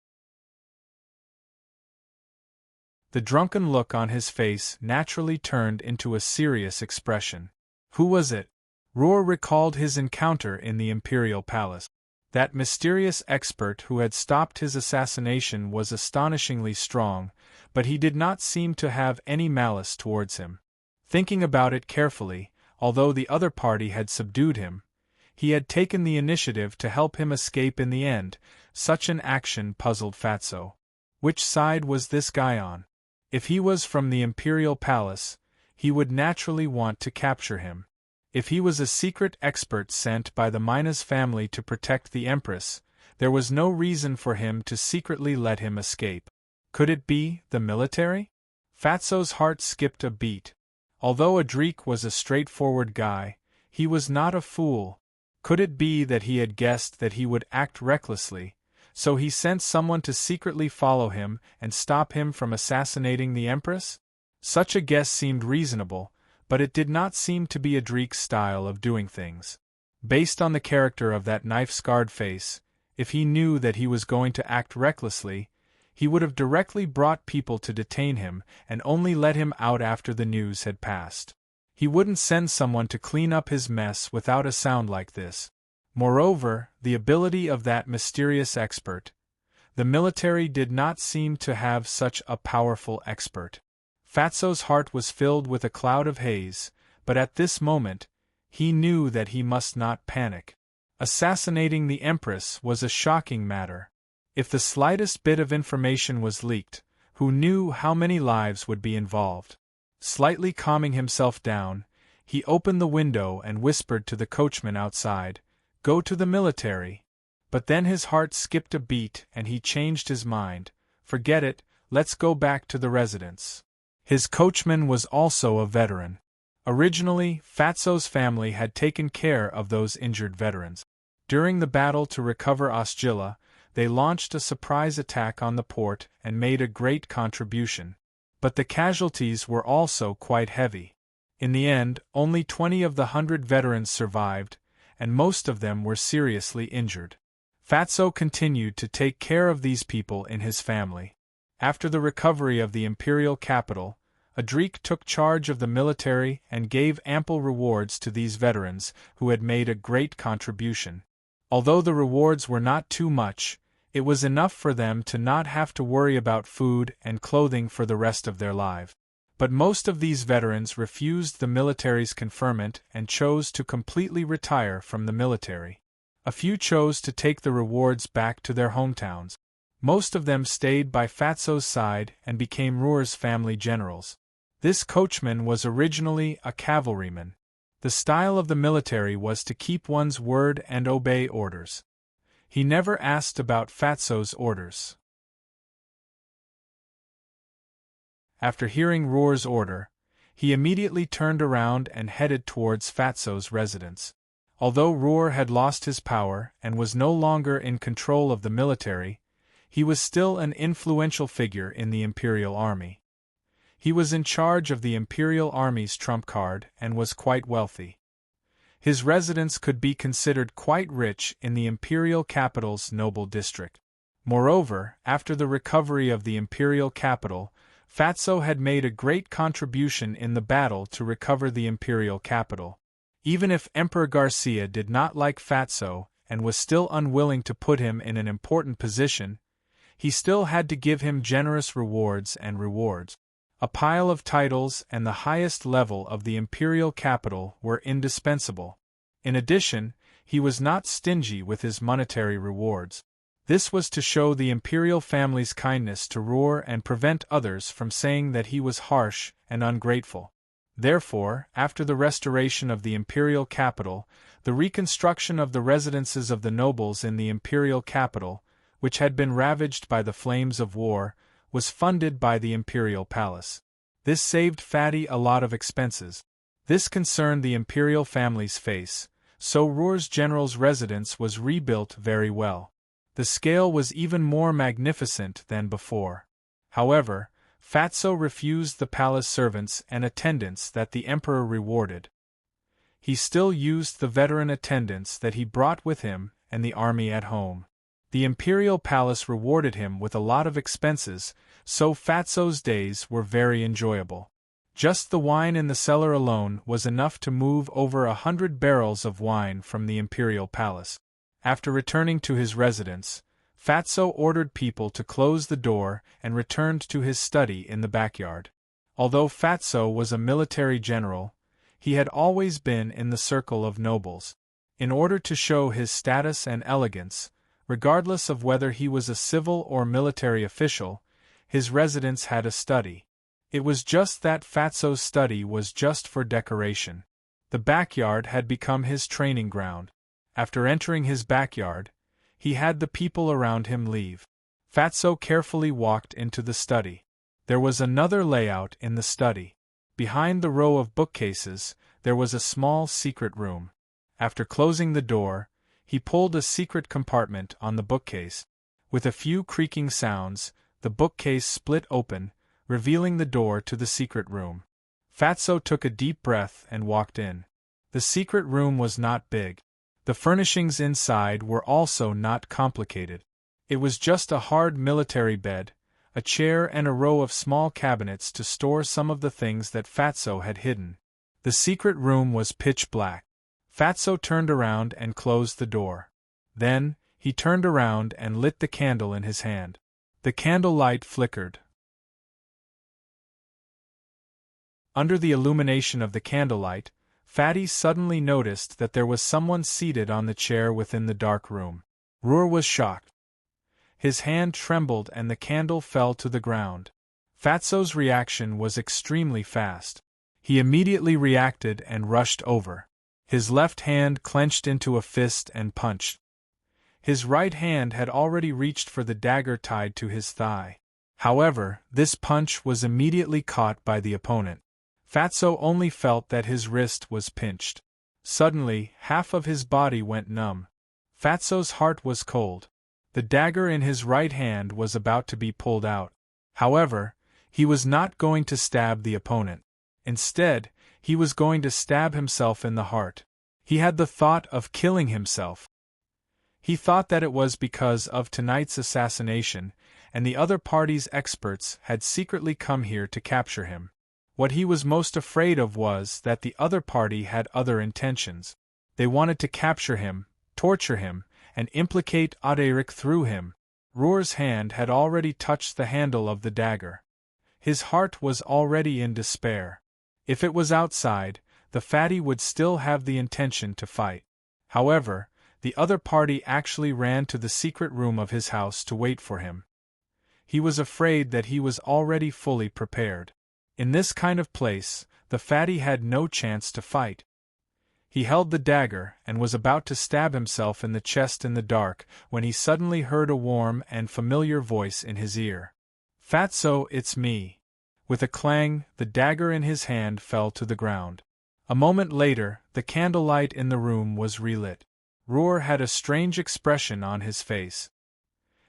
The drunken look on his face naturally turned into a serious expression. Who was it? Roar recalled his encounter in the imperial palace. That mysterious expert who had stopped his assassination was astonishingly strong, but he did not seem to have any malice towards him. Thinking about it carefully, although the other party had subdued him, he had taken the initiative to help him escape in the end. Such an action puzzled Fatso. Which side was this guy on? If he was from the imperial palace, he would naturally want to capture him. If he was a secret expert sent by the Mina's family to protect the Empress, there was no reason for him to secretly let him escape. Could it be the military? Fatso's heart skipped a beat. Although Adrik was a straightforward guy, he was not a fool. Could it be that he had guessed that he would act recklessly, so he sent someone to secretly follow him and stop him from assassinating the Empress? Such a guess seemed reasonable, but it did not seem to be Adrik's style of doing things. Based on the character of that knife-scarred face, if he knew that he was going to act recklessly, he would have directly brought people to detain him and only let him out after the news had passed. He wouldn't send someone to clean up his mess without a sound like this. Moreover, the ability of that mysterious expert. The military did not seem to have such a powerful expert. Fatso's heart was filled with a cloud of haze, but at this moment, he knew that he must not panic. Assassinating the Empress was a shocking matter. If the slightest bit of information was leaked, who knew how many lives would be involved? Slightly calming himself down, he opened the window and whispered to the coachman outside, "Go to the military." But then his heart skipped a beat and he changed his mind. "Forget it, let's go back to the residence." His coachman was also a veteran. Originally, Fatso's family had taken care of those injured veterans. During the battle to recover Osgilla, they launched a surprise attack on the port and made a great contribution. But the casualties were also quite heavy. In the end, only 20 of the 100 veterans survived, and most of them were seriously injured. Fatso continued to take care of these people in his family. After the recovery of the imperial capital, Adrik took charge of the military and gave ample rewards to these veterans who had made a great contribution. Although the rewards were not too much, it was enough for them to not have to worry about food and clothing for the rest of their lives. But most of these veterans refused the military's conferment and chose to completely retire from the military. A few chose to take the rewards back to their hometowns. Most of them stayed by Fatso's side and became Roar's family generals. This coachman was originally a cavalryman. The style of the military was to keep one's word and obey orders. He never asked about Fatso's orders. After hearing Roar's order, he immediately turned around and headed towards Fatso's residence. Although Roar had lost his power and was no longer in control of the military, he was still an influential figure in the imperial army. He was in charge of the imperial army's trump card and was quite wealthy. His residence could be considered quite rich in the imperial capital's noble district. Moreover, after the recovery of the imperial capital, Fatso had made a great contribution in the battle to recover the imperial capital. Even if Emperor Garcia did not like Fatso and was still unwilling to put him in an important position, he still had to give him generous rewards and rewards. A pile of titles and the highest level of the imperial capital were indispensable. In addition, he was not stingy with his monetary rewards. This was to show the imperial family's kindness to Ruhr and prevent others from saying that he was harsh and ungrateful. Therefore, after the restoration of the imperial capital, the reconstruction of the residences of the nobles in the imperial capital, which had been ravaged by the flames of war, was funded by the imperial palace. This saved Fatty a lot of expenses. This concerned the imperial family's face, so Ruhr's general's residence was rebuilt very well. The scale was even more magnificent than before. However, Fatso refused the palace servants and attendants that the emperor rewarded. He still used the veteran attendants that he brought with him and the army at home. The imperial palace rewarded him with a lot of expenses, so Fatso's days were very enjoyable. Just the wine in the cellar alone was enough to move over 100 barrels of wine from the imperial palace. After returning to his residence, Fatso ordered people to close the door and returned to his study in the backyard. Although Fatso was a military general, he had always been in the circle of nobles. In order to show his status and elegance, regardless of whether he was a civil or military official, his residence had a study. It was just that Fatso's study was just for decoration. The backyard had become his training ground. After entering his backyard, he had the people around him leave. Fatso carefully walked into the study. There was another layout in the study. Behind the row of bookcases, there was a small secret room. After closing the door, he pulled a secret compartment on the bookcase. With a few creaking sounds, the bookcase split open, revealing the door to the secret room. Fatso took a deep breath and walked in. The secret room was not big. The furnishings inside were also not complicated. It was just a hard military bed, a chair and a row of small cabinets to store some of the things that Fatso had hidden. The secret room was pitch black. Fatso turned around and closed the door. Then, he turned around and lit the candle in his hand. The candle light flickered. Under the illumination of the candlelight, Fatty suddenly noticed that there was someone seated on the chair within the dark room. Ruhr was shocked. His hand trembled and the candle fell to the ground. Fatso's reaction was extremely fast. He immediately reacted and rushed over. His left hand clenched into a fist and punched. His right hand had already reached for the dagger tied to his thigh. However, this punch was immediately caught by the opponent. Fatso only felt that his wrist was pinched. Suddenly, half of his body went numb. Fatso's heart was cold. The dagger in his right hand was about to be pulled out. However, he was not going to stab the opponent. Instead, he was going to stab himself in the heart. He had the thought of killing himself. He thought that it was because of tonight's assassination, and the other party's experts had secretly come here to capture him. What he was most afraid of was that the other party had other intentions. They wanted to capture him, torture him, and implicate Audiobook through him. Ruhr's hand had already touched the handle of the dagger. His heart was already in despair. If it was outside, the fatty would still have the intention to fight. However, the other party actually ran to the secret room of his house to wait for him. He was afraid that he was already fully prepared. In this kind of place, the fatty had no chance to fight. He held the dagger and was about to stab himself in the chest in the dark when he suddenly heard a warm and familiar voice in his ear. "Fatso, it's me." With a clang, the dagger in his hand fell to the ground. A moment later, the candlelight in the room was relit. Ruhr had a strange expression on his face.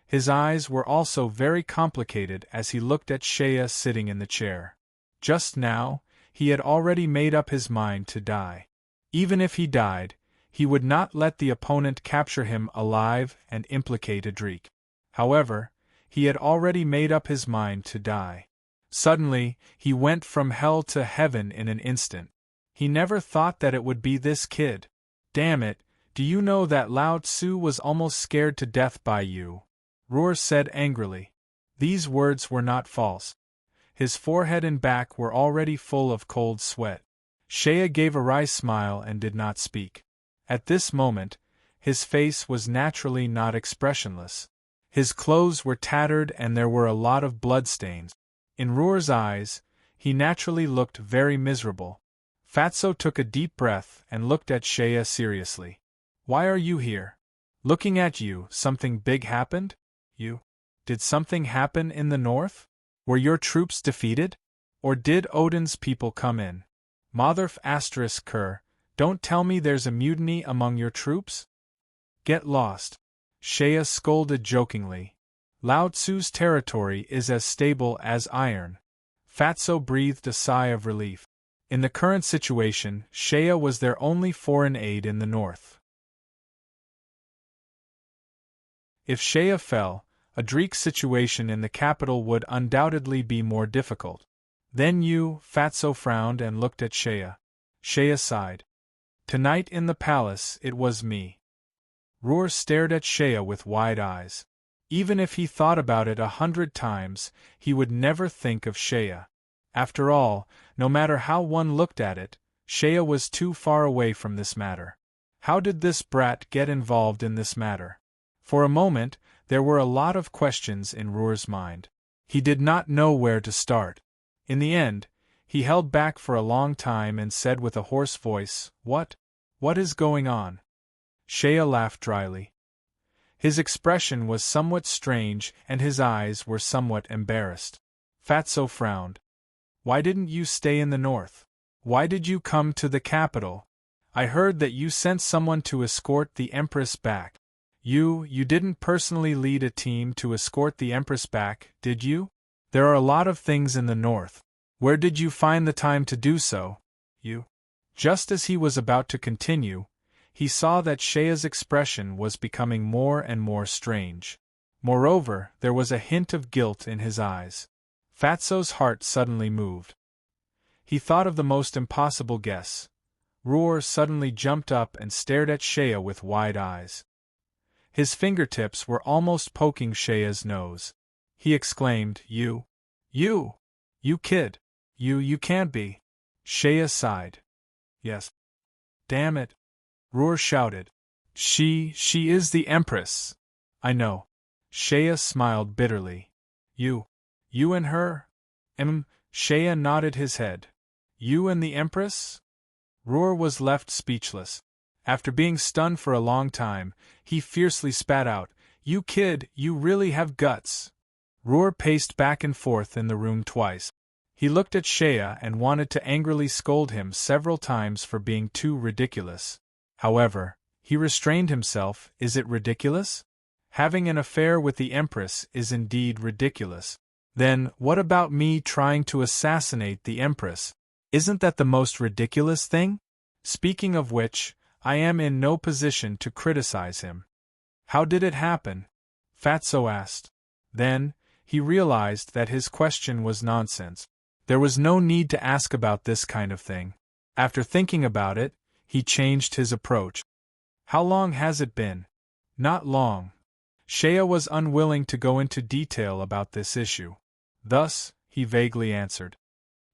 His eyes were also very complicated as he looked at Shea sitting in the chair. Just now, he had already made up his mind to die. Even if he died, he would not let the opponent capture him alive and implicate Audiobook. However, he had already made up his mind to die. Suddenly, he went from hell to heaven in an instant. He never thought that it would be this kid. "Damn it, do you know that Lao Tzu was almost scared to death by you?" Ruhr said angrily. These words were not false. His forehead and back were already full of cold sweat. Shea gave a wry smile and did not speak. At this moment, his face was naturally not expressionless. His clothes were tattered and there were a lot of bloodstains. In Roar's eyes, he naturally looked very miserable. Fatso took a deep breath and looked at Shea seriously. "Why are you here?" "Looking at you. Something big happened?" Did something happen in the north? Were your troops defeated? Or did Odin's people come in? Motherf asterisk Kerr, don't tell me there's a mutiny among your troops? Get lost. Shea scolded jokingly. Lao Tzu's territory is as stable as iron. Fatso breathed a sigh of relief. In the current situation, Shea was their only foreign aid in the north. If Shea fell, Adrik's situation in the capital would undoubtedly be more difficult. Then Fatso frowned and looked at Shea. Shea sighed. Tonight in the palace it was me. Roar stared at Shea with wide eyes. Even if he thought about it 100 times, he would never think of Shea. After all, no matter how one looked at it, Shea was too far away from this matter. How did this brat get involved in this matter? For a moment, there were a lot of questions in Roar's mind. He did not know where to start. In the end, he held back for a long time and said with a hoarse voice, What is going on? Shea laughed dryly. His expression was somewhat strange and his eyes were somewhat embarrassed. Fatso frowned. Why didn't you stay in the north? Why did you come to the capital? I heard that you sent someone to escort the Empress back. You didn't personally lead a team to escort the Empress back, did you? There are a lot of things in the north. Where did you find the time to do so? Just as he was about to continue, he saw that Shea's expression was becoming more and more strange. Moreover, there was a hint of guilt in his eyes. Fatso's heart suddenly moved. He thought of the most impossible guess. Roar suddenly jumped up and stared at Shea with wide eyes. His fingertips were almost poking Shea's nose. He exclaimed, You kid. You can't be. Shea sighed. Yes. Damn it. Roar shouted. She is the Empress. I know. Shea smiled bitterly. You and her? Shea nodded his head. You and the Empress? Roar was left speechless. After being stunned for a long time, he fiercely spat out, You kid, you really have guts. Roar paced back and forth in the room twice. He looked at Shea and wanted to angrily scold him several times for being too ridiculous. However, he restrained himself. Is it ridiculous? Having an affair with the Empress is indeed ridiculous. Then, what about me trying to assassinate the Empress? Isn't that the most ridiculous thing? Speaking of which, I am in no position to criticize him. How did it happen? Fatso asked. Then, he realized that his question was nonsense. There was no need to ask about this kind of thing. After thinking about it, he changed his approach. How long has it been? Not long. Shea was unwilling to go into detail about this issue. Thus, he vaguely answered.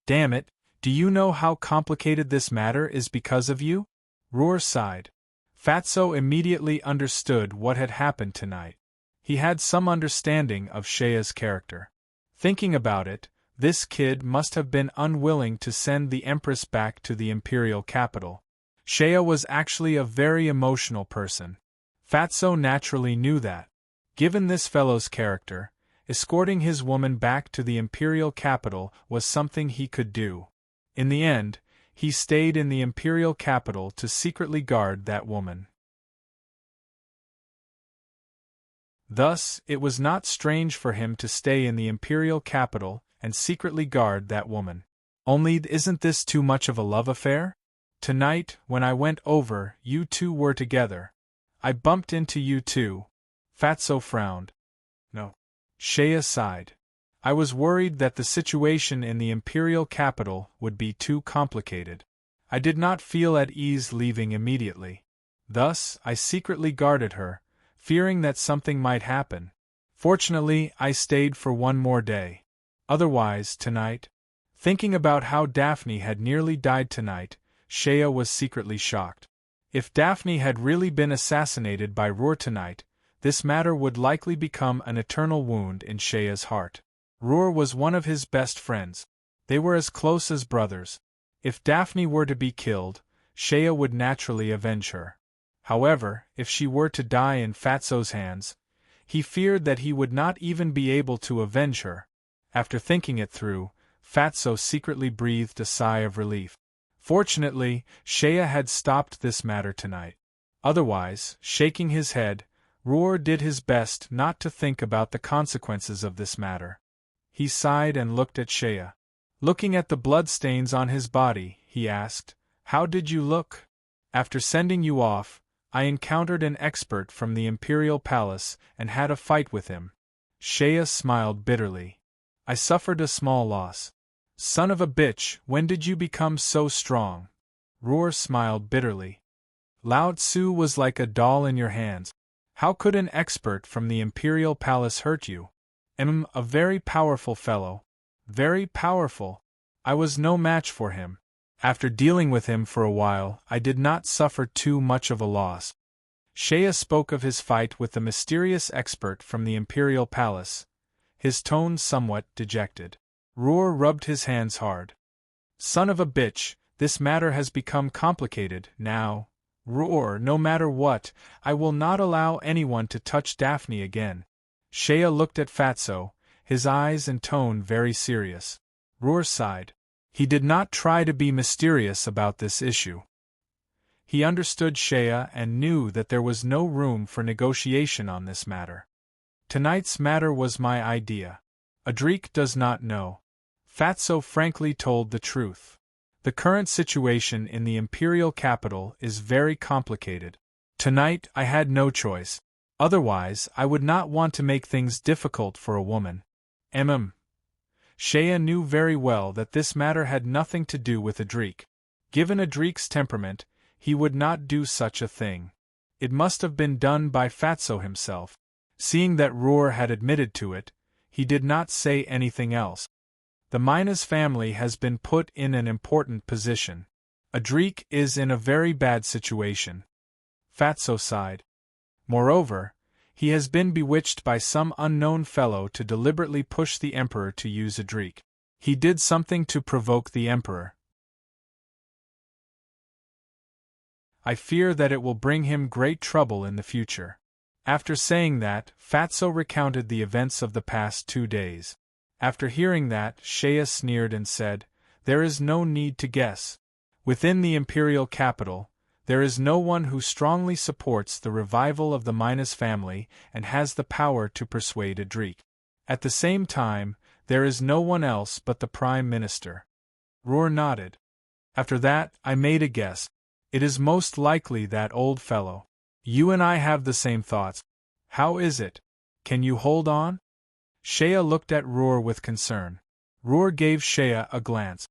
Damn it, do you know how complicated this matter is because of you? Roar sighed. Fatso immediately understood what had happened tonight. He had some understanding of Shea's character. Thinking about it, this kid must have been unwilling to send the Empress back to the imperial capital. Shea was actually a very emotional person. Fatso naturally knew that. Given this fellow's character, escorting his woman back to the imperial capital was something he could do. In the end, he stayed in the imperial capital to secretly guard that woman. Thus, it was not strange for him to stay in the imperial capital and secretly guard that woman. Only isn't this too much of a love affair? Tonight, when I went over, you two were together. I bumped into you too. Fatso frowned. No. Shea sighed. I was worried that the situation in the imperial capital would be too complicated. I did not feel at ease leaving immediately. Thus, I secretly guarded her, fearing that something might happen. Fortunately, I stayed for one more day. Otherwise, tonight? Thinking about how Daphne had nearly died tonight, Shea was secretly shocked. If Daphne had really been assassinated by Roar tonight, this matter would likely become an eternal wound in Shea's heart. Roar was one of his best friends. They were as close as brothers. If Daphne were to be killed, Shea would naturally avenge her. However, if she were to die in Fatso's hands, he feared that he would not even be able to avenge her. After thinking it through, Fatso secretly breathed a sigh of relief. Fortunately, Shea had stopped this matter tonight. Otherwise, shaking his head, Roar did his best not to think about the consequences of this matter. He sighed and looked at Shea. Looking at the bloodstains on his body, he asked, "How did you look? After sending you off, I encountered an expert from the Imperial Palace and had a fight with him." Shea smiled bitterly. "I suffered a small loss." "Son of a bitch, when did you become so strong?" Roar smiled bitterly. "Lao Tzu was like a doll in your hands. How could an expert from the Imperial Palace hurt you?" A very powerful fellow. Very powerful. I was no match for him. After dealing with him for a while, I did not suffer too much of a loss." Shea spoke of his fight with the mysterious expert from the Imperial Palace, his tone somewhat dejected. Roar rubbed his hands hard. "Son of a bitch, this matter has become complicated, now. Roar, no matter what, I will not allow anyone to touch Daphne again." Shea looked at Fatso, his eyes and tone very serious. Roar sighed. He did not try to be mysterious about this issue. He understood Shea and knew that there was no room for negotiation on this matter. "Tonight's matter was my idea. Adrik does not know." Fatso frankly told the truth. "The current situation in the imperial capital is very complicated. Tonight I had no choice. Otherwise, I would not want to make things difficult for a woman." Shea knew very well that this matter had nothing to do with Adrik. Given Adrik's temperament, he would not do such a thing. It must have been done by Fatso himself. Seeing that Roar had admitted to it, he did not say anything else. "The Mina's family has been put in an important position. Adrik is in a very bad situation." Fatso sighed. "Moreover, he has been bewitched by some unknown fellow to deliberately push the Emperor to use Adrik. He did something to provoke the Emperor. I fear that it will bring him great trouble in the future." After saying that, Fatso recounted the events of the past 2 days. After hearing that, Shea sneered and said, "There is no need to guess. Within the imperial capital, there is no one who strongly supports the revival of the Mina's family and has the power to persuade Adrik. At the same time, there is no one else but the Prime Minister." Roar nodded. "After that, I made a guess. It is most likely that old fellow. You and I have the same thoughts. How is it? Can you hold on?" Shea looked at Roar with concern. Roar gave Shea a glance.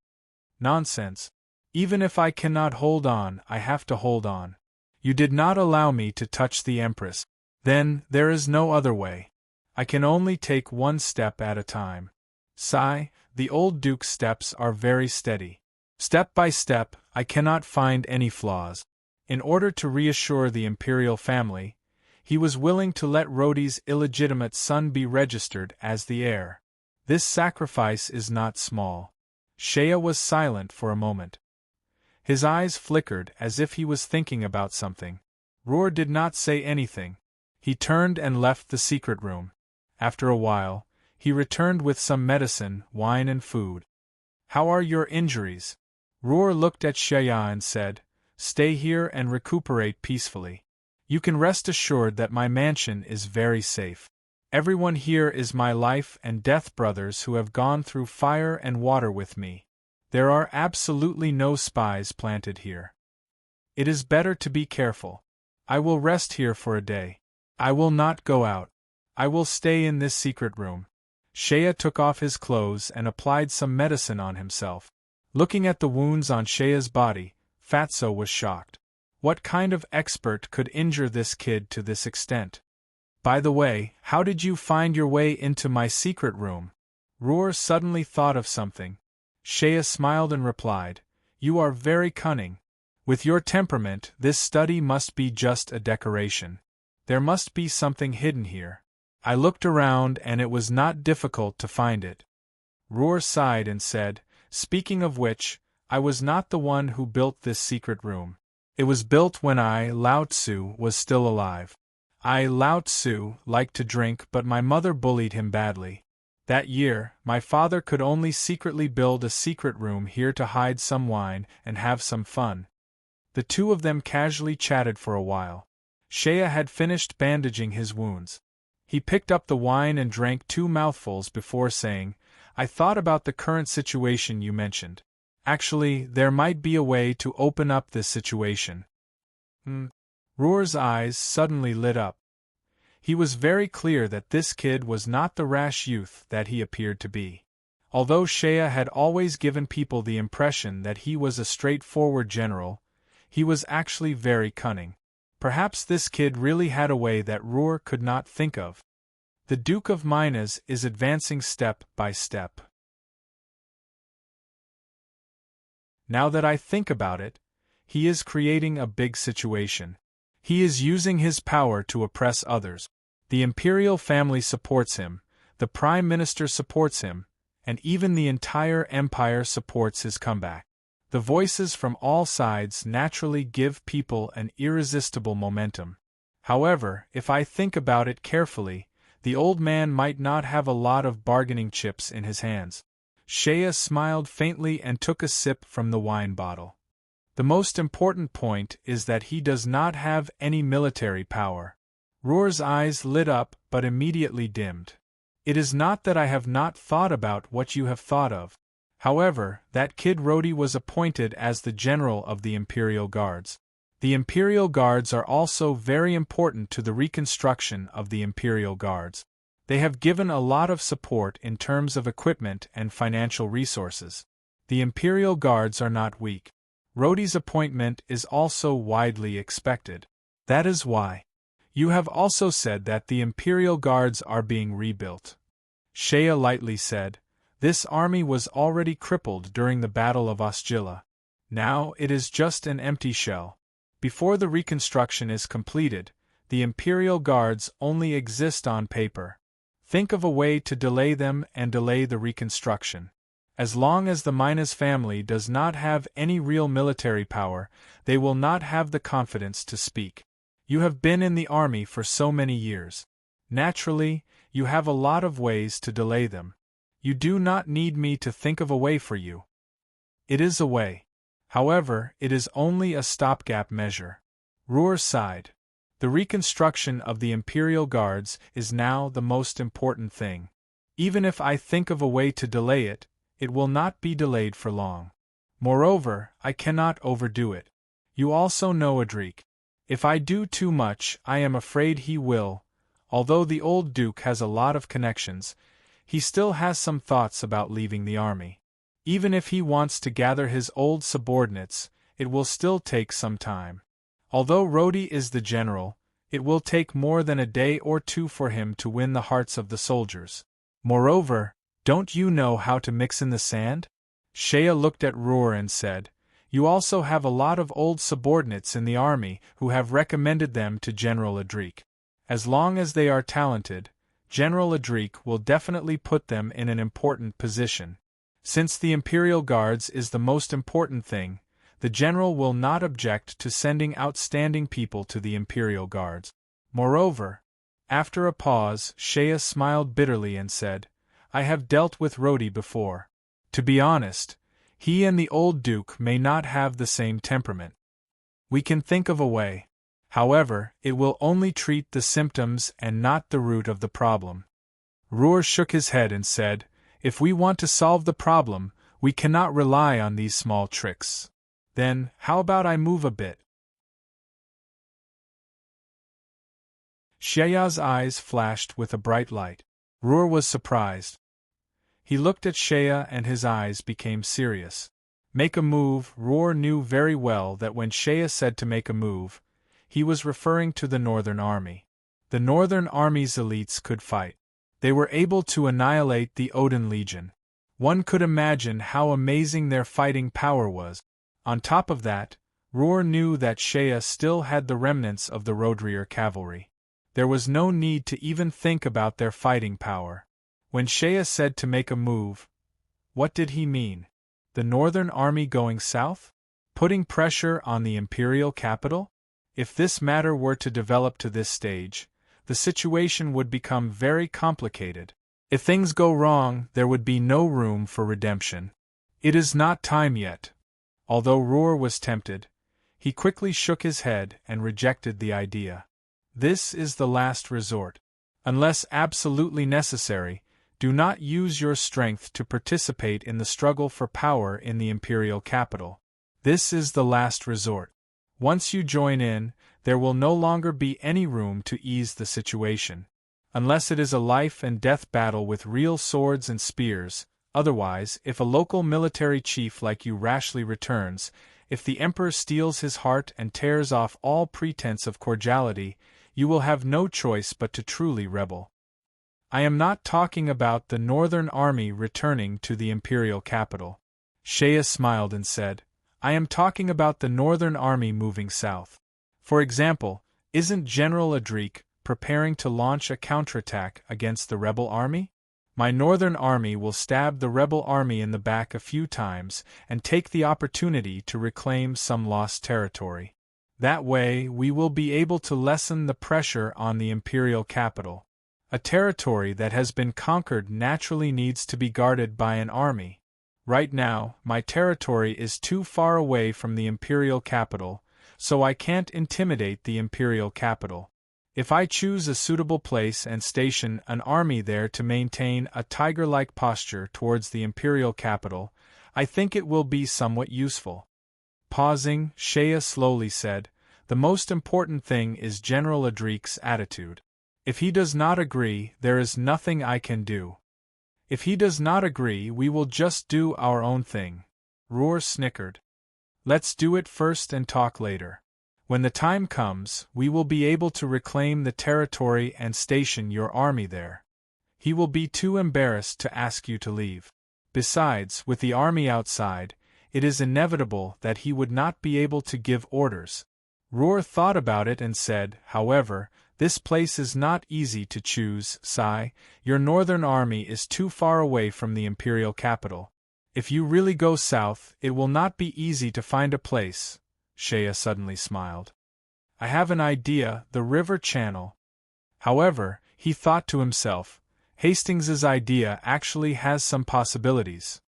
"Nonsense. Even if I cannot hold on, I have to hold on. You did not allow me to touch the Empress. Then, there is no other way. I can only take one step at a time. Sigh, the old Duke's steps are very steady. Step by step, I cannot find any flaws." In order to reassure the imperial family, he was willing to let Rodi's illegitimate son be registered as the heir. This sacrifice is not small. Shea was silent for a moment. His eyes flickered as if he was thinking about something. Roar did not say anything. He turned and left the secret room. After a while, he returned with some medicine, wine and food. "How are your injuries?" Roar looked at Shea and said, "Stay here and recuperate peacefully. You can rest assured that my mansion is very safe. Everyone here is my life and death brothers who have gone through fire and water with me. There are absolutely no spies planted here. It is better to be careful. I will rest here for a day. I will not go out. I will stay in this secret room." Shea took off his clothes and applied some medicine on himself. Looking at the wounds on Shea's body, Fatso was shocked. What kind of expert could injure this kid to this extent? "By the way, how did you find your way into my secret room?" Roar suddenly thought of something. Shea smiled and replied, "You are very cunning. With your temperament, this study must be just a decoration. There must be something hidden here. I looked around and it was not difficult to find it." Roar sighed and said, "Speaking of which, I was not the one who built this secret room. It was built when I, Lao Tzu, was still alive. I, Lao Tzu, liked to drink, but my mother bullied him badly. That year, my father could only secretly build a secret room here to hide some wine and have some fun." The two of them casually chatted for a while. Shea had finished bandaging his wounds. He picked up the wine and drank 2 mouthfuls before saying, "I thought about the current situation you mentioned. Actually, there might be a way to open up this situation." Roar's eyes suddenly lit up. He was very clear that this kid was not the rash youth that he appeared to be. Although Shea had always given people the impression that he was a straightforward general, he was actually very cunning. Perhaps this kid really had a way that Roar could not think of. The Duke of Minas is advancing step by step. Now that I think about it, he is creating a big situation. He is using his power to oppress others. The imperial family supports him, the prime minister supports him, and even the entire empire supports his comeback. The voices from all sides naturally give people an irresistible momentum. However, if I think about it carefully, the old man might not have a lot of bargaining chips in his hands. Shea smiled faintly and took a sip from the wine bottle. The most important point is that he does not have any military power. Roar's eyes lit up but immediately dimmed. "It is not that I have not thought about what you have thought of. However, that kid Rhodey was appointed as the general of the Imperial Guards. The Imperial Guards are also very important to the reconstruction of the Imperial Guards. They have given a lot of support in terms of equipment and financial resources. The Imperial Guards are not weak. Rhodey's appointment is also widely expected. That is why. You have also said that the Imperial Guards are being rebuilt." Shea lightly said, "This army was already crippled during the Battle of Osgilla. Now it is just an empty shell. Before the reconstruction is completed, the Imperial Guards only exist on paper. Think of a way to delay them and delay the reconstruction. As long as the Minas family does not have any real military power, they will not have the confidence to speak. You have been in the army for so many years. Naturally, you have a lot of ways to delay them. You do not need me to think of a way for you." "It is a way. However, it is only a stopgap measure." Roar sighed. "The reconstruction of the Imperial Guards is now the most important thing. Even if I think of a way to delay it, it will not be delayed for long. Moreover, I cannot overdo it. You also know Adric. If I do too much, I am afraid he will. Although the old Duke has a lot of connections, he still has some thoughts about leaving the army. Even if he wants to gather his old subordinates, it will still take some time. Although Rhodey is the general, it will take more than a day or 2 for him to win the hearts of the soldiers. Moreover, don't you know how to mix in the sand?" Shea looked at Roar and said, "You also have a lot of old subordinates in the army who have recommended them to General Adric. As long as they are talented, General Adric will definitely put them in an important position. Since the Imperial Guards is the most important thing, the general will not object to sending outstanding people to the Imperial Guards. Moreover," after a pause, Shea smiled bitterly and said, "I have dealt with Rhodey before. To be honest, he and the old Duke may not have the same temperament. We can think of a way. However, it will only treat the symptoms and not the root of the problem." Roar shook his head and said, "If we want to solve the problem, we cannot rely on these small tricks. Then, how about I move a bit?" Shea's eyes flashed with a bright light. Roar was surprised. He looked at Shea and his eyes became serious. Make a move. Roar knew very well that when Shea said to make a move, he was referring to the Northern Army. The Northern Army's elites could fight. They were able to annihilate the Odin Legion. One could imagine how amazing their fighting power was. On top of that, Roar knew that Shea still had the remnants of the Rodreer cavalry. There was no need to even think about their fighting power. When Shea said to make a move, what did he mean? The Northern Army going south? Putting pressure on the Imperial capital? If this matter were to develop to this stage, the situation would become very complicated. If things go wrong, there would be no room for redemption. It is not time yet. Although Roar was tempted, he quickly shook his head and rejected the idea. This is the last resort. Unless absolutely necessary, do not use your strength to participate in the struggle for power in the Imperial capital. This is the last resort. Once you join in, there will no longer be any room to ease the situation. Unless it is a life-and-death battle with real swords and spears, otherwise, if a local military chief like you rashly returns, if the Emperor steals his heart and tears off all pretense of cordiality, you will have no choice but to truly rebel. I am not talking about the Northern Army returning to the Imperial capital. Shea smiled and said, I am talking about the Northern Army moving south. For example, isn't General Adric preparing to launch a counterattack against the rebel army? My Northern Army will stab the rebel army in the back a few times and take the opportunity to reclaim some lost territory. That way, we will be able to lessen the pressure on the Imperial capital. A territory that has been conquered naturally needs to be guarded by an army. Right now, my territory is too far away from the Imperial capital, so I can't intimidate the Imperial capital. If I choose a suitable place and station an army there to maintain a tiger-like posture towards the Imperial capital, I think it will be somewhat useful. Pausing, Shea slowly said, the most important thing is General Adric's attitude. If he does not agree, there is nothing I can do. If he does not agree, we will just do our own thing. Roar snickered. Let's do it first and talk later. When the time comes, we will be able to reclaim the territory and station your army there. He will be too embarrassed to ask you to leave. Besides, with the army outside, it is inevitable that he would not be able to give orders. Roar thought about it and said, however, this place is not easy to choose, Sai. Your Northern Army is too far away from the Imperial capital. If you really go south, it will not be easy to find a place. Shea suddenly smiled. I have an idea, the river channel. However, he thought to himself, Hastings's idea actually has some possibilities.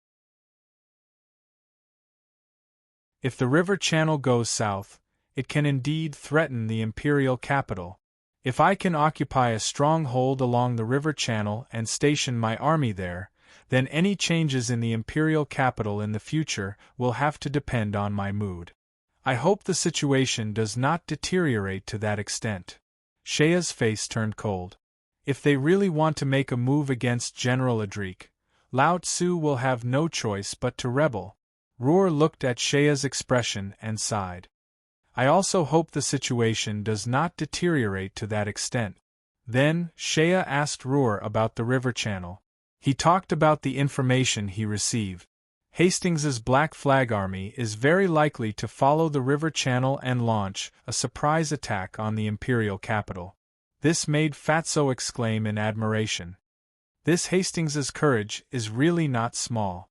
If the river channel goes south, it can indeed threaten the Imperial capital. If I can occupy a stronghold along the river channel and station my army there, then any changes in the Imperial capital in the future will have to depend on my mood. I hope the situation does not deteriorate to that extent. Shea's face turned cold. If they really want to make a move against General Adric, Lao Tzu will have no choice but to rebel. Roar looked at Shea's expression and sighed. I also hope the situation does not deteriorate to that extent. Then, Shea asked Roar about the river channel. He talked about the information he received. Hastings's Black Flag Army is very likely to follow the river channel and launch a surprise attack on the Imperial capital. This made Fatso exclaim in admiration. This Hastings's courage is really not small.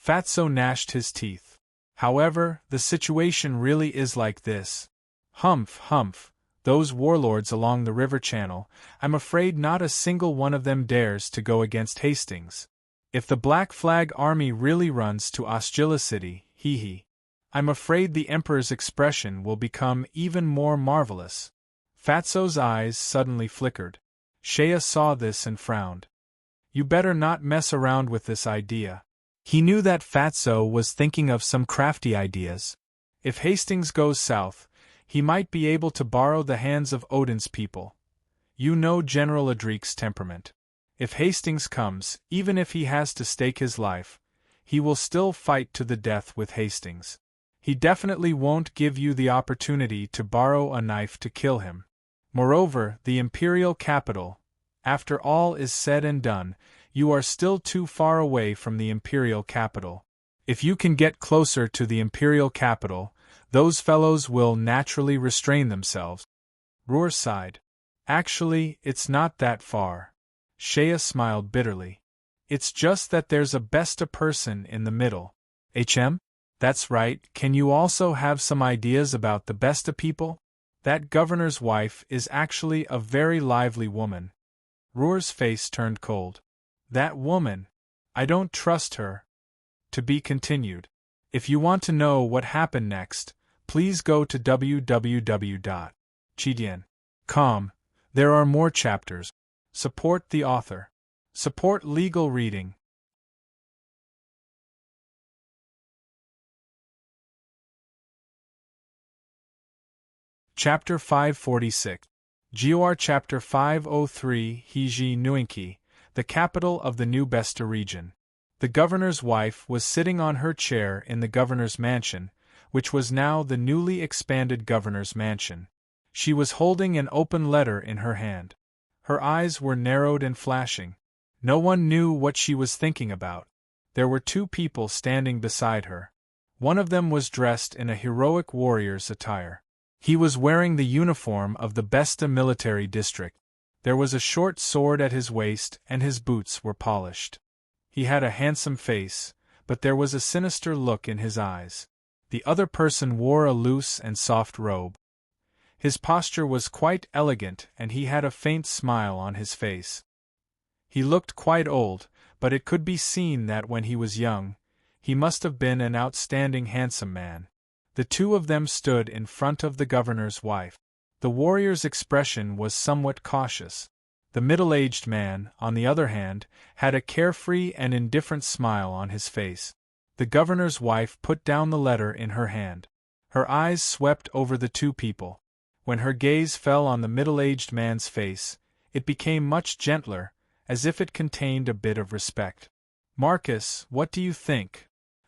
Fatso gnashed his teeth. However, the situation really is like this. Humph, humph, those warlords along the river channel, I'm afraid not a single one of them dares to go against Hastings. If the Black Flag Army really runs to Ostgilla City, I'm afraid the Emperor's expression will become even more marvelous. Fatso's eyes suddenly flickered. Shea saw this and frowned. You better not mess around with this idea. He knew that Fatso was thinking of some crafty ideas. If Hastings goes south, he might be able to borrow the hands of Odin's people. You know General Adric's temperament. If Hastings comes, even if he has to stake his life, he will still fight to the death with Hastings. He definitely won't give you the opportunity to borrow a knife to kill him. Moreover, the Imperial capital, After all is said and done, you are still too far away from the imperial capital. If you can get closer to the imperial capital, those fellows will naturally restrain themselves. Roar sighed. Actually, it's not that far. Shea smiled bitterly. It's just that there's a besta person in the middle. That's right. Can you also have some ideas about the besta people? That governor's wife is actually a very lively woman. Roar's face turned cold. That woman. I don't trust her. To be continued. If you want to know what happened next, please go to www.chidian.com. There are more chapters. Support the author. Support legal reading. Chapter 546. GOR Chapter 503 Hiji Nuinki, the capital of the New Besta region. The governor's wife was sitting on her chair in the governor's mansion, which was now the newly expanded governor's mansion. She was holding an open letter in her hand. Her eyes were narrowed and flashing. No one knew what she was thinking about. There were two people standing beside her. One of them was dressed in a heroic warrior's attire. He was wearing the uniform of the Besta military district. There was a short sword at his waist and his boots were polished. He had a handsome face, but there was a sinister look in his eyes. The other person wore a loose and soft robe. His posture was quite elegant and he had a faint smile on his face. He looked quite old, but it could be seen that when he was young, he must have been an outstanding handsome man. The two of them stood in front of the governor's wife. The warrior's expression was somewhat cautious. The middle-aged man, on the other hand, had a carefree and indifferent smile on his face. The governor's wife put down the letter in her hand. Her eyes swept over the two people. When her gaze fell on the middle-aged man's face, it became much gentler, as if it contained a bit of respect. "Marcus, what do you think?"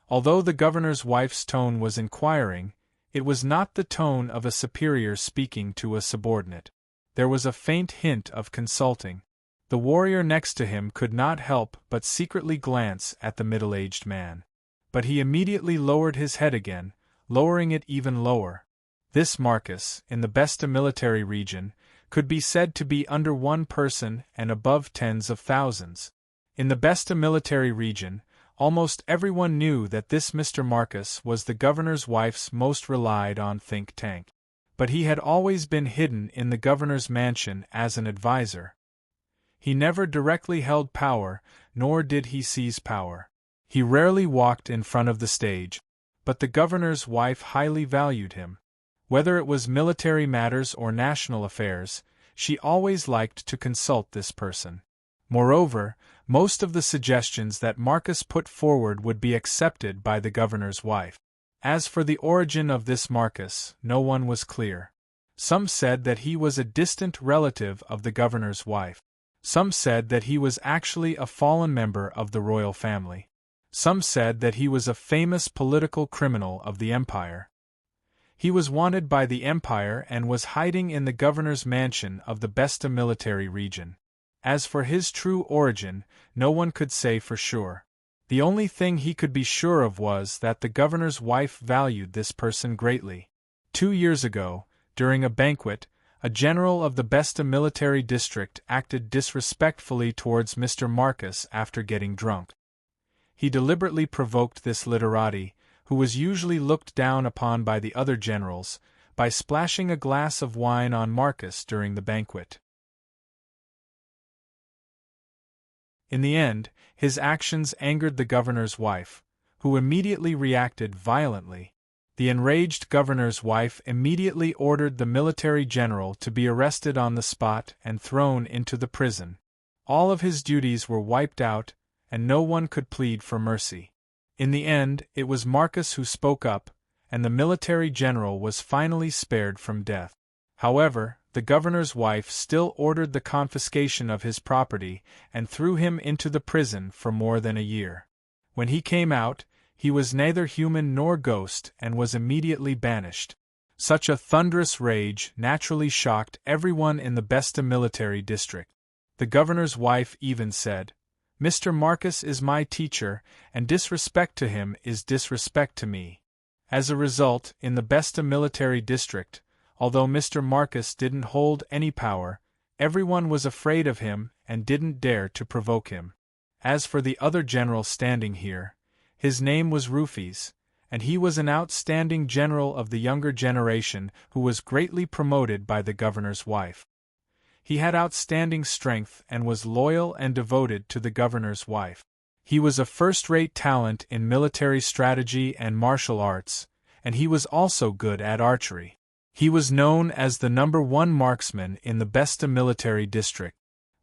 Although the governor's wife's tone was inquiring, it was not the tone of a superior speaking to a subordinate. There was a faint hint of consulting. The warrior next to him could not help but secretly glance at the middle-aged man. But he immediately lowered his head again, lowering it even lower. This Marcus, in the Besta military region, could be said to be under one person and above tens of thousands. In the Besta military region, almost everyone knew that this Mr. Marcus was the governor's wife's most relied-on think tank. But he had always been hidden in the governor's mansion as an advisor. He never directly held power, nor did he seize power. He rarely walked in front of the stage, but the governor's wife highly valued him. Whether it was military matters or national affairs, she always liked to consult this person. Moreover, most of the suggestions that Marcus put forward would be accepted by the governor's wife. As for the origin of this Marcus, no one was clear. Some said that he was a distant relative of the governor's wife. Some said that he was actually a fallen member of the royal family. Some said that he was a famous political criminal of the empire. He was wanted by the empire and was hiding in the governor's mansion of the Besta military region. As for his true origin, no one could say for sure. The only thing he could be sure of was that the governor's wife valued this person greatly. 2 years ago, during a banquet, a general of the Besta military district acted disrespectfully towards Mr. Marcus after getting drunk. He deliberately provoked this literati, who was usually looked down upon by the other generals, by splashing a glass of wine on Marcus during the banquet. In the end, his actions angered the governor's wife, who immediately reacted violently. The enraged governor's wife immediately ordered the military general to be arrested on the spot and thrown into the prison. All of his duties were wiped out, and no one could plead for mercy. In the end, it was Marcus who spoke up, and the military general was finally spared from death. However, the governor's wife still ordered the confiscation of his property and threw him into the prison for more than a year. When he came out, he was neither human nor ghost and was immediately banished. Such a thunderous rage naturally shocked everyone in the Besta military district. The governor's wife even said, "Mr. Marcus is my teacher, and disrespect to him is disrespect to me." As a result, in the Besta military district, although Mr. Marcus didn't hold any power, everyone was afraid of him and didn't dare to provoke him. As for the other general standing here, his name was Rufus, and he was an outstanding general of the younger generation who was greatly promoted by the governor's wife. He had outstanding strength and was loyal and devoted to the governor's wife. He was a first-rate talent in military strategy and martial arts, and he was also good at archery. He was known as the #1 marksman in the Besta military district.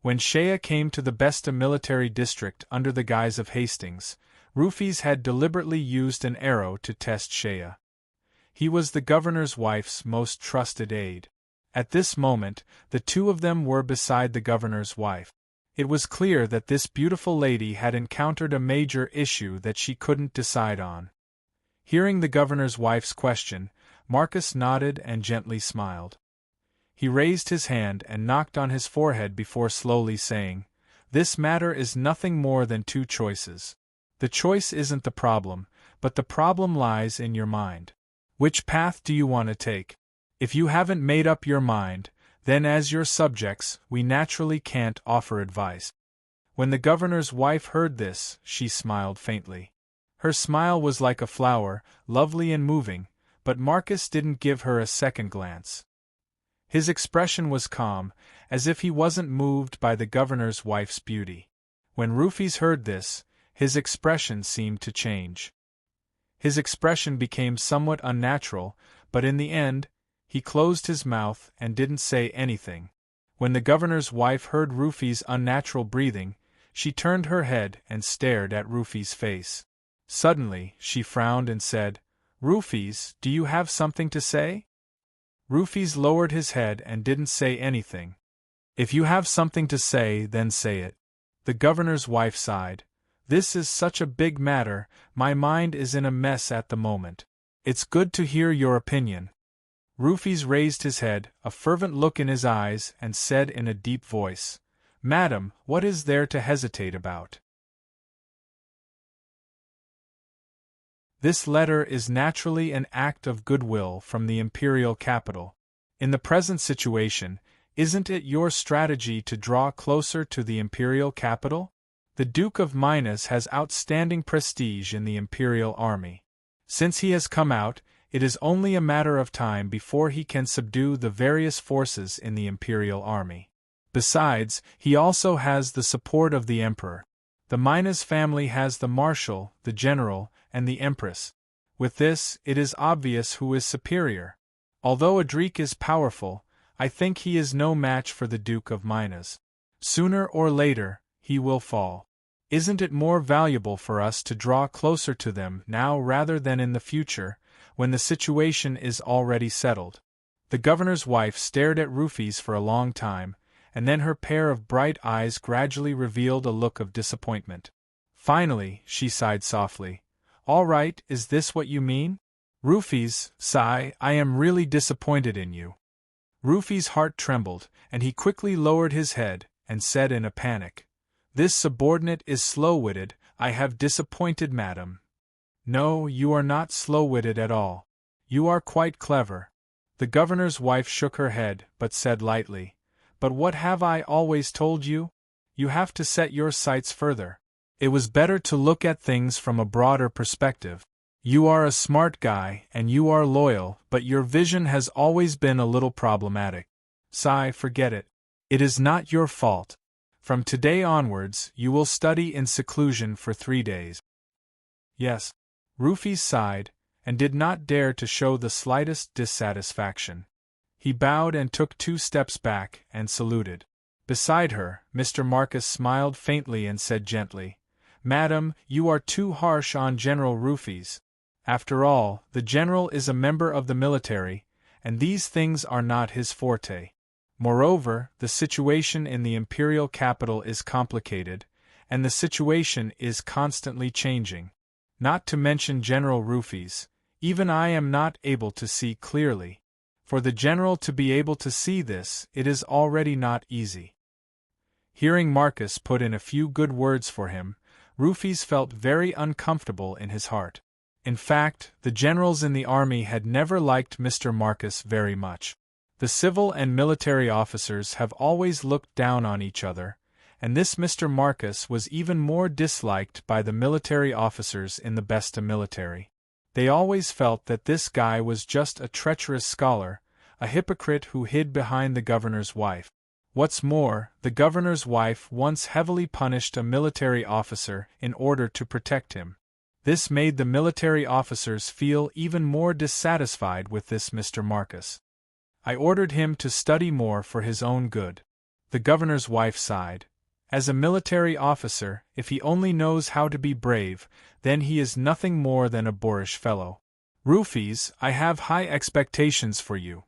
When Shea came to the Besta military district under the guise of Hastings, Rufus had deliberately used an arrow to test Shea. He was the governor's wife's most trusted aide. At this moment, the two of them were beside the governor's wife. It was clear that this beautiful lady had encountered a major issue that she couldn't decide on. Hearing the governor's wife's question, Marcus nodded and gently smiled. He raised his hand and knocked on his forehead before slowly saying, "This matter is nothing more than two choices. The choice isn't the problem, but the problem lies in your mind. Which path do you want to take? If you haven't made up your mind, then as your subjects, we naturally can't offer advice." When the governor's wife heard this, she smiled faintly. Her smile was like a flower, lovely and moving, but Marcus didn't give her a second glance. His expression was calm, as if he wasn't moved by the governor's wife's beauty. When Rufus heard this, his expression seemed to change. His expression became somewhat unnatural, but in the end, he closed his mouth and didn't say anything. When the governor's wife heard Rufus' unnatural breathing, she turned her head and stared at Rufus' face. Suddenly, she frowned and said, "Rufus, do you have something to say?" Rufus lowered his head and didn't say anything. "If you have something to say, then say it." The governor's wife sighed. "This is such a big matter, my mind is in a mess at the moment. It's good to hear your opinion." Rufus raised his head, a fervent look in his eyes, and said in a deep voice, "Madam, what is there to hesitate about? This letter is naturally an act of goodwill from the imperial capital. In the present situation, isn't it your strategy to draw closer to the imperial capital? The Duke of Minas has outstanding prestige in the imperial army. Since he has come out, it is only a matter of time before he can subdue the various forces in the imperial army. Besides, he also has the support of the emperor. The Minas family has the marshal, the general, and the empress. With this, it is obvious who is superior. Although Adric is powerful, I think he is no match for the Duke of Minas. Sooner or later, he will fall. Isn't it more valuable for us to draw closer to them now rather than in the future, when the situation is already settled?" The governor's wife stared at Rufus for a long time, and then her pair of bright eyes gradually revealed a look of disappointment. Finally, she sighed softly. "All right, is this what you mean? Rufus, sigh, I am really disappointed in you." Rufus' heart trembled, and he quickly lowered his head, and said in a panic, "This subordinate is slow-witted, I have disappointed madam." "No, you are not slow-witted at all. You are quite clever." The governor's wife shook her head, but said lightly, "But what have I always told you? You have to set your sights further. It was better to look at things from a broader perspective. You are a smart guy, and you are loyal, but your vision has always been a little problematic. Sigh, forget it. It is not your fault. From today onwards, you will study in seclusion for 3 days. Yes. Rufus sighed, and did not dare to show the slightest dissatisfaction. He bowed and took 2 steps back, and saluted. Beside her, Mr. Marcus smiled faintly and said gently, "Madam, you are too harsh on General Rufus. After all, the general is a member of the military, and these things are not his forte. Moreover, the situation in the imperial capital is complicated, and the situation is constantly changing. Not to mention General Rufus, even I am not able to see clearly. For the general to be able to see this, it is already not easy." Hearing Marcus put in a few good words for him, Rufus felt very uncomfortable in his heart. In fact, the generals in the army had never liked Mr. Marcus very much. The civil and military officers have always looked down on each other, and this Mr. Marcus was even more disliked by the military officers in the Besta military. They always felt that this guy was just a treacherous scholar, a hypocrite who hid behind the governor's wife. What's more, the governor's wife once heavily punished a military officer in order to protect him. This made the military officers feel even more dissatisfied with this Mr. Marcus. I ordered him to study more for his own good. The governor's wife sighed. As a military officer, if he only knows how to be brave, then he is nothing more than a boorish fellow. Rufus, I have high expectations for you.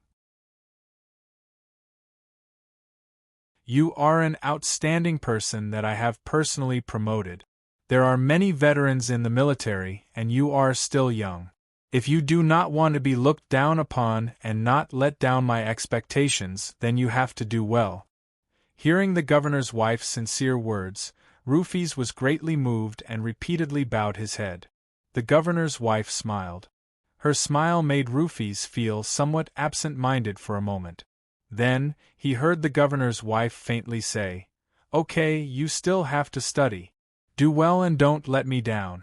You are an outstanding person that I have personally promoted. There are many veterans in the military, and you are still young. If you do not want to be looked down upon and not let down my expectations, then you have to do well. Hearing the governor's wife's sincere words, Rufus was greatly moved and repeatedly bowed his head. The governor's wife smiled. Her smile made Rufus feel somewhat absent-minded for a moment. Then, he heard the governor's wife faintly say, "Okay, you still have to study. Do well and don't let me down."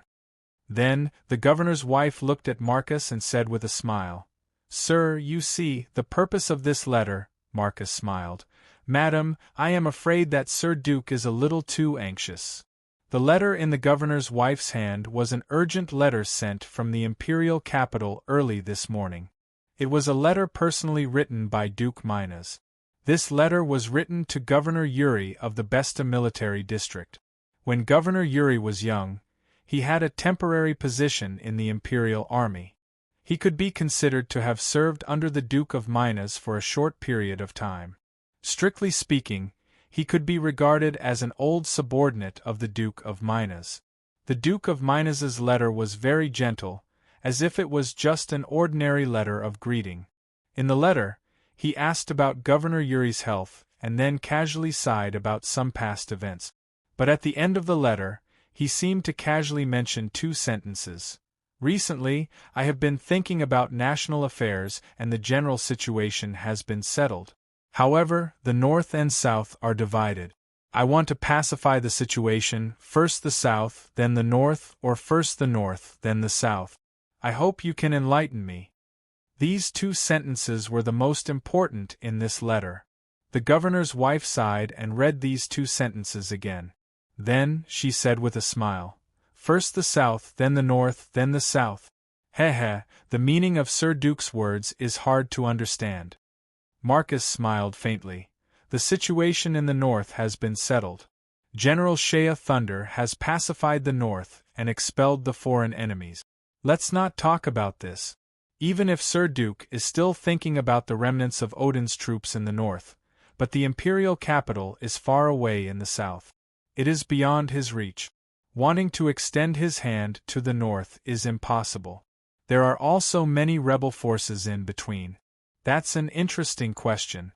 Then, the governor's wife looked at Marcus and said with a smile, "Sir, you see, the purpose of this letter." Marcus smiled. "Madam, I am afraid that Sir Duke is a little too anxious." The letter in the governor's wife's hand was an urgent letter sent from the imperial capital early this morning. It was a letter personally written by Duke Minas. This letter was written to Governor Yuri of the Besta military district. When Governor Yuri was young, he had a temporary position in the imperial army. He could be considered to have served under the Duke of Minas for a short period of time. Strictly speaking, he could be regarded as an old subordinate of the Duke of Minas. The Duke of Minas's letter was very gentle, as if it was just an ordinary letter of greeting. In the letter, he asked about Governor Yuri's health, and then casually sighed about some past events. But at the end of the letter, he seemed to casually mention two sentences. "Recently, I have been thinking about national affairs and the general situation has been settled. However, the North and South are divided. I want to pacify the situation, first the South, then the North, or first the North, then the South. I hope you can enlighten me." These two sentences were the most important in this letter. The governor's wife sighed and read these two sentences again. Then, she said with a smile, "First the South, then the North, then the South. The meaning of Sir Duke's words is hard to understand." Marcus smiled faintly. "The situation in the North has been settled. General Shea Thunder has pacified the North and expelled the foreign enemies. Let's not talk about this. Even if Sir Duke is still thinking about the remnants of Odin's troops in the North, but the imperial capital is far away in the South. It is beyond his reach. Wanting to extend his hand to the North is impossible. There are also many rebel forces in between. That's an interesting question.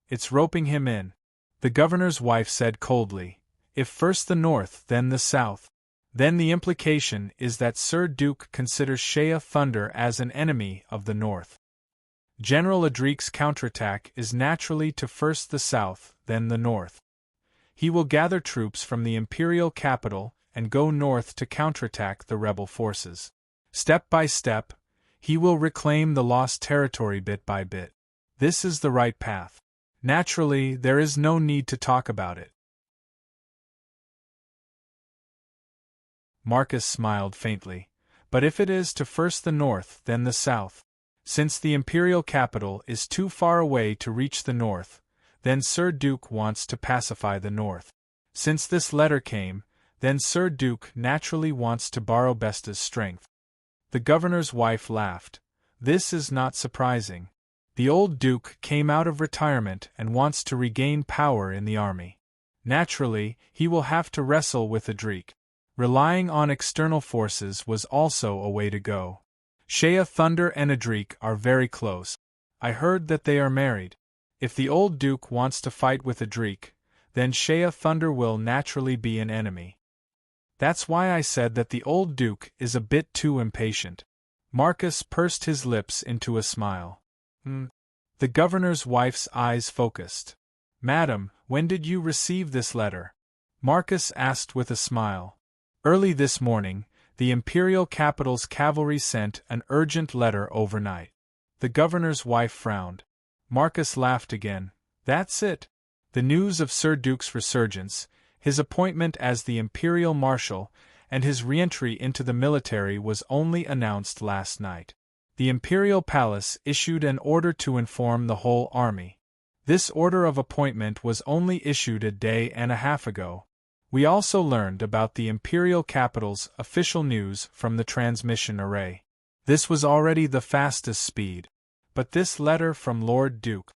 It's roping him in." The governor's wife said coldly, "If first the North, then the South. Then the implication is that Sir Duke considers Shea Thunder as an enemy of the North. General Adric's counterattack is naturally to first the South, then the North. He will gather troops from the imperial capital and go north to counterattack the rebel forces. Step by step, he will reclaim the lost territory bit by bit. This is the right path. Naturally, there is no need to talk about it." Marcus smiled faintly. "But if it is to first the North, then the South. Since the imperial capital is too far away to reach the North, then Sir Duke wants to pacify the North. Since this letter came, then Sir Duke naturally wants to borrow Besta's strength." The governor's wife laughed. "This is not surprising. The old Duke came out of retirement and wants to regain power in the army. Naturally, he will have to wrestle with Adric. Relying on external forces was also a way to go. Shea Thunder and Adric are very close. I heard that they are married. If the old Duke wants to fight with Adric, then Shea Thunder will naturally be an enemy. That's why I said that the old Duke is a bit too impatient. Marcus pursed his lips into a smile. The governor's wife's eyes focused. Madam, when did you receive this letter? Marcus asked with a smile. Early this morning, the imperial capital's cavalry sent an urgent letter overnight. The governor's wife frowned. Marcus laughed again. That's it. The news of Sir Duke's resurgence, his appointment as the imperial marshal, and his re-entry into the military was only announced last night. The imperial palace issued an order to inform the whole army. This order of appointment was only issued a day and a half ago. We also learned about the imperial capital's official news from the transmission array. This was already the fastest speed. But this letter from Lord Duke,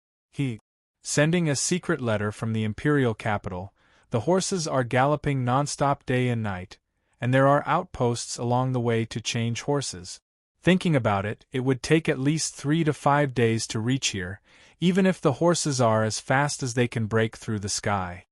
sending a secret letter from the imperial capital. The horses are galloping non-stop day and night, and there are outposts along the way to change horses. Thinking about it, it would take at least 3 to 5 days to reach here, even if the horses are as fast as they can break through the sky.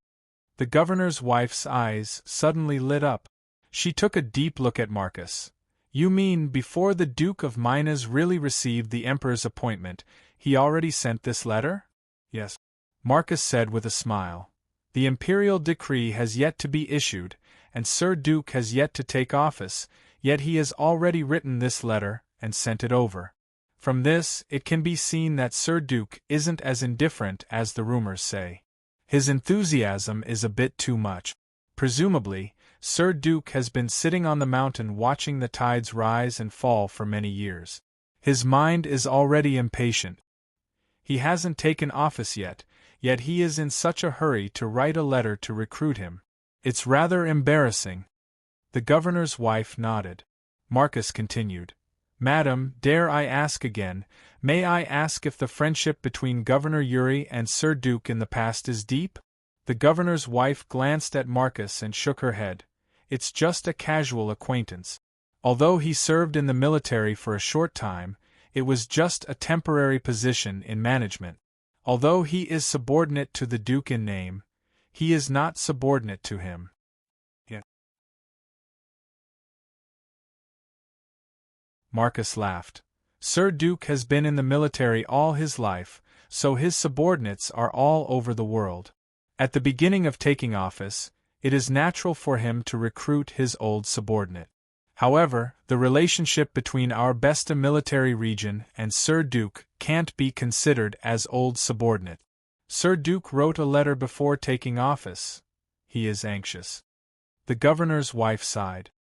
The governor's wife's eyes suddenly lit up. She took a deep look at Marcus. You mean before the Duke of Minas really received the Emperor's appointment, he already sent this letter? Yes, Marcus said with a smile. The imperial decree has yet to be issued, and Sir Duke has yet to take office, yet he has already written this letter and sent it over. From this, it can be seen that Sir Duke isn't as indifferent as the rumors say. His enthusiasm is a bit too much. Presumably, Sir Duke has been sitting on the mountain watching the tides rise and fall for many years. His mind is already impatient. He hasn't taken office yet he is in such a hurry to write a letter to recruit him. It's rather embarrassing. The governor's wife nodded. Marcus continued. Madam, dare I ask again, may I ask if the friendship between Governor Yuri and Sir Duke in the past is deep? The governor's wife glanced at Marcus and shook her head. It's just a casual acquaintance. Although he served in the military for a short time, it was just a temporary position in management. Although he is subordinate to the Duke in name, he is not subordinate to him. Marcus laughed. Sir Duke has been in the military all his life, so his subordinates are all over the world. At the beginning of taking office, it is natural for him to recruit his old subordinate. However, the relationship between our Besta military region and Sir Duke can't be considered as old subordinate. Sir Duke wrote a letter before taking office. He is anxious. The governor's wife sighed.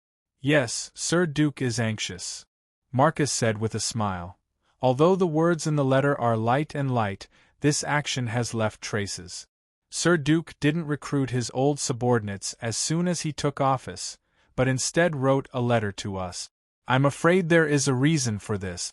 Yes, Sir Duke is anxious, Marcus said with a smile. Although the words in the letter are light, this action has left traces. Sir Duke didn't recruit his old subordinates as soon as he took office, but instead wrote a letter to us. I'm afraid there is a reason for this.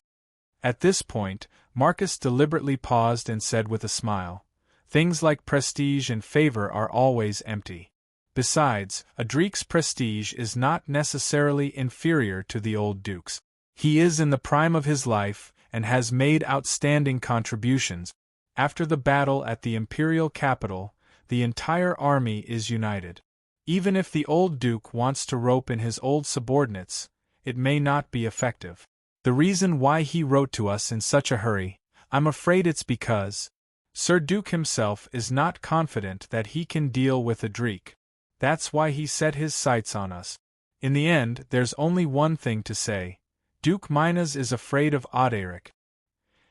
At this point, Marcus deliberately paused and said with a smile, things like prestige and favor are always empty. Besides, Adric's prestige is not necessarily inferior to the old Duke's. He is in the prime of his life and has made outstanding contributions. After the battle at the imperial capital, the entire army is united. Even if the old Duke wants to rope in his old subordinates, it may not be effective. The reason why he wrote to us in such a hurry, I'm afraid it's because Sir Duke himself is not confident that he can deal with Adric. That's why he set his sights on us. In the end, there's only one thing to say. Duke Minas is afraid of Audiobook.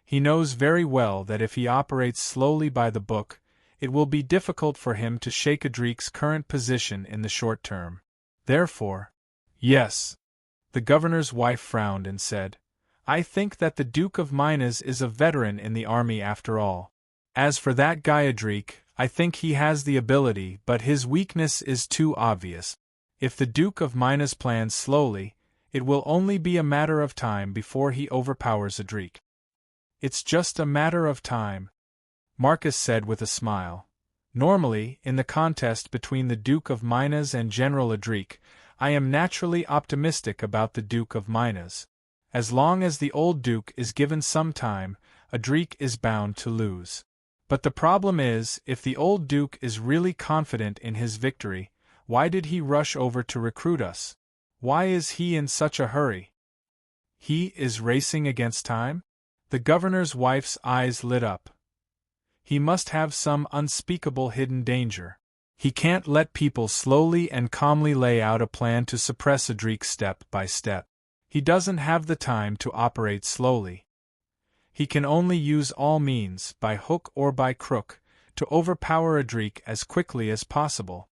He knows very well that if he operates slowly by the book, it will be difficult for him to shake Adric's current position in the short term. Therefore, yes. The governor's wife frowned and said, I think that the Duke of Minas is a veteran in the army after all. As for that guy Adric, I think he has the ability, but his weakness is too obvious. If the Duke of Minas plans slowly, it will only be a matter of time before he overpowers Adric. It's just a matter of time, Marcus said with a smile. Normally, in the contest between the Duke of Minas and General Adric, I am naturally optimistic about the Duke of Minas. As long as the old Duke is given some time, Adric is bound to lose. But the problem is, if the old Duke is really confident in his victory, why did he rush over to recruit us? Why is he in such a hurry? He is racing against time? The governor's wife's eyes lit up. He must have some unspeakable hidden danger. He can't let people slowly and calmly lay out a plan to suppress Adric step by step. He doesn't have the time to operate slowly. He can only use all means, by hook or by crook, to overpower Adric as quickly as possible.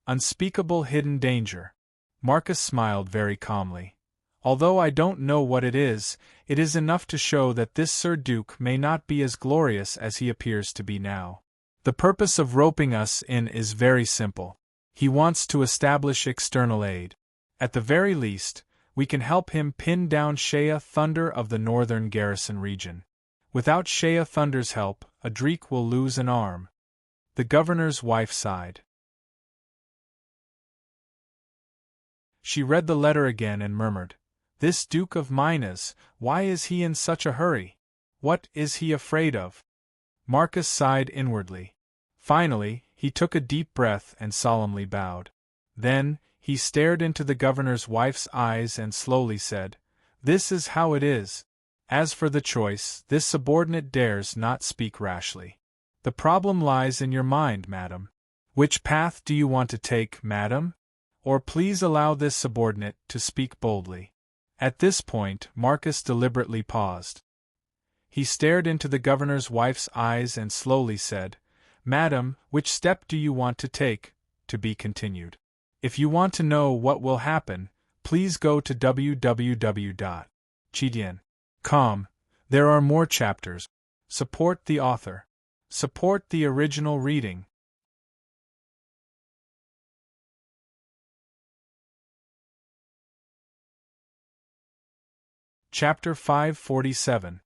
Unspeakable hidden danger. Marcus smiled very calmly. Although I don't know what it is enough to show that this Sir Duke may not be as glorious as he appears to be now. The purpose of roping us in is very simple. He wants to establish external aid. At the very least, we can help him pin down Shea Thunder of the northern garrison region. Without Shea Thunder's help, Adric will lose an arm. The governor's wife sighed. She read the letter again and murmured, "This Duke of Minas, why is he in such a hurry? What is he afraid of?" Marcus sighed inwardly. Finally, he took a deep breath and solemnly bowed. Then, he stared into the governor's wife's eyes and slowly said, "This is how it is. As for the choice, this subordinate dares not speak rashly. The problem lies in your mind, madam. Which path do you want to take, madam? Or please allow this subordinate to speak boldly." At this point, Marcus deliberately paused. He stared into the governor's wife's eyes and slowly said, "Madam, which step do you want to take? To be continued. If you want to know what will happen, please go to www.chidian.com. There are more chapters. Support the author. Support the original reading. Chapter 547.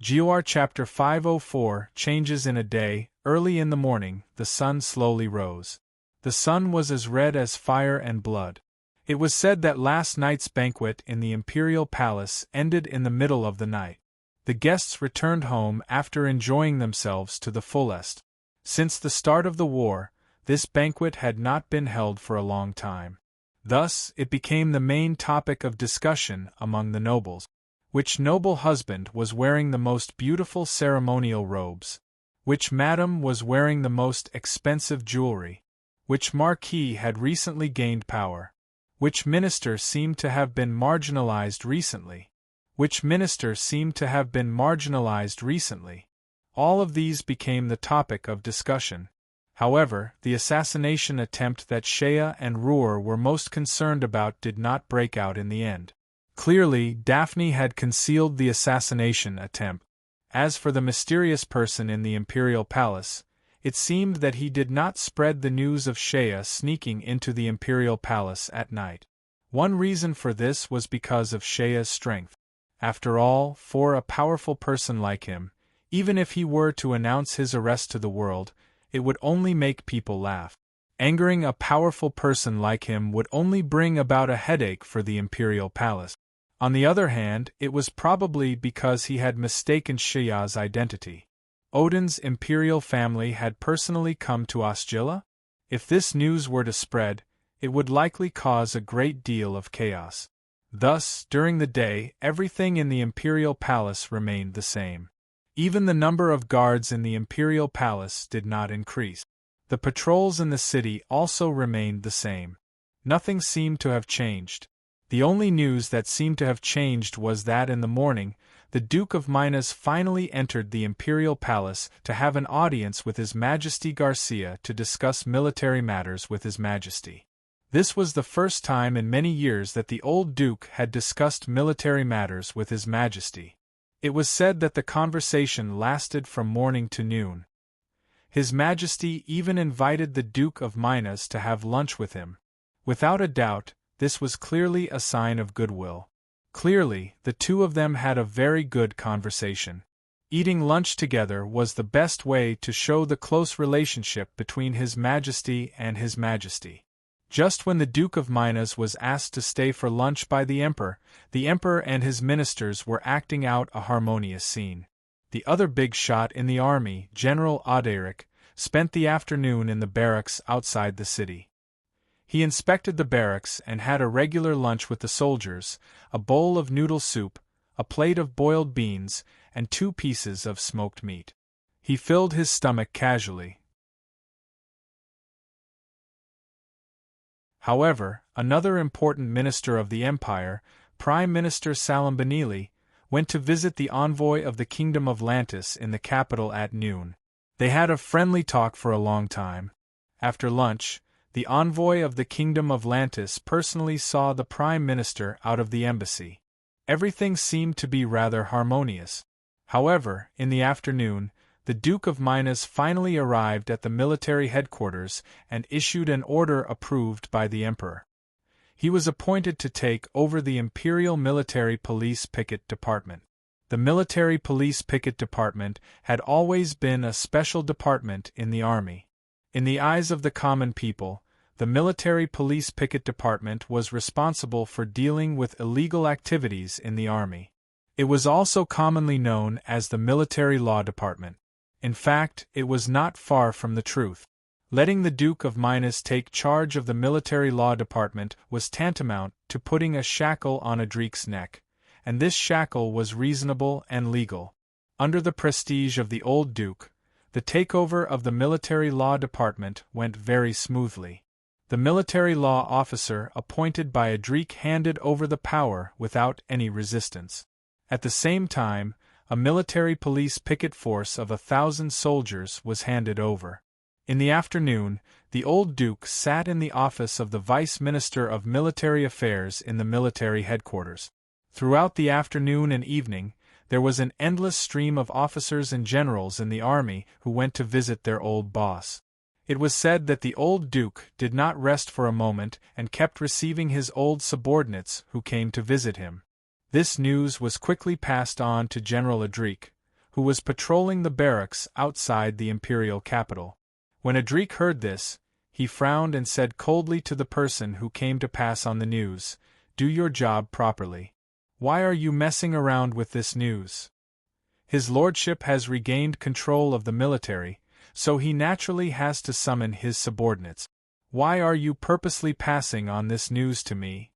GOR Chapter 504. Changes in a day. Early in the morning, the sun slowly rose. The sun was as red as fire and blood. It was said that last night's banquet in the imperial palace ended in the middle of the night. The guests returned home after enjoying themselves to the fullest. Since the start of the war, this banquet had not been held for a long time. Thus, it became the main topic of discussion among the nobles. Which noble husband was wearing the most beautiful ceremonial robes? Which madam was wearing the most expensive jewelry? Which marquis had recently gained power? Which minister seemed to have been marginalized recently? Which minister seemed to have been marginalized recently? All of these became the topic of discussion. However, the assassination attempt that Shea and Ruhr were most concerned about did not break out in the end. Clearly, Daphne had concealed the assassination attempt. As for the mysterious person in the imperial palace, it seemed that he did not spread the news of Shea sneaking into the imperial palace at night. One reason for this was because of Shea's strength. After all, for a powerful person like him, even if he were to announce his arrest to the world, it would only make people laugh. Angering a powerful person like him would only bring about a headache for the imperial palace. On the other hand, it was probably because he had mistaken Shea's identity. Odin's imperial family had personally come to Osgilla? If this news were to spread, it would likely cause a great deal of chaos. Thus, during the day, everything in the imperial palace remained the same. Even the number of guards in the imperial palace did not increase. The patrols in the city also remained the same. Nothing seemed to have changed. The only news that seemed to have changed was that in the morning, the Duke of Minas finally entered the imperial palace to have an audience with His Majesty Garcia to discuss military matters with His Majesty. This was the first time in many years that the old Duke had discussed military matters with His Majesty. It was said that the conversation lasted from morning to noon. His Majesty even invited the Duke of Minas to have lunch with him. Without a doubt, this was clearly a sign of goodwill. Clearly, the two of them had a very good conversation. Eating lunch together was the best way to show the close relationship between His Majesty and His Majesty. Just when the Duke of Minas was asked to stay for lunch by the Emperor and his ministers were acting out a harmonious scene. The other big shot in the army, General Audiobook, spent the afternoon in the barracks outside the city. He inspected the barracks and had a regular lunch with the soldiers, a bowl of noodle soup, a plate of boiled beans, and 2 pieces of smoked meat. He filled his stomach casually. However, another important minister of the empire, Prime Minister Salambanili, went to visit the envoy of the Kingdom of Lantis in the capital at noon. They had a friendly talk for a long time. After lunch, the envoy of the Kingdom of Lantis personally saw the Prime Minister out of the embassy. Everything seemed to be rather harmonious. However, in the afternoon, the Duke of Minas finally arrived at the military headquarters and issued an order approved by the Emperor. He was appointed to take over the Imperial Military Police Picket Department. The Military Police Picket Department had always been a special department in the army. In the eyes of the common people, the Military Police Picket Department was responsible for dealing with illegal activities in the army. It was also commonly known as the Military Law Department. In fact, it was not far from the truth. Letting the Duke of Minas take charge of the Military Law Department was tantamount to putting a shackle on Adrik's neck, and this shackle was reasonable and legal. Under the prestige of the old Duke, the takeover of the Military Law Department went very smoothly. The military law officer appointed by Adrik handed over the power without any resistance. At the same time, a military police picket force of 1,000 soldiers was handed over. In the afternoon, the old Duke sat in the office of the Vice Minister of Military Affairs in the military headquarters. Throughout the afternoon and evening, there was an endless stream of officers and generals in the army who went to visit their old boss. It was said that the old Duke did not rest for a moment and kept receiving his old subordinates who came to visit him. This news was quickly passed on to General Adrik, who was patrolling the barracks outside the imperial capital. When Adrik heard this, he frowned and said coldly to the person who came to pass on the news, "Do your job properly. Why are you messing around with this news? His lordship has regained control of the military, so he naturally has to summon his subordinates. Why are you purposely passing on this news to me?"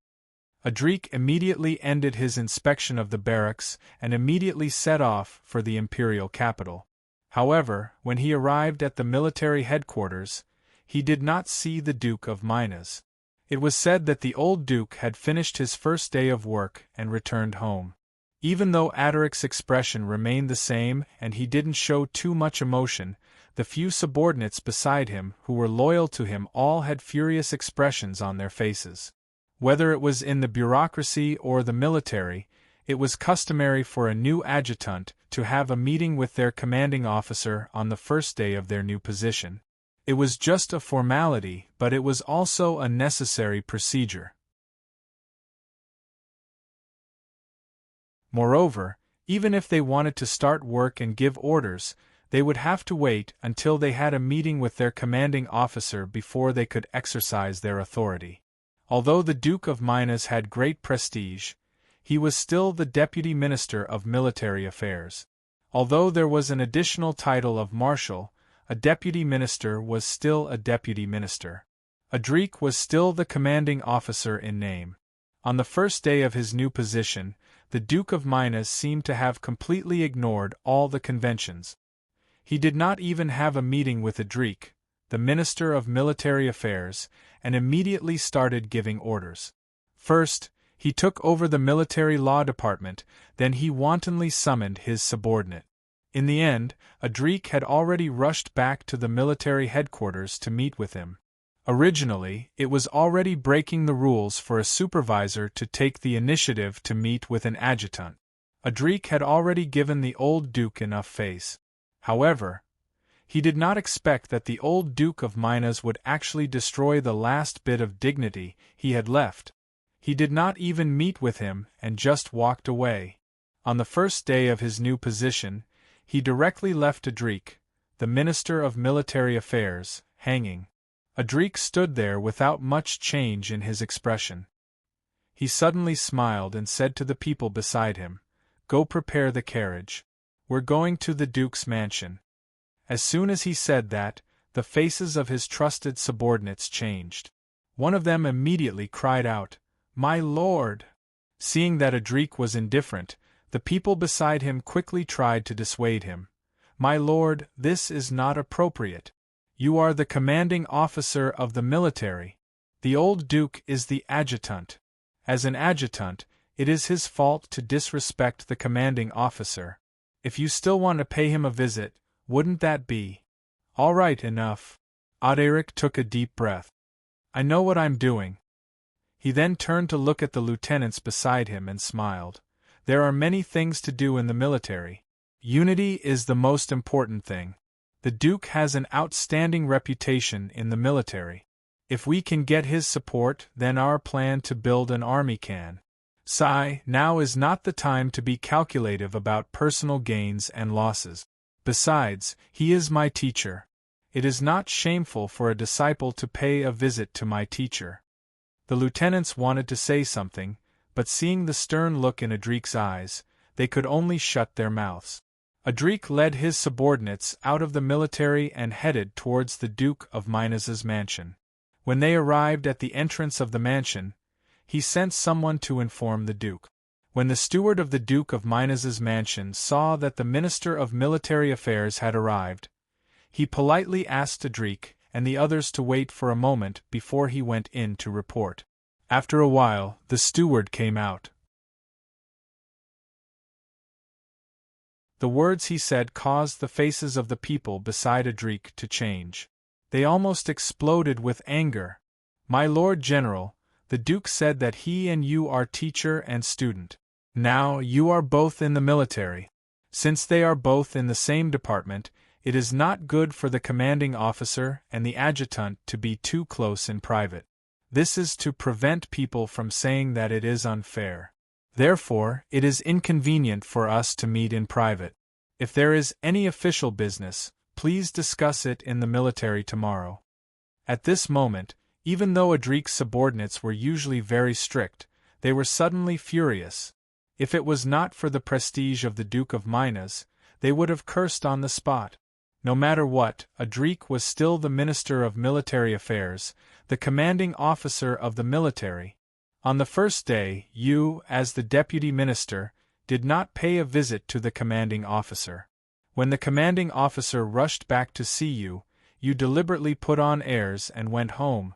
Adrik immediately ended his inspection of the barracks and immediately set off for the imperial capital. However, when he arrived at the military headquarters, he did not see the Duke of Minas. It was said that the old Duke had finished his first day of work and returned home. Even though Adrik's expression remained the same and he didn't show too much emotion, the few subordinates beside him who were loyal to him all had furious expressions on their faces. Whether it was in the bureaucracy or the military, it was customary for a new adjutant to have a meeting with their commanding officer on the first day of their new position. It was just a formality, but it was also a necessary procedure. Moreover, even if they wanted to start work and give orders, they would have to wait until they had a meeting with their commanding officer before they could exercise their authority. Although the Duke of Minas had great prestige, he was still the Deputy Minister of Military Affairs. Although there was an additional title of Marshal, a Deputy Minister was still a Deputy Minister. Adrik was still the commanding officer in name. On the first day of his new position, the Duke of Minas seemed to have completely ignored all the conventions. He did not even have a meeting with Adrik, the Minister of Military Affairs, and immediately started giving orders. First, he took over the Military Law Department, then he wantonly summoned his subordinate. In the end, Adrik had already rushed back to the military headquarters to meet with him. Originally, it was already breaking the rules for a supervisor to take the initiative to meet with an adjutant. Adrik had already given the old Duke enough face. However, he did not expect that the old Duke of Minas would actually destroy the last bit of dignity he had left. He did not even meet with him and just walked away. On the first day of his new position, he directly left Adrik, the Minister of Military Affairs, hanging. Adrik stood there without much change in his expression. He suddenly smiled and said to the people beside him, "Go prepare the carriage. "We're going to the Duke's mansion." As soon as he said that, the faces of his trusted subordinates changed. One of them immediately cried out, "My lord!" Seeing that Adrik was indifferent, the people beside him quickly tried to dissuade him. "My lord, this is not appropriate. You are the commanding officer of the military. The old Duke is the adjutant. As an adjutant, it is his fault to disrespect the commanding officer. If you still want to pay him a visit, wouldn't that be all right enough?" Auderic took a deep breath. "I know what I'm doing." He then turned to look at the lieutenants beside him and smiled. "There are many things to do in the military. Unity is the most important thing. The Duke has an outstanding reputation in the military. If we can get his support, then our plan to build an army can. Now is not the time to be calculative about personal gains and losses. Besides, he is my teacher. It is not shameful for a disciple to pay a visit to my teacher." The lieutenants wanted to say something, but seeing the stern look in Adrik's eyes, they could only shut their mouths. Adrik led his subordinates out of the military and headed towards the Duke of Minas's mansion. When they arrived at the entrance of the mansion, he sent someone to inform the Duke. When the steward of the Duke of Minas's mansion saw that the Minister of Military Affairs had arrived, he politely asked Adrik and the others to wait for a moment before he went in to report. After a while, the steward came out. The words he said caused the faces of the people beside Adrik to change. They almost exploded with anger. "My Lord General, the Duke said that he and you are teacher and student. Now you are both in the military. Since they are both in the same department, it is not good for the commanding officer and the adjutant to be too close in private. This is to prevent people from saying that it is unfair. Therefore, it is inconvenient for us to meet in private. If there is any official business, please discuss it in the military tomorrow." At this moment, even though Adrik's subordinates were usually very strict, they were suddenly furious. If it was not for the prestige of the Duke of Minas, they would have cursed on the spot. No matter what, Adrik was still the Minister of Military Affairs, the commanding officer of the military. On the first day, you, as the deputy minister, did not pay a visit to the commanding officer. When the commanding officer rushed back to see you, you deliberately put on airs and went home.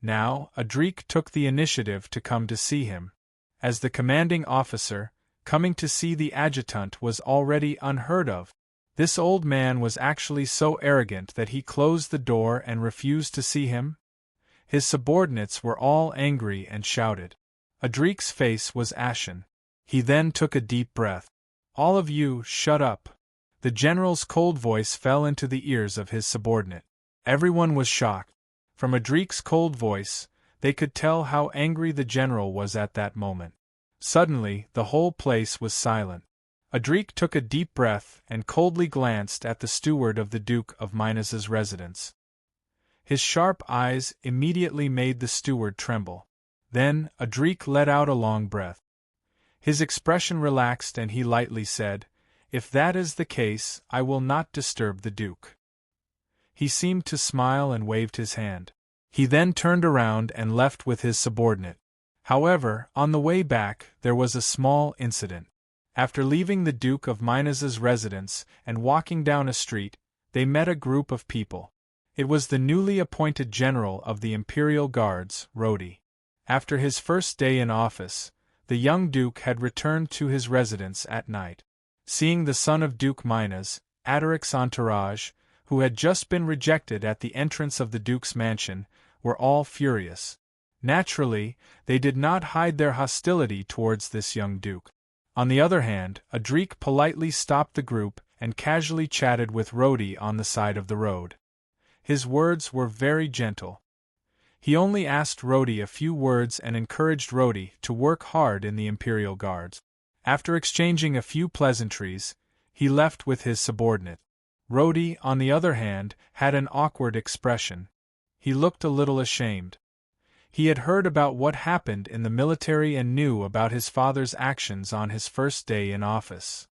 Now, Adrik took the initiative to come to see him. As the commanding officer, coming to see the adjutant was already unheard of. This old man was actually so arrogant that he closed the door and refused to see him. His subordinates were all angry and shouted. Adrik's face was ashen. He then took a deep breath. "All of you, shut up." The general's cold voice fell into the ears of his subordinate. Everyone was shocked. From Adrik's cold voice, they could tell how angry the general was at that moment. Suddenly, the whole place was silent. Adrik took a deep breath and coldly glanced at the steward of the Duke of Minas's residence. His sharp eyes immediately made the steward tremble. Then, Adrik let out a long breath. His expression relaxed and he lightly said, "If that is the case, I will not disturb the Duke." He seemed to smile and waved his hand. He then turned around and left with his subordinate. However, on the way back, there was a small incident. After leaving the Duke of Minas's residence and walking down a street, they met a group of people. It was the newly appointed general of the Imperial Guards, Rodi. After his first day in office, the young Duke had returned to his residence at night. Seeing the son of Duke Minas, Aderic's entourage, who had just been rejected at the entrance of the Duke's mansion, were all furious. Naturally, they did not hide their hostility towards this young Duke. On the other hand, Adrik politely stopped the group and casually chatted with Rodi on the side of the road. His words were very gentle. He only asked Rodi a few words and encouraged Rodi to work hard in the Imperial Guards. After exchanging a few pleasantries, he left with his subordinate. Rodi, on the other hand, had an awkward expression. He looked a little ashamed. He had heard about what happened in the military and knew about his father's actions on his first day in office.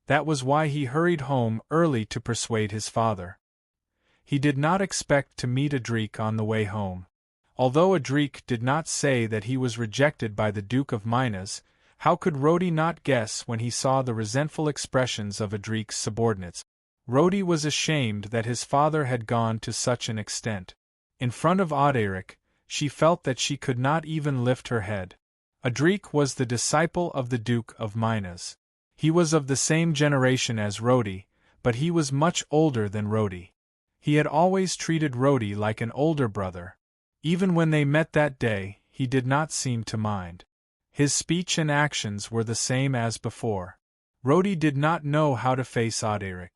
That was why he hurried home early to persuade his father. He did not expect to meet Adrik on the way home. Although Adrik did not say that he was rejected by the Duke of Minas, how could Rodi not guess when he saw the resentful expressions of Adrik's subordinates? Rodi was ashamed that his father had gone to such an extent. In front of Auderic, she felt that she could not even lift her head. Adrik was the disciple of the Duke of Minas. He was of the same generation as Rodi, but he was much older than Rodi. He had always treated Rodi like an older brother. Even when they met that day, he did not seem to mind. His speech and actions were the same as before. Rodi did not know how to face Auderic.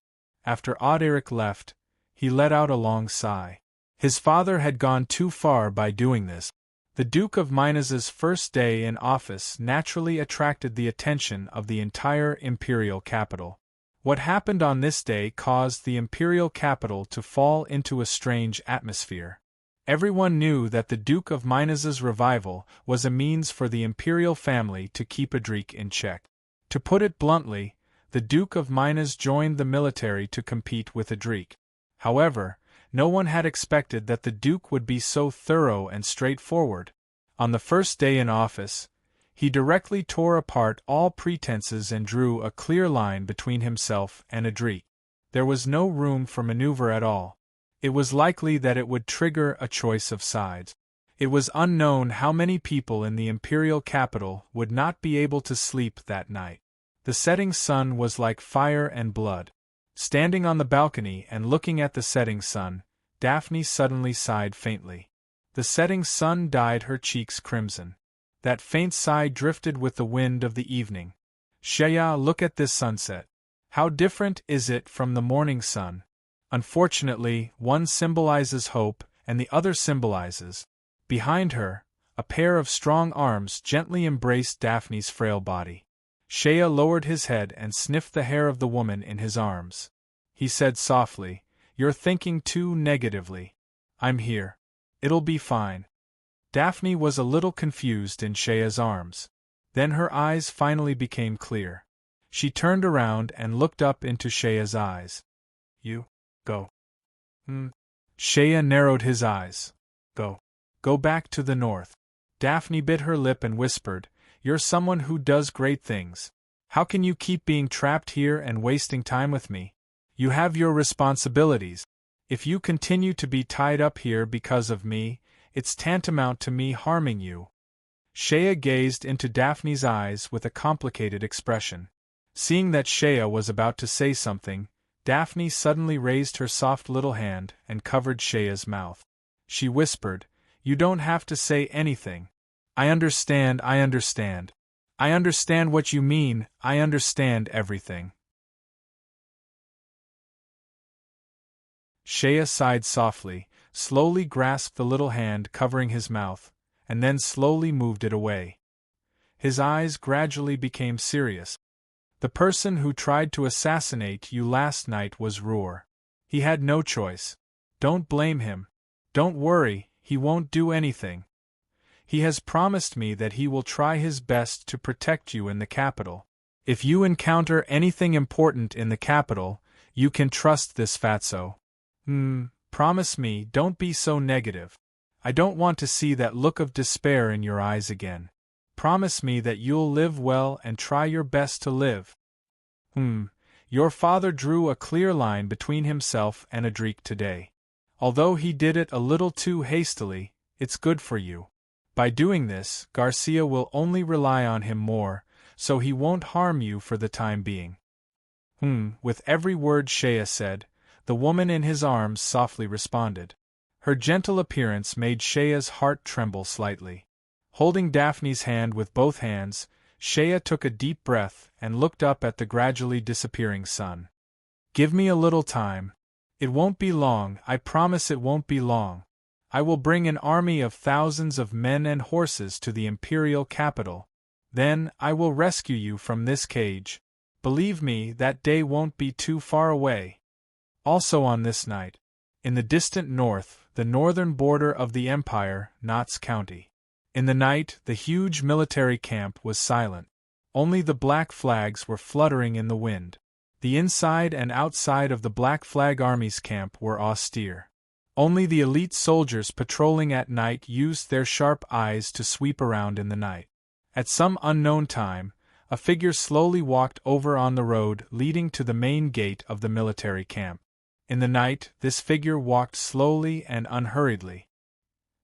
After Auderic left, he let out a long sigh. His father had gone too far by doing this. The Duke of Minas's first day in office naturally attracted the attention of the entire imperial capital. What happened on this day caused the imperial capital to fall into a strange atmosphere. Everyone knew that the Duke of Minas's revival was a means for the imperial family to keep Adrik in check. To put it bluntly, the Duke of Minas joined the military to compete with Adrik. However, no one had expected that the Duke would be so thorough and straightforward. On the first day in office, he directly tore apart all pretenses and drew a clear line between himself and Adrik. There was no room for maneuver at all. It was likely that it would trigger a choice of sides. It was unknown how many people in the imperial capital would not be able to sleep that night. The setting sun was like fire and blood. Standing on the balcony and looking at the setting sun, Daphne suddenly sighed faintly. The setting sun dyed her cheeks crimson. That faint sigh drifted with the wind of the evening. Shaya, look at this sunset. How different is it from the morning sun? Unfortunately, one symbolizes hope and the other symbolizes. Behind her, a pair of strong arms gently embraced Daphne's frail body. Shaya lowered his head and sniffed the hair of the woman in his arms. He said softly, "You're thinking too negatively. I'm here. It'll be fine." Daphne was a little confused in Shaya's arms. Then her eyes finally became clear. She turned around and looked up into Shaya's eyes. "You go." Shaya narrowed his eyes. Go. Go back to the north." Daphne bit her lip and whispered, "You're someone who does great things. How can you keep being trapped here and wasting time with me? You have your responsibilities. If you continue to be tied up here because of me, it's tantamount to me harming you." Shaya gazed into Daphne's eyes with a complicated expression. Seeing that Shaya was about to say something, Daphne suddenly raised her soft little hand and covered Shaya's mouth. She whispered, "You don't have to say anything. I understand. I understand what you mean. I understand everything." Shaya sighed softly, slowly grasped the little hand covering his mouth, and then slowly moved it away. His eyes gradually became serious. "The person who tried to assassinate you last night was Roer. He had no choice. Don't blame him. Don't worry, he won't do anything. He has promised me that he will try his best to protect you in the capital. If you encounter anything important in the capital, you can trust this fatso. Promise me, don't be so negative. I don't want to see that look of despair in your eyes again. Promise me that you'll live well and try your best to live." Your father drew a clear line between himself and Adrik today. Although he did it a little too hastily, it's good for you. By doing this, Garcia will only rely on him more, so he won't harm you for the time being. With every word Shaya said, the woman in his arms softly responded. Her gentle appearance made Shaya's heart tremble slightly. Holding Daphne's hand with both hands, Shaya took a deep breath and looked up at the gradually disappearing sun. "Give me a little time. It won't be long, I promise it won't be long. I will bring an army of thousands of men and horses to the imperial capital. Then I will rescue you from this cage. Believe me, that day won't be too far away." Also on this night, in the distant north, the northern border of the empire, Notts County. In the night, the huge military camp was silent. Only the black flags were fluttering in the wind. The inside and outside of the Black Flag Army's camp were austere. Only the elite soldiers patrolling at night used their sharp eyes to sweep around in the night. At some unknown time, a figure slowly walked over on the road leading to the main gate of the military camp. In the night, this figure walked slowly and unhurriedly.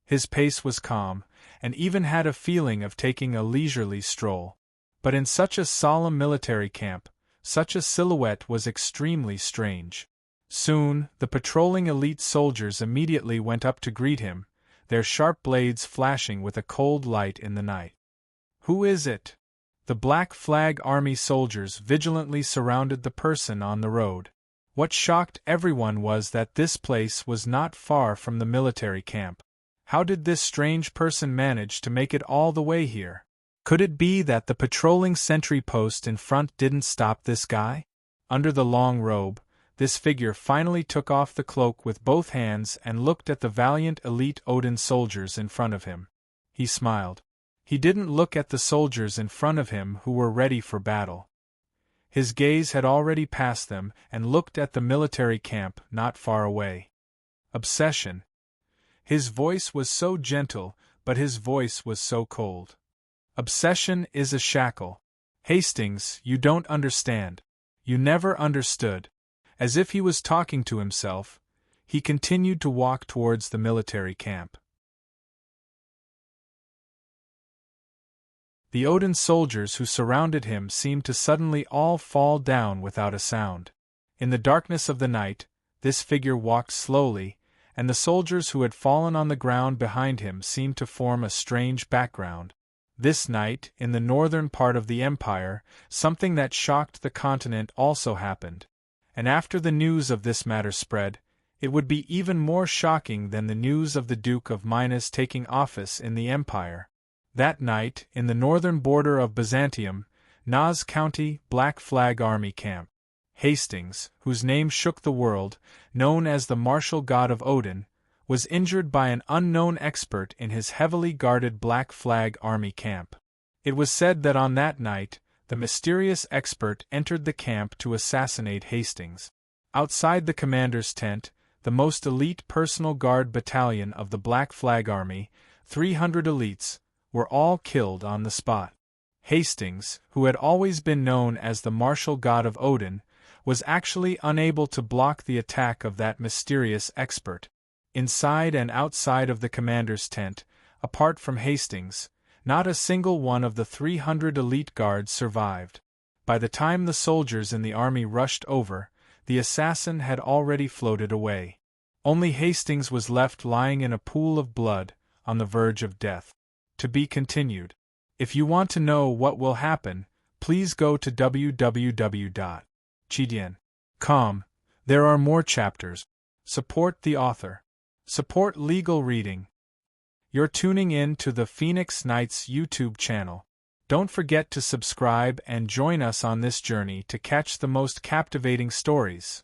His pace was calm, and even had a feeling of taking a leisurely stroll. But in such a solemn military camp, such a silhouette was extremely strange. Soon, the patrolling elite soldiers immediately went up to greet him, their sharp blades flashing with a cold light in the night. "Who is it?" The Black Flag Army soldiers vigilantly surrounded the person on the road. What shocked everyone was that this place was not far from the military camp. How did this strange person manage to make it all the way here? Could it be that the patrolling sentry post in front didn't stop this guy? Under the long robe, this figure finally took off the cloak with both hands and looked at the valiant elite Odin soldiers in front of him. He smiled. He didn't look at the soldiers in front of him who were ready for battle. His gaze had already passed them and looked at the military camp not far away. Obsession. His voice was so gentle, but his voice was so cold. Obsession is a shackle. Hastings, you don't understand. You never understood. As if he was talking to himself, he continued to walk towards the military camp. The Odin soldiers who surrounded him seemed to suddenly all fall down without a sound. In the darkness of the night, this figure walked slowly, and the soldiers who had fallen on the ground behind him seemed to form a strange background. This night, in the northern part of the empire, something that shocked the continent also happened. And after the news of this matter spread, it would be even more shocking than the news of the Duke of Minas taking office in the empire. That night, in the northern border of Byzantium, Naz County, Black Flag Army Camp, Hastings, whose name shook the world, known as the martial god of Odin, was injured by an unknown expert in his heavily guarded Black Flag Army camp. It was said that on that night, the mysterious expert entered the camp to assassinate Hastings. Outside the commander's tent, the most elite personal guard battalion of the Black Flag Army, 300 elites, were all killed on the spot. Hastings, who had always been known as the martial god of Odin, was actually unable to block the attack of that mysterious expert. Inside and outside of the commander's tent, apart from Hastings, not a single one of the 300 elite guards survived. By the time the soldiers in the army rushed over, the assassin had already floated away. Only Hastings was left lying in a pool of blood, on the verge of death. To be continued. If you want to know what will happen, please go to www.chidian.com. There are more chapters. Support the author. Support legal reading. You're tuning in to the Phoenix Knights YouTube channel. Don't forget to subscribe and join us on this journey to catch the most captivating stories.